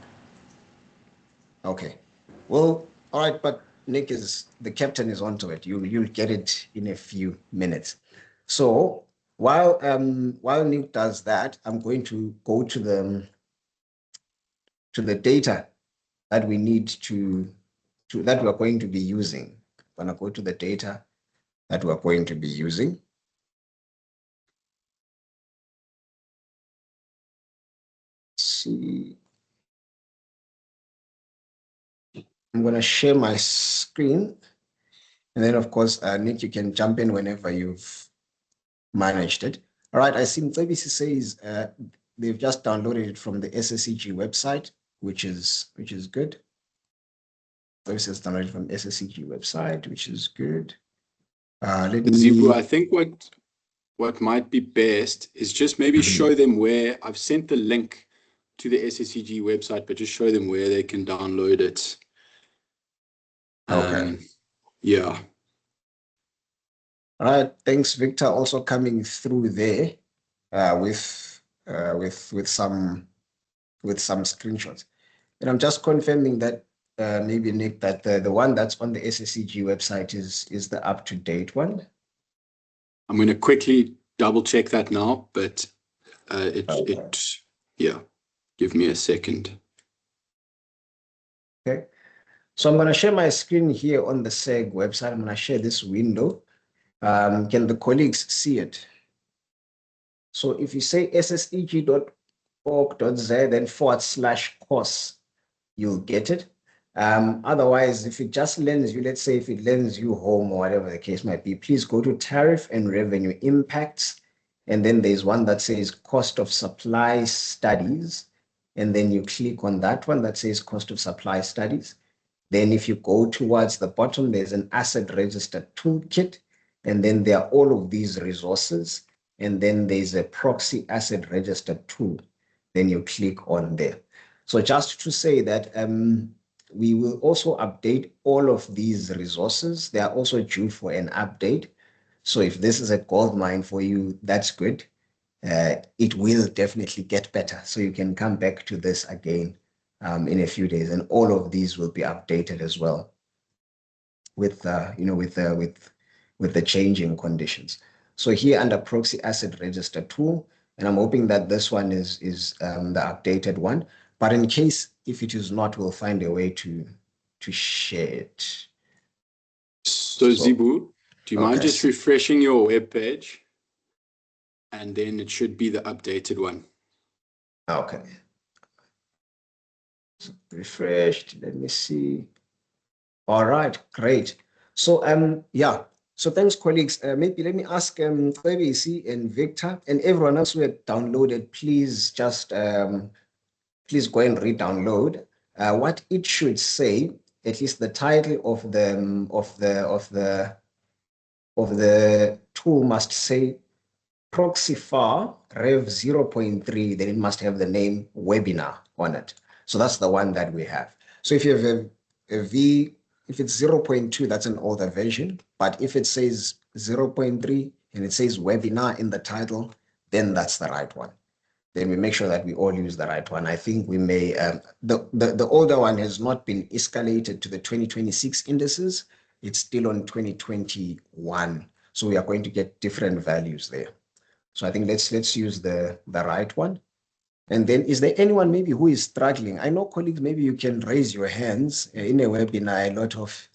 Okay. Well, all right, but Nick the captain is onto it. You'll get it in a few minutes. So while Nick does that, I'm going to go to the data that we need that we're going to be using. I'm gonna go to the data that we're going to be using. Let's see. I'm gonna share my screen. And then of course, Nick, you can jump in whenever you've managed it. All right, I see ABC says they've just downloaded it from the SSCG website, which is good. Services downloaded from SSCG website, which is good. Zibu, I think what might be best is just maybe show them where I've sent the link to the SSCG website, but just show them where they can download it. Okay. Yeah. All right. Thanks, Victor. Also coming through there with some screenshots. And I'm just confirming that maybe Nick, that the one that's on the SSCG website is the up-to-date one. I'm going to quickly double check that now, but yeah, give me a second. Okay. So I'm going to share my screen here on the SEG website. I'm going to share this window. Can the colleagues see it? So if you say sseg.org.za, then /COS, you'll get it. Otherwise, if it just lends you, let's say if it lends you home or whatever the case might be, please go to tariff and revenue impacts. And then there's one that says cost of supply studies. And then you click on that one that says cost of supply studies. Then if you go towards the bottom, there's an asset register toolkit. And then there are all of these resources. And then there's a proxy asset register tool. Then you click on there. So just to say that we will also update all of these resources. They are also due for an update. So if this is a gold mine for you, that's good. It will definitely get better. So you can come back to this again in a few days, and all of these will be updated as well with the changing conditions. So here under proxy asset register tool, and I'm hoping that this one is the updated one. But in case if it is not, we'll find a way to share it. So Zibu, do you mind just refreshing your web page? And then it should be the updated one. Okay. So refreshed. Let me see. All right, great. So yeah. So thanks, colleagues. Maybe let me ask ABC and Victor and everyone else who had downloaded, please just please go and re-download. What it should say at least the title of the tool must say Proxifar Rev 0.3, then it must have the name webinar on it. So that's the one that we have. So if you have a V, if it's 0.2, that's an older version. But if it says 0.3 and it says webinar in the title, then that's the right one. Then we make sure that we all use the right one. I think we may, the older one has not been escalated to the 2026 indices. It's still on 2021. So we are going to get different values there. So I think let's use the right one. And then is there anyone maybe who is struggling? I know colleagues, maybe you can raise your hands. In a webinar, a lot of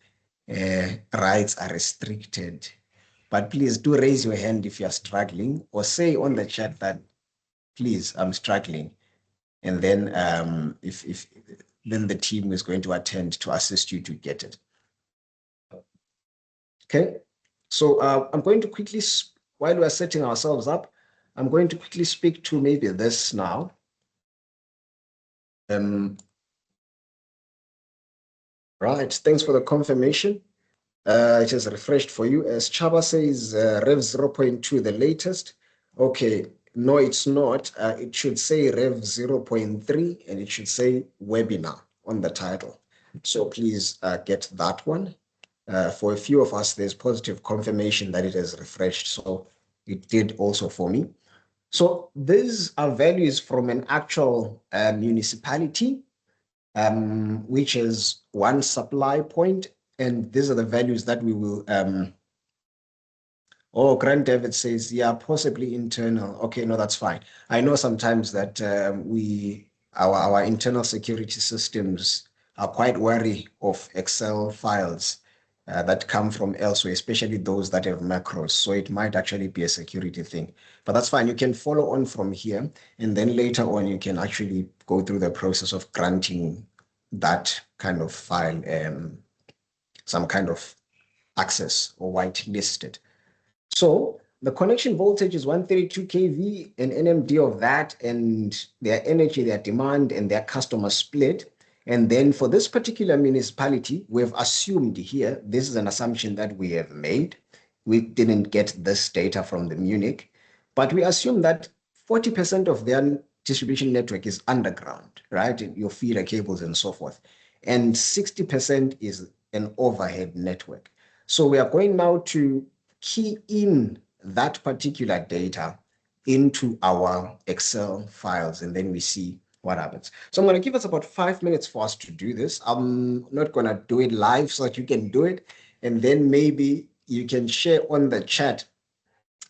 rights are restricted. But please do raise your hand if you're struggling, or say on the chat that, please, I'm struggling. And then if then the team is going to attend to assist you to get it. Okay, so I'm going to quickly, while we're setting ourselves up, I'm going to quickly speak to maybe this now. Right, thanks for the confirmation. It has refreshed for you. As Chaba says, Rev 0.2, the latest. Okay, no, it's not. It should say Rev 0.3 and it should say webinar on the title. So please get that one. For a few of us, there's positive confirmation that it has refreshed. So it did also for me. So these are values from an actual municipality, which is one supply point. And these are the values that we will, Grant David says, yeah, possibly internal. Okay, no, that's fine. I know sometimes that our internal security systems are quite wary of Excel files that come from elsewhere, especially those that have macros. So it might actually be a security thing, but that's fine. You can follow on from here, and then later on, you can actually go through the process of granting that kind of file some kind of access or whitelisted. So the connection voltage is 132 kV, an NMD of that, and their energy, their demand, and their customer split. And then for this particular municipality, we've assumed here, this is an assumption that we have made. We didn't get this data from the Munich, but we assume that 40% of their distribution network is underground, right? Your feeder cables and so forth. And 60% is an overhead network. So we are going now to key in that particular data into our Excel files, and then we see what happens. So I'm going to give us about 5 minutes for us to do this. I'm not going to do it live so that you can do it. And then maybe you can share on the chat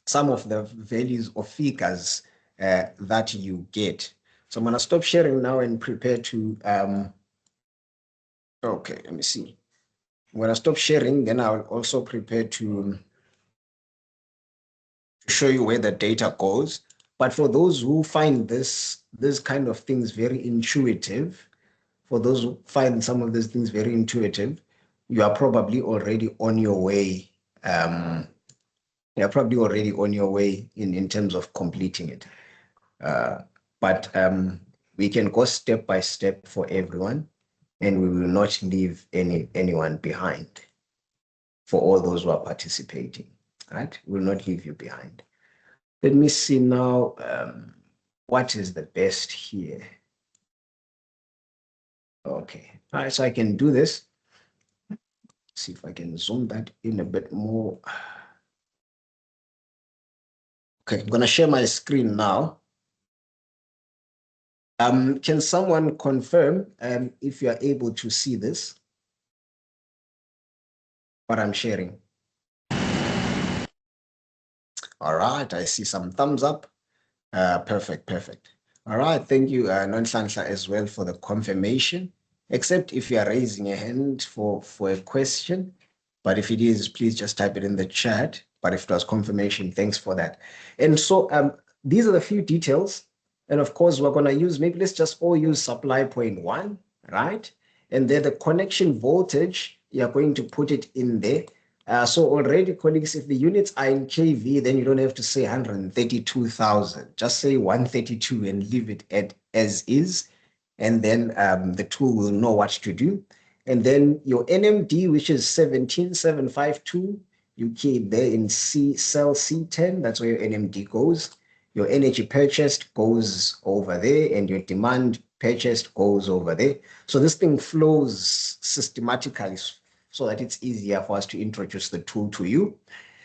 some of the values or figures that you get. So I'm going to stop sharing now and prepare to, okay, let me see. I'm going to stop sharing, then I'll also prepare to show you where the data goes. But for those who find this kind of things very intuitive, for those who find some of these things very intuitive, you are probably already on your way. You're probably already on your way in terms of completing it. But we can go step by step for everyone, and we will not leave anyone behind for all those who are participating, right? We will not leave you behind. Let me see now, what is the best here? Okay, all right, so I can do this. See if I can zoom that in a bit more. Okay, I'm gonna share my screen now. Can someone confirm if you are able to see this, what I'm sharing? All right, I see some thumbs up. Perfect. All right, thank you, Nonhlanhla, as well for the confirmation, except if you are raising a hand for a question. But if it is, please just type it in the chat. But if it was confirmation, thanks for that. And so these are the few details. And of course, we're going to use, maybe let's just all use supply point 1, right? And then the connection voltage, you're going to put it in there. So already, colleagues, if the units are in kV, then you don't have to say 132,000. Just say 132 and leave it as is. And then the tool will know what to do. And then your NMD, which is 17752, you key it there in cell C10. That's where your NMD goes. Your energy purchased goes over there, and your demand purchased goes over there. So this thing flows systematically so that it's easier for us to introduce the tool to you.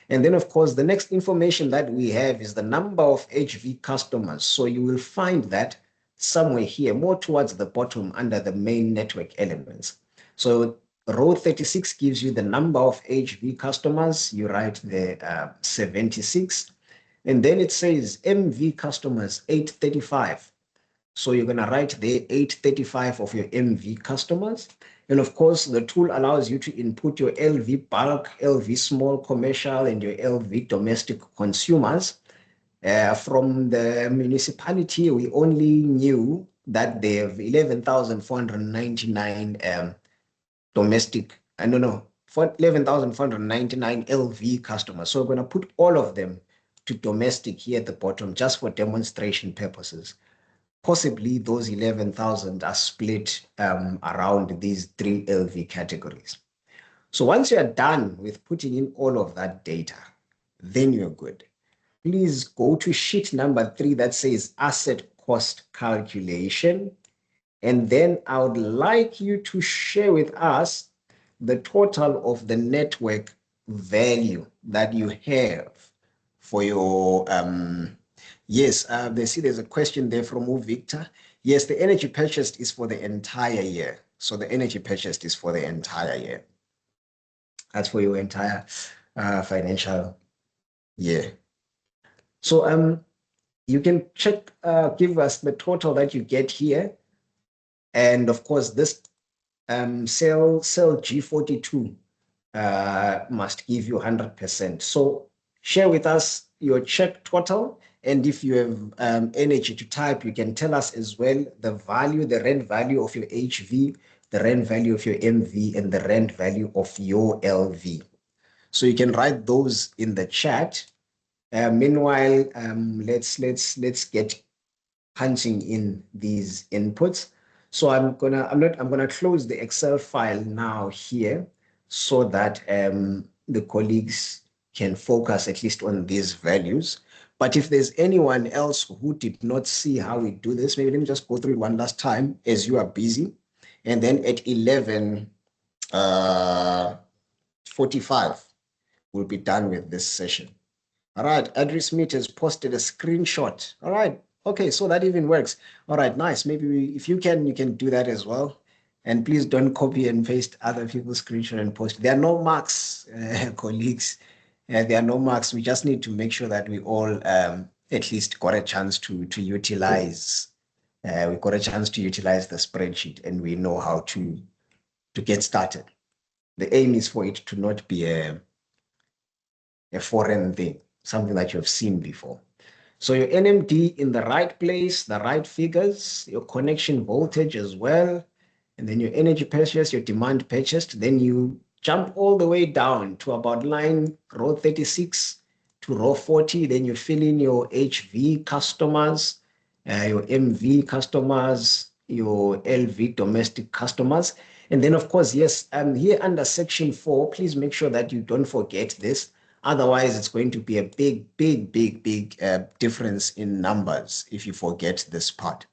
And then, of course, the next information that we have is the number of HV customers. So you will find that somewhere here, more towards the bottom under the main network elements. So row 36 gives you the number of HV customers. You write the 76. And then it says MV customers, 835. So you're going to write the 835 of your MV customers. And of course, the tool allows you to input your LV bulk, LV small commercial, and your LV domestic consumers. From the municipality, we only knew that they have 11,499 domestic, I don't know, for 11,499 LV customers. So we're going to put all of them to domestic here at the bottom just for demonstration purposes. Possibly those 11,000 are split around these 3 LV categories. So once you're done with putting in all of that data, then you're good. Please go to sheet number 3 that says asset cost calculation. And then I would like you to share with us the total of the network value that you have for your yes, they see there's a question there from Victor. Yes, the energy purchased is for the entire year. So the energy purchased is for the entire year. That's for your entire financial year. So you can check, give us the total that you get here. And of course, this cell G42 must give you 100%. So share with us your check total. And if you have energy to type, you can tell us as well the value, the rent value of your HV, the rent value of your MV, and the rent value of your LV. So you can write those in the chat. Meanwhile, let's get punching in these inputs. So I'm gonna close the Excel file now here so that the colleagues can focus at least on these values. But if there's anyone else who did not see how we do this, maybe let me just go through it one last time as you are busy. And then at 11:45, we'll be done with this session. All right, Adri Smith has posted a screenshot. All right, okay, so that even works. All right, nice. Maybe if you can do that as well. And please don't copy and paste other people's screenshot and post. There are no marks, colleagues. There are no marks. We just need to make sure that we all at least got a chance to utilize. We got a chance to utilize the spreadsheet, and we know how to get started. The aim is for it to not be a foreign thing, something that you've seen before. So your NMD in the right place, the right figures, your connection voltage as well, and then your energy purchase, your demand purchased, then you jump all the way down to about row 36 to row 40, then you fill in your HV customers, your MV customers, your LV domestic customers. And then of course, yes, here under section 4, please make sure that you don't forget this. Otherwise, it's going to be a big difference in numbers if you forget this part.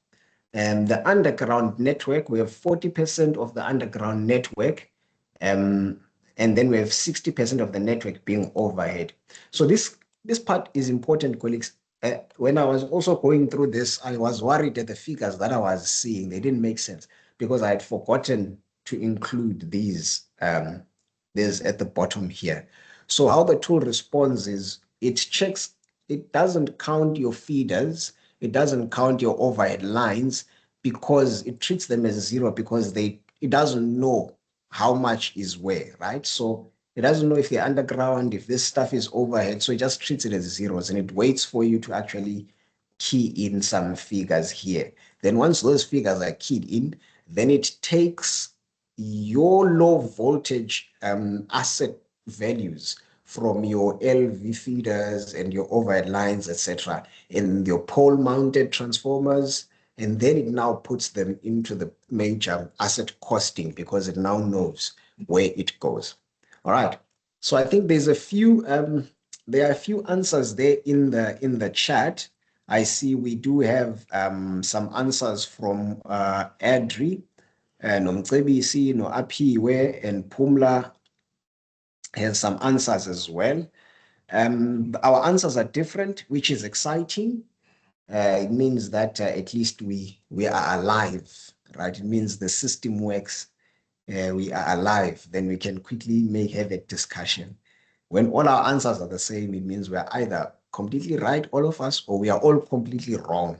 And the underground network, we have 40% of the underground network, and then we have 60% of the network being overhead. So this part is important, colleagues. When I was also going through this, I was worried at the figures that I was seeing. They didn't make sense because I had forgotten to include these at the bottom here. So how the tool responds is it checks, it doesn't count your feeders, it doesn't count your overhead lines because it treats them as zero because it doesn't know how much is where, right? So it doesn't know if they're underground, if this stuff is overhead, so it just treats it as zeros and it waits for you to actually key in some figures here. Then once those figures are keyed in, then it takes your low voltage asset values from your LV feeders and your overhead lines, etc., in your pole mounted transformers, And then it now puts them into the major asset costing because it now knows where it goes. All right. So I think there are a few answers there in the chat. I see we do have some answers from Adri, Nomcebisi, no Apiwe, and Pumla has some answers as well. Our answers are different, which is exciting. It means that at least we are alive, right? It means the system works. We are alive. Then we can quickly have a discussion. When all our answers are the same, it means we are either completely right, all of us, or we are all completely wrong.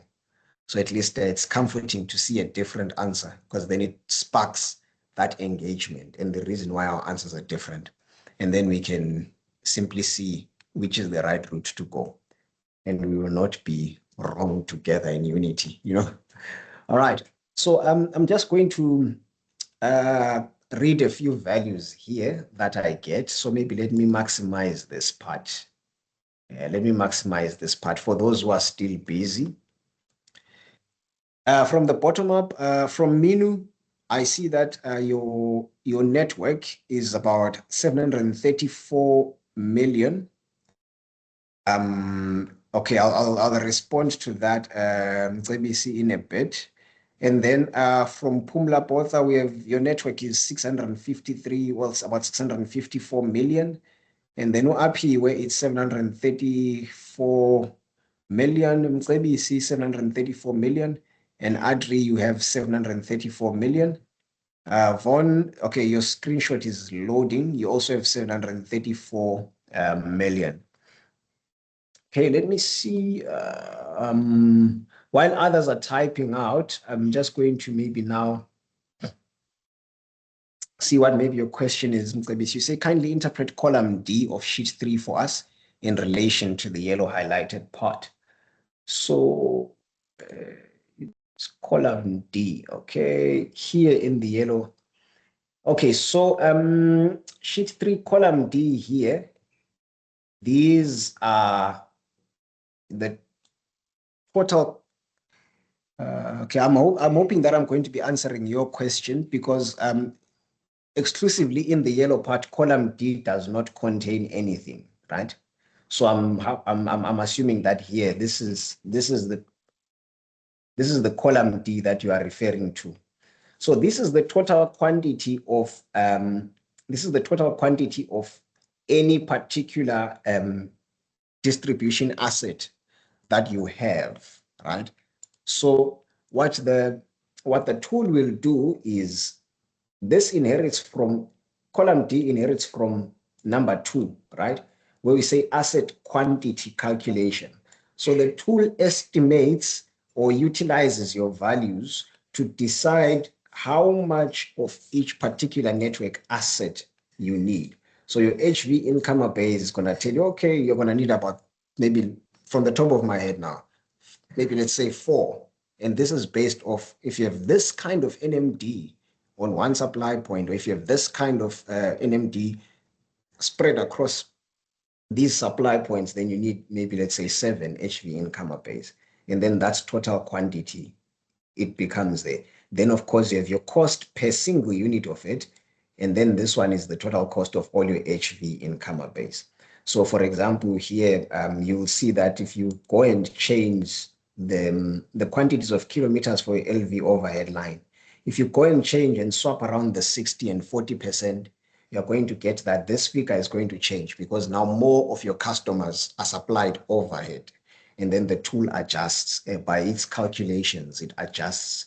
So at least it's comforting to see a different answer because then it sparks that engagement and the reason why our answers are different. And then we can simply see which is the right route to go. And we will not be wrong together in unity, you know? All right. So I'm just going to read a few values here that I get. So maybe let me maximize this part. Let me maximize this part for those who are still busy. From the bottom up, from Minu, I see that your network is about 734 million. Okay, I'll respond to that, CBC in a bit. And then from Pumla Botha, we have your network is 653, well, it's about 654 million. And then Api, where it's 734 million, CBC 734 million. And Adri, you have 734 million. Von, okay, your screenshot is loading. You also have 734 million. Okay, let me see. While others are typing out, I'm just going to maybe now see what maybe your question is. You say, kindly interpret column D of sheet 3 for us in relation to the yellow highlighted part. So it's column D, okay, here in the yellow. Okay, so sheet 3, column D here, these are the total. Okay, I'm hoping that I'm going to be answering your question because exclusively in the yellow part, column D does not contain anything, right? So I'm assuming that here this is the column D that you are referring to. So this is the total quantity of any particular distribution asset that you have, right? So what the tool will do is this inherits from column D inherits from number 2, right? Where we say asset quantity calculation. So the tool estimates or utilizes your values to decide how much of each particular network asset you need. So your HV incomer base is going to tell you, okay, you're going to need about, maybe from the top of my head now, maybe let's say 4. And this is based off if you have this kind of NMD on one supply point, or if you have this kind of NMD spread across these supply points, then you need maybe, let's say, 7 HV incomer base. And then that's total quantity. It becomes there. Then, of course, you have your cost per single unit of it. And then this one is the total cost of all your HV incomer base. So, for example, here, you'll see that if you go and change the quantities of kilometers for your LV overhead line, if you go and change and swap around the 60 and 40%, you're going to get that this figure is going to change because now more of your customers are supplied overhead. And then the tool adjusts by its calculations, it adjusts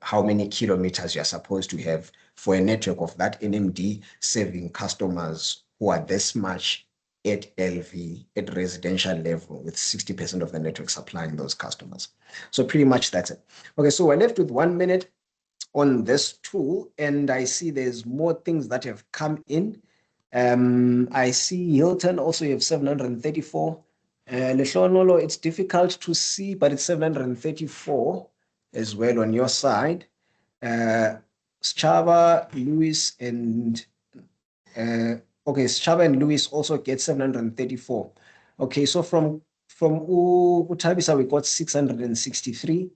how many kilometers you're supposed to have for a network of that NMD serving customers who are this much at LV, at residential level, with 60% of the network supplying those customers. So pretty much that's it. Okay, so we're left with 1 minute on this tool, and I see there's more things that have come in. I see Hilton also, you have 734. Lehlonolo, it's difficult to see, but it's 734 as well on your side. Schaba, Lewis, and okay, Schaba and Lewis also get 734. Okay, so from Utabisa, we got 663.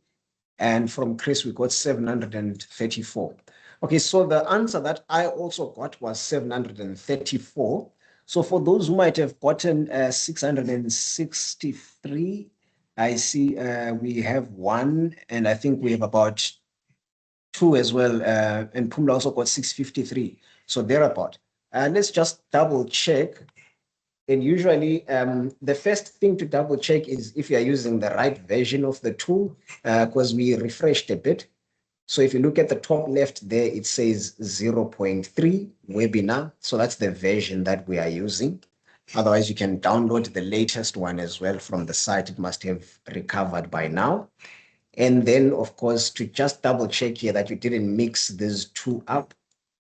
And from Chris, we got 734. Okay, so the answer that I also got was 734. So for those who might have gotten 663, I see we have one, and I think we have about two as well. And Pumla also got 653. So thereabout. Let's just double check. And usually, the first thing to double check is if you are using the right version of the tool, because we refreshed a bit. So if you look at the top left there, it says 0.3 webinar. So that's the version that we are using. Otherwise, you can download the latest one as well from the site. It must have recovered by now. And then, of course, to just double check here that you didn't mix these two up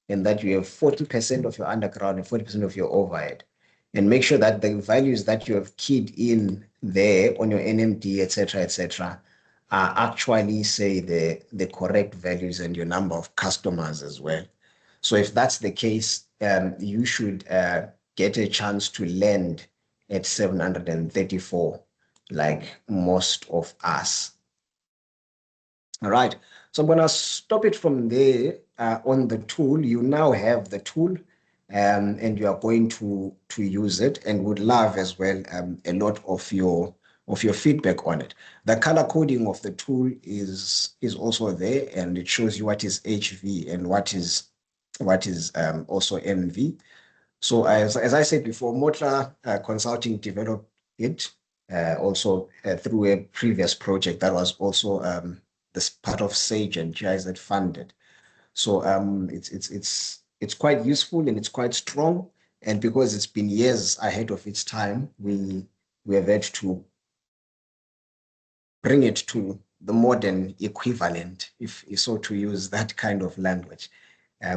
and that you have 40% of your underground and 40% of your overhead. And make sure that the values that you have keyed in there on your NMD, etc., are actually, say, the correct values and your number of customers as well. So if that's the case, you should get a chance to lend at 734, like most of us. All right, so I'm going to stop it from there on the tool. You now have the tool and you are going to use it, and would love as well a lot of your feedback on it. The color coding of the tool is also there, and it shows you what is HV and what is also NV. So as I said before, Motla Consulting developed it also through a previous project that was also this part of Sage and GIZ funded. So it's quite useful and it's quite strong. And because it's been years ahead of its time, we have had to bring it to the modern equivalent, if so to use that kind of language.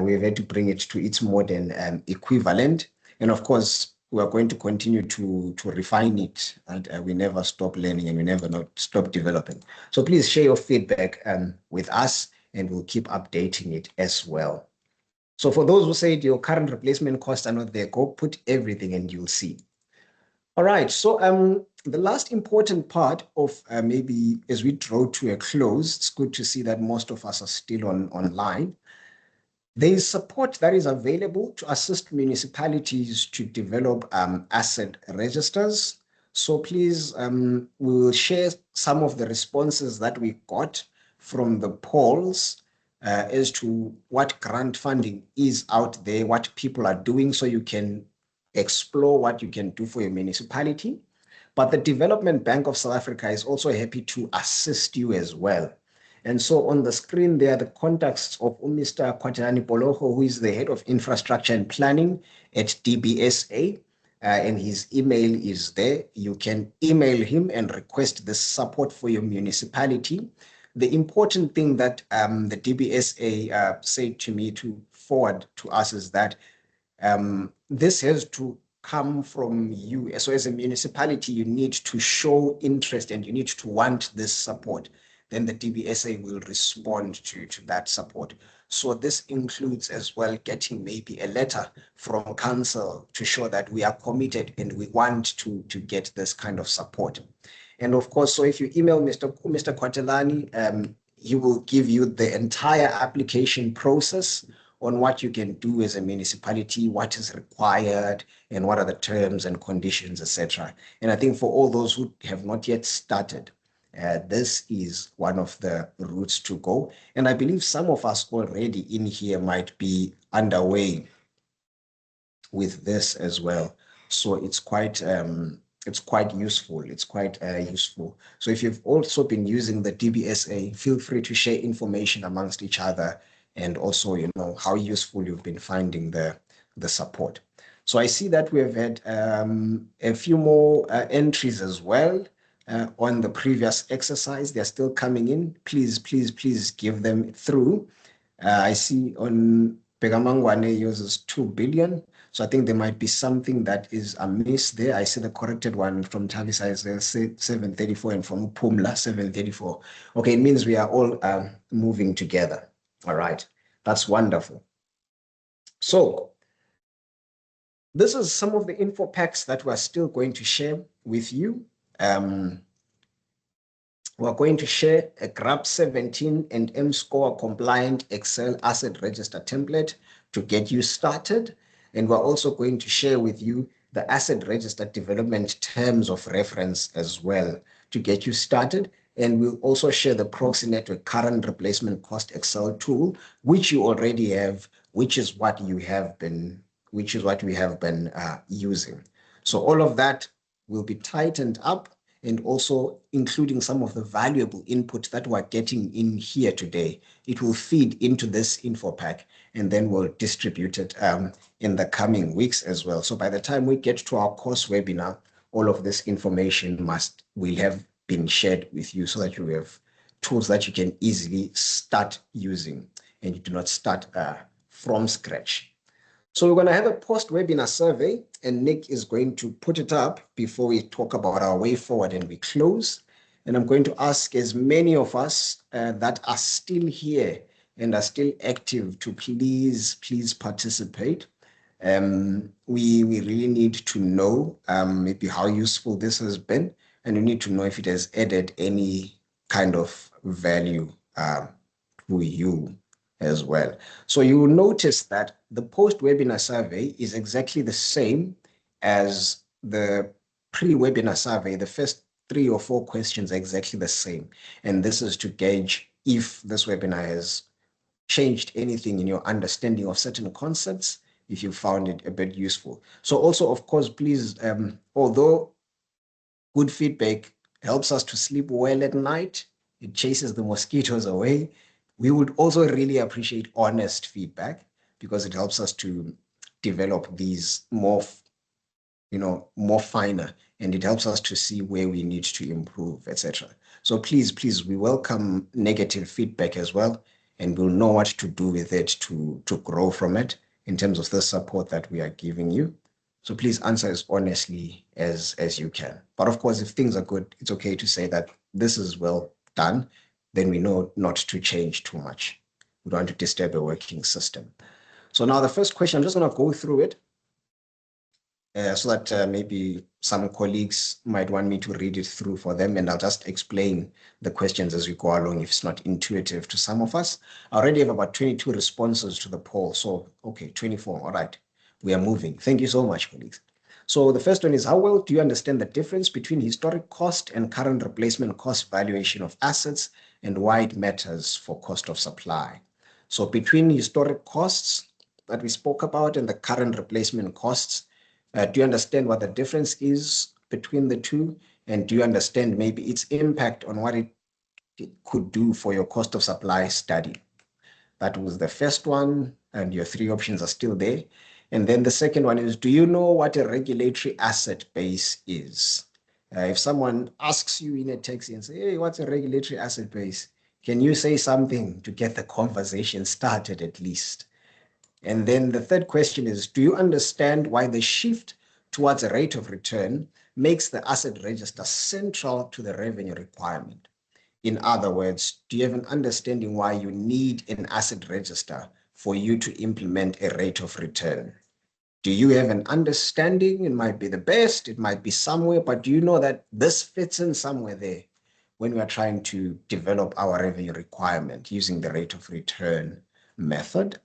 We have had to bring it to its modern equivalent. And of course, we are going to continue to refine it, and we never stop learning and we never not stop developing. So please share your feedback with us, and we'll keep updating it as well. So for those who said your current replacement costs are not there, go put everything and you'll see. All right, so the last important part of maybe as we draw to a close, it's good to see that most of us are still online. There is support that is available to assist municipalities to develop asset registers. So please, we will share some of the responses that we got from the polls as to what grant funding is out there, what people are doing, so you can explore what you can do for your municipality. But the Development Bank of South Africa is also happy to assist you as well. And so on the screen there are the contacts of Mr. Kwatelani Poloho, who is the head of infrastructure and planning at DBSA, and his email is there. You can email him and request this support for your municipality. The important thing that the DBSA said to me to forward to us is that this has to come from you. So as a municipality, you need to show interest and you need to want this support. Then the DBSA will respond to that support. So this includes as well getting maybe a letter from council to show that we are committed and we want to get this kind of support. And of course, so if you email Mr. Kwatelani, he will give you the entire application process on what you can do as a municipality, what is required, and what are the terms and conditions, etc. And I think for all those who have not yet started, this is one of the routes to go. And I believe some of us already in here might be underway with this as well. So it's quite useful. It's quite useful. So if you've also been using the DBSA, feel free to share information amongst each other, and also, you know, how useful you've been finding the support. So I see that we have had a few more entries as well on the previous exercise. They're still coming in. Please, please, please give them through. I see on Pegamangwane uses 2 billion. So I think there might be something that is amiss there. I see the corrected one from Tavisa is 734 and from Pumla 734. Okay, it means we are all moving together. All right, that's wonderful. So this is some of the info packs that we're still going to share with you. We're going to share a GRAP 17 and M-Score compliant Excel asset register template to get you started. And we're also going to share with you the asset register development terms of reference as well to get you started. And we'll also share the proxy network current replacement cost Excel tool, which you already have, which is what we have been using. So all of that will be tightened up, and also including some of the valuable input that we're getting in here today. It will feed into this info pack, and then we'll distribute it in the coming weeks as well. So by the time we get to our course webinar, all of this information will have been shared with you so that you have tools that you can easily start using and you do not start from scratch. So we're going to have a post-webinar survey, and Nick is going to put it up before we talk about our way forward and we close. And I'm going to ask as many of us that are still here and are still active to please participate. We really need to know maybe how useful this has been, and we need to know if it has added any kind of value to you as well. So you will notice that the post-webinar survey is exactly the same as the pre-webinar survey. The first 3 or 4 questions are exactly the same. And this is to gauge if this webinar has changed anything in your understanding of certain concepts, if you found it a bit useful. So also, of course, please, although good feedback helps us to sleep well at night, it chases the mosquitoes away, we would also really appreciate honest feedback because it helps us to develop these more finer, and it helps us to see where we need to improve, etc. So please, we welcome negative feedback as well, and we'll know what to do with it to grow from it in terms of the support that we are giving you. So please answer as honestly as you can. But of course, if things are good, it's okay to say that this is well done. Then we know not to change too much. We don't want to disturb a working system. So now the first question, I'm just going to go through it so that maybe some colleagues might want me to read it through for them, and I'll just explain the questions as we go along if it's not intuitive to some of us. I already have about 22 responses to the poll. So, okay, 24, all right. We are moving. Thank you so much, colleagues. So the first one is, how well do you understand the difference between historic cost and current replacement cost valuation of assets, and why it matters for cost of supply? So between historic costs that we spoke about and the current replacement costs, do you understand what the difference is between the two? And do you understand maybe its impact on what it could do for your cost of supply study? That was the first one, and your 3 options are still there. And then the second one is, do you know what a regulatory asset base is? If someone asks you in a taxi and say, hey, what's a regulatory asset base? Can you say something to get the conversation started at least? And then the third question is, do you understand why the shift towards a rate of return makes the asset register central to the revenue requirement? In other words, do you have an understanding why you need an asset register for you to implement a rate of return? Do you have an understanding? It might be the best, it might be somewhere, but do you know that this fits in somewhere there when we are trying to develop our revenue requirement using the rate of return method?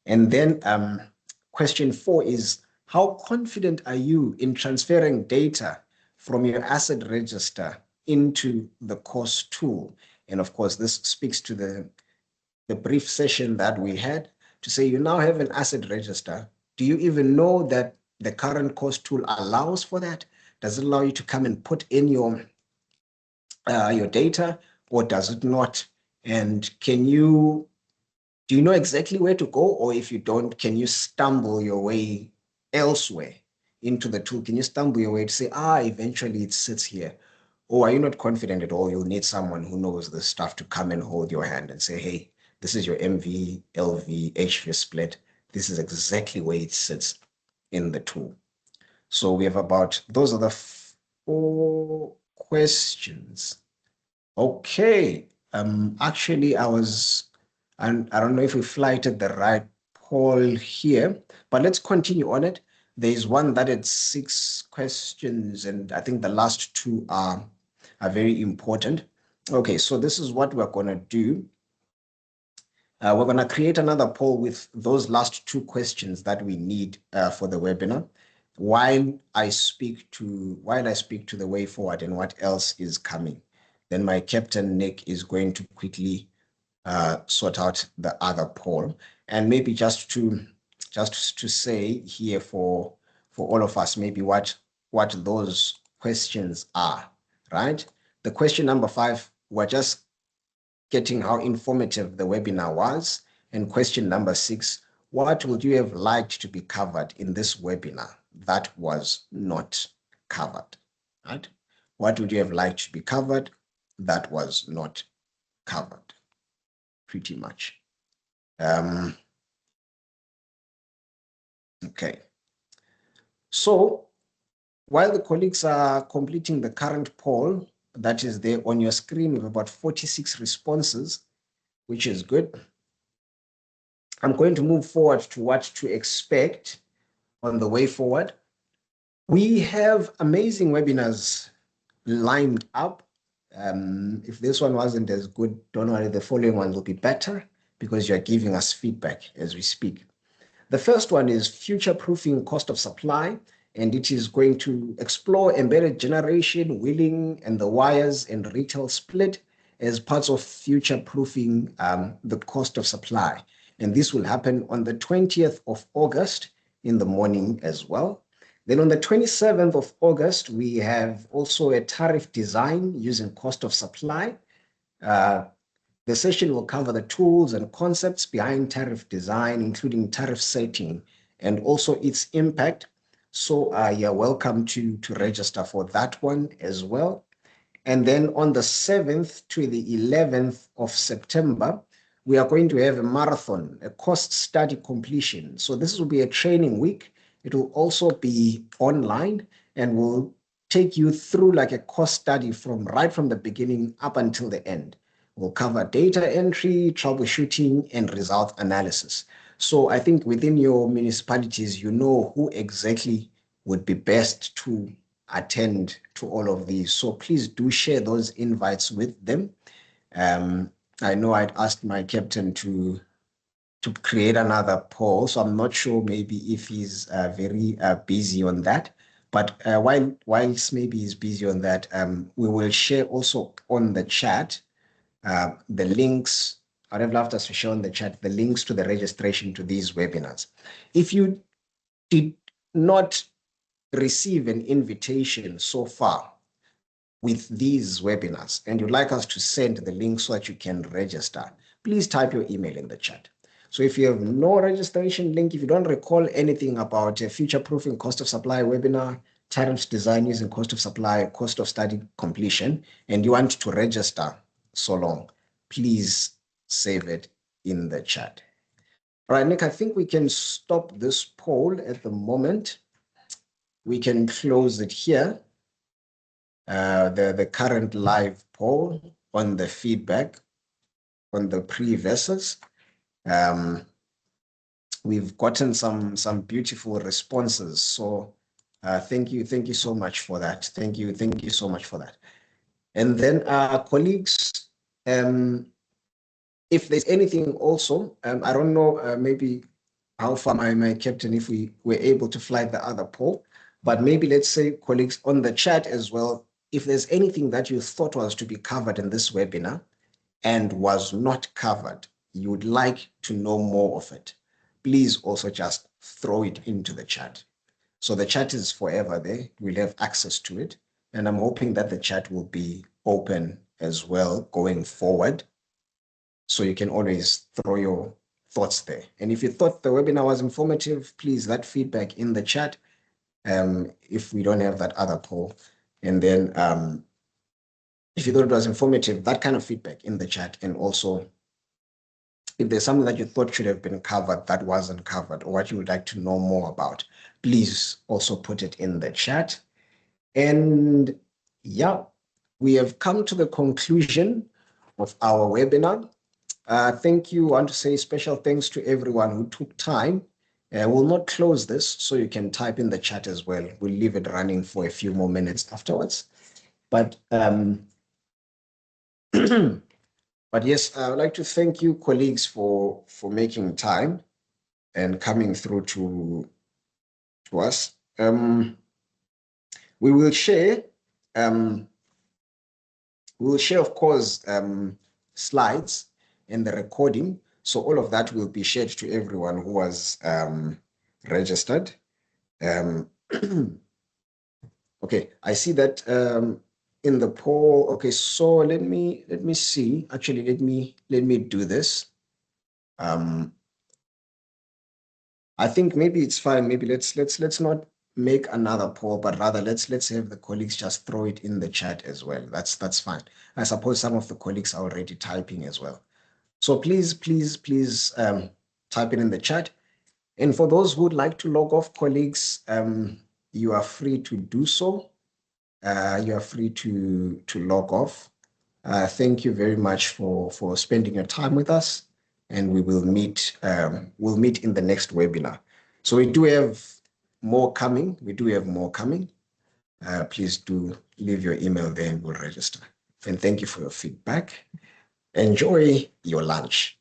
And then question 4 is, how confident are you in transferring data from your asset register into the COS tool? And of course, this speaks to the brief session that we had to say you now have an asset register. Do you even know that the current COS tool allows for that? Does it allow you to come and put in your data, or does it not? And do you know exactly where to go? Or if you don't, can you stumble your way elsewhere into the tool? Can you stumble your way to say, eventually it sits here? Or are you not confident at all? You'll need someone who knows this stuff to come and hold your hand and say, hey, this is your MV, LV, HV split. This is exactly where it sits in the tool. So we have those are the 4 questions. Okay. Actually, I don't know if we flighted the right poll here, but let's continue on it. There's one that had 6 questions, and I think the last 2 are very important. Okay, so this is what we're going to do. We're going to create another poll with those last two questions that we need for the webinar while I speak to the way forward and what else is coming. Then my captain Nick is going to quickly sort out the other poll, and maybe just to say here for all of us, maybe what those questions are, right? The question number 5, we're just getting how informative the webinar was. And question number 6, what would you have liked to be covered in this webinar that was not covered, right? What would you have liked to be covered that was not covered? Pretty much. Okay. So while the colleagues are completing the current poll that is there on your screen with about 46 responses, which is good, I'm going to move forward to what to expect on the way forward. We have amazing webinars lined up. If this one wasn't as good, don't worry, the following ones will be better because you're giving us feedback as we speak. The first one is future-proofing cost of supply, and it is going to explore embedded generation, wheeling, and the wires and retail split as parts of future-proofing the cost of supply. And this will happen on the 20th of August in the morning as well. Then on the 27th of August, we have also a tariff design using cost of supply. The session will cover the tools and concepts behind tariff design, including tariff setting and also its impact. So you're welcome to register for that one as well. And then on the 7th to the 11th of September, we are going to have a marathon, a cost study completion. So this will be a training week. It will also be online and will take you through like a cost study right from the beginning up until the end. We'll cover data entry, troubleshooting, and result analysis. So I think within your municipalities, you know who exactly would be best to attend to all of these. So please do share those invites with them. I know I'd asked my captain to create another poll, so I'm not sure maybe if he's very busy on that. But whilst maybe he's busy on that, we will share also on the chat the links. I'd have loved us to show in the chat the links to the registration to these webinars. If you did not receive an invitation so far with these webinars and you'd like us to send the link so that you can register, please type your email in the chat. So if you have no registration link, if you don't recall anything about a future-proofing cost of supply webinar, tariffs design using cost of supply, cost of study completion, and you want to register so long, please save it in the chat. All right, Nick, I think we can stop this poll at the moment. We can close it here. The current live poll on the feedback on the pre-verses. We've gotten some beautiful responses. So thank you so much for that. Thank you so much for that. And then colleagues, if there's anything also, I don't know maybe how far my captain, if we were able to fly the other poll, but maybe let's say colleagues on the chat as well, if there's anything that you thought was to be covered in this webinar and was not covered, you would like to know more of it, please also just throw it into the chat. So the chat is forever there. We'll have access to it. And I'm hoping that the chat will be open as well going forward. So you can always throw your thoughts there. And if you thought the webinar was informative, please, that feedback in the chat, if we don't have that other poll. And then if you thought it was informative, that kind of feedback in the chat. And also, if there's something that you thought should have been covered that wasn't covered, or what you would like to know more about, please also put it in the chat. And yeah, we have come to the conclusion of our webinar. Thank you. I want to say special thanks to everyone who took time. We'll not close this, so you can type in the chat as well. We'll leave it running for a few more minutes afterwards. But But yes, I would like to thank you, colleagues, for making time and coming through to us. We will share, um, of course, slides and the recording. So all of that will be shared to everyone who was registered. Um, okay, I see that in the poll. Okay, so let me see. Actually, let me do this. I think maybe it's fine. Maybe let's not make another poll, but rather let's have the colleagues just throw it in the chat as well. That's fine. I suppose some of the colleagues are already typing as well. So please type it in the chat. And for those who would like to log off, colleagues, you are free to do so. You are free to log off. Thank you very much for spending your time with us, and we will meet. We'll meet in the next webinar. So we do have more coming. We do have more coming. Please do leave your email there, and we'll register. And thank you for your feedback. Enjoy your lunch.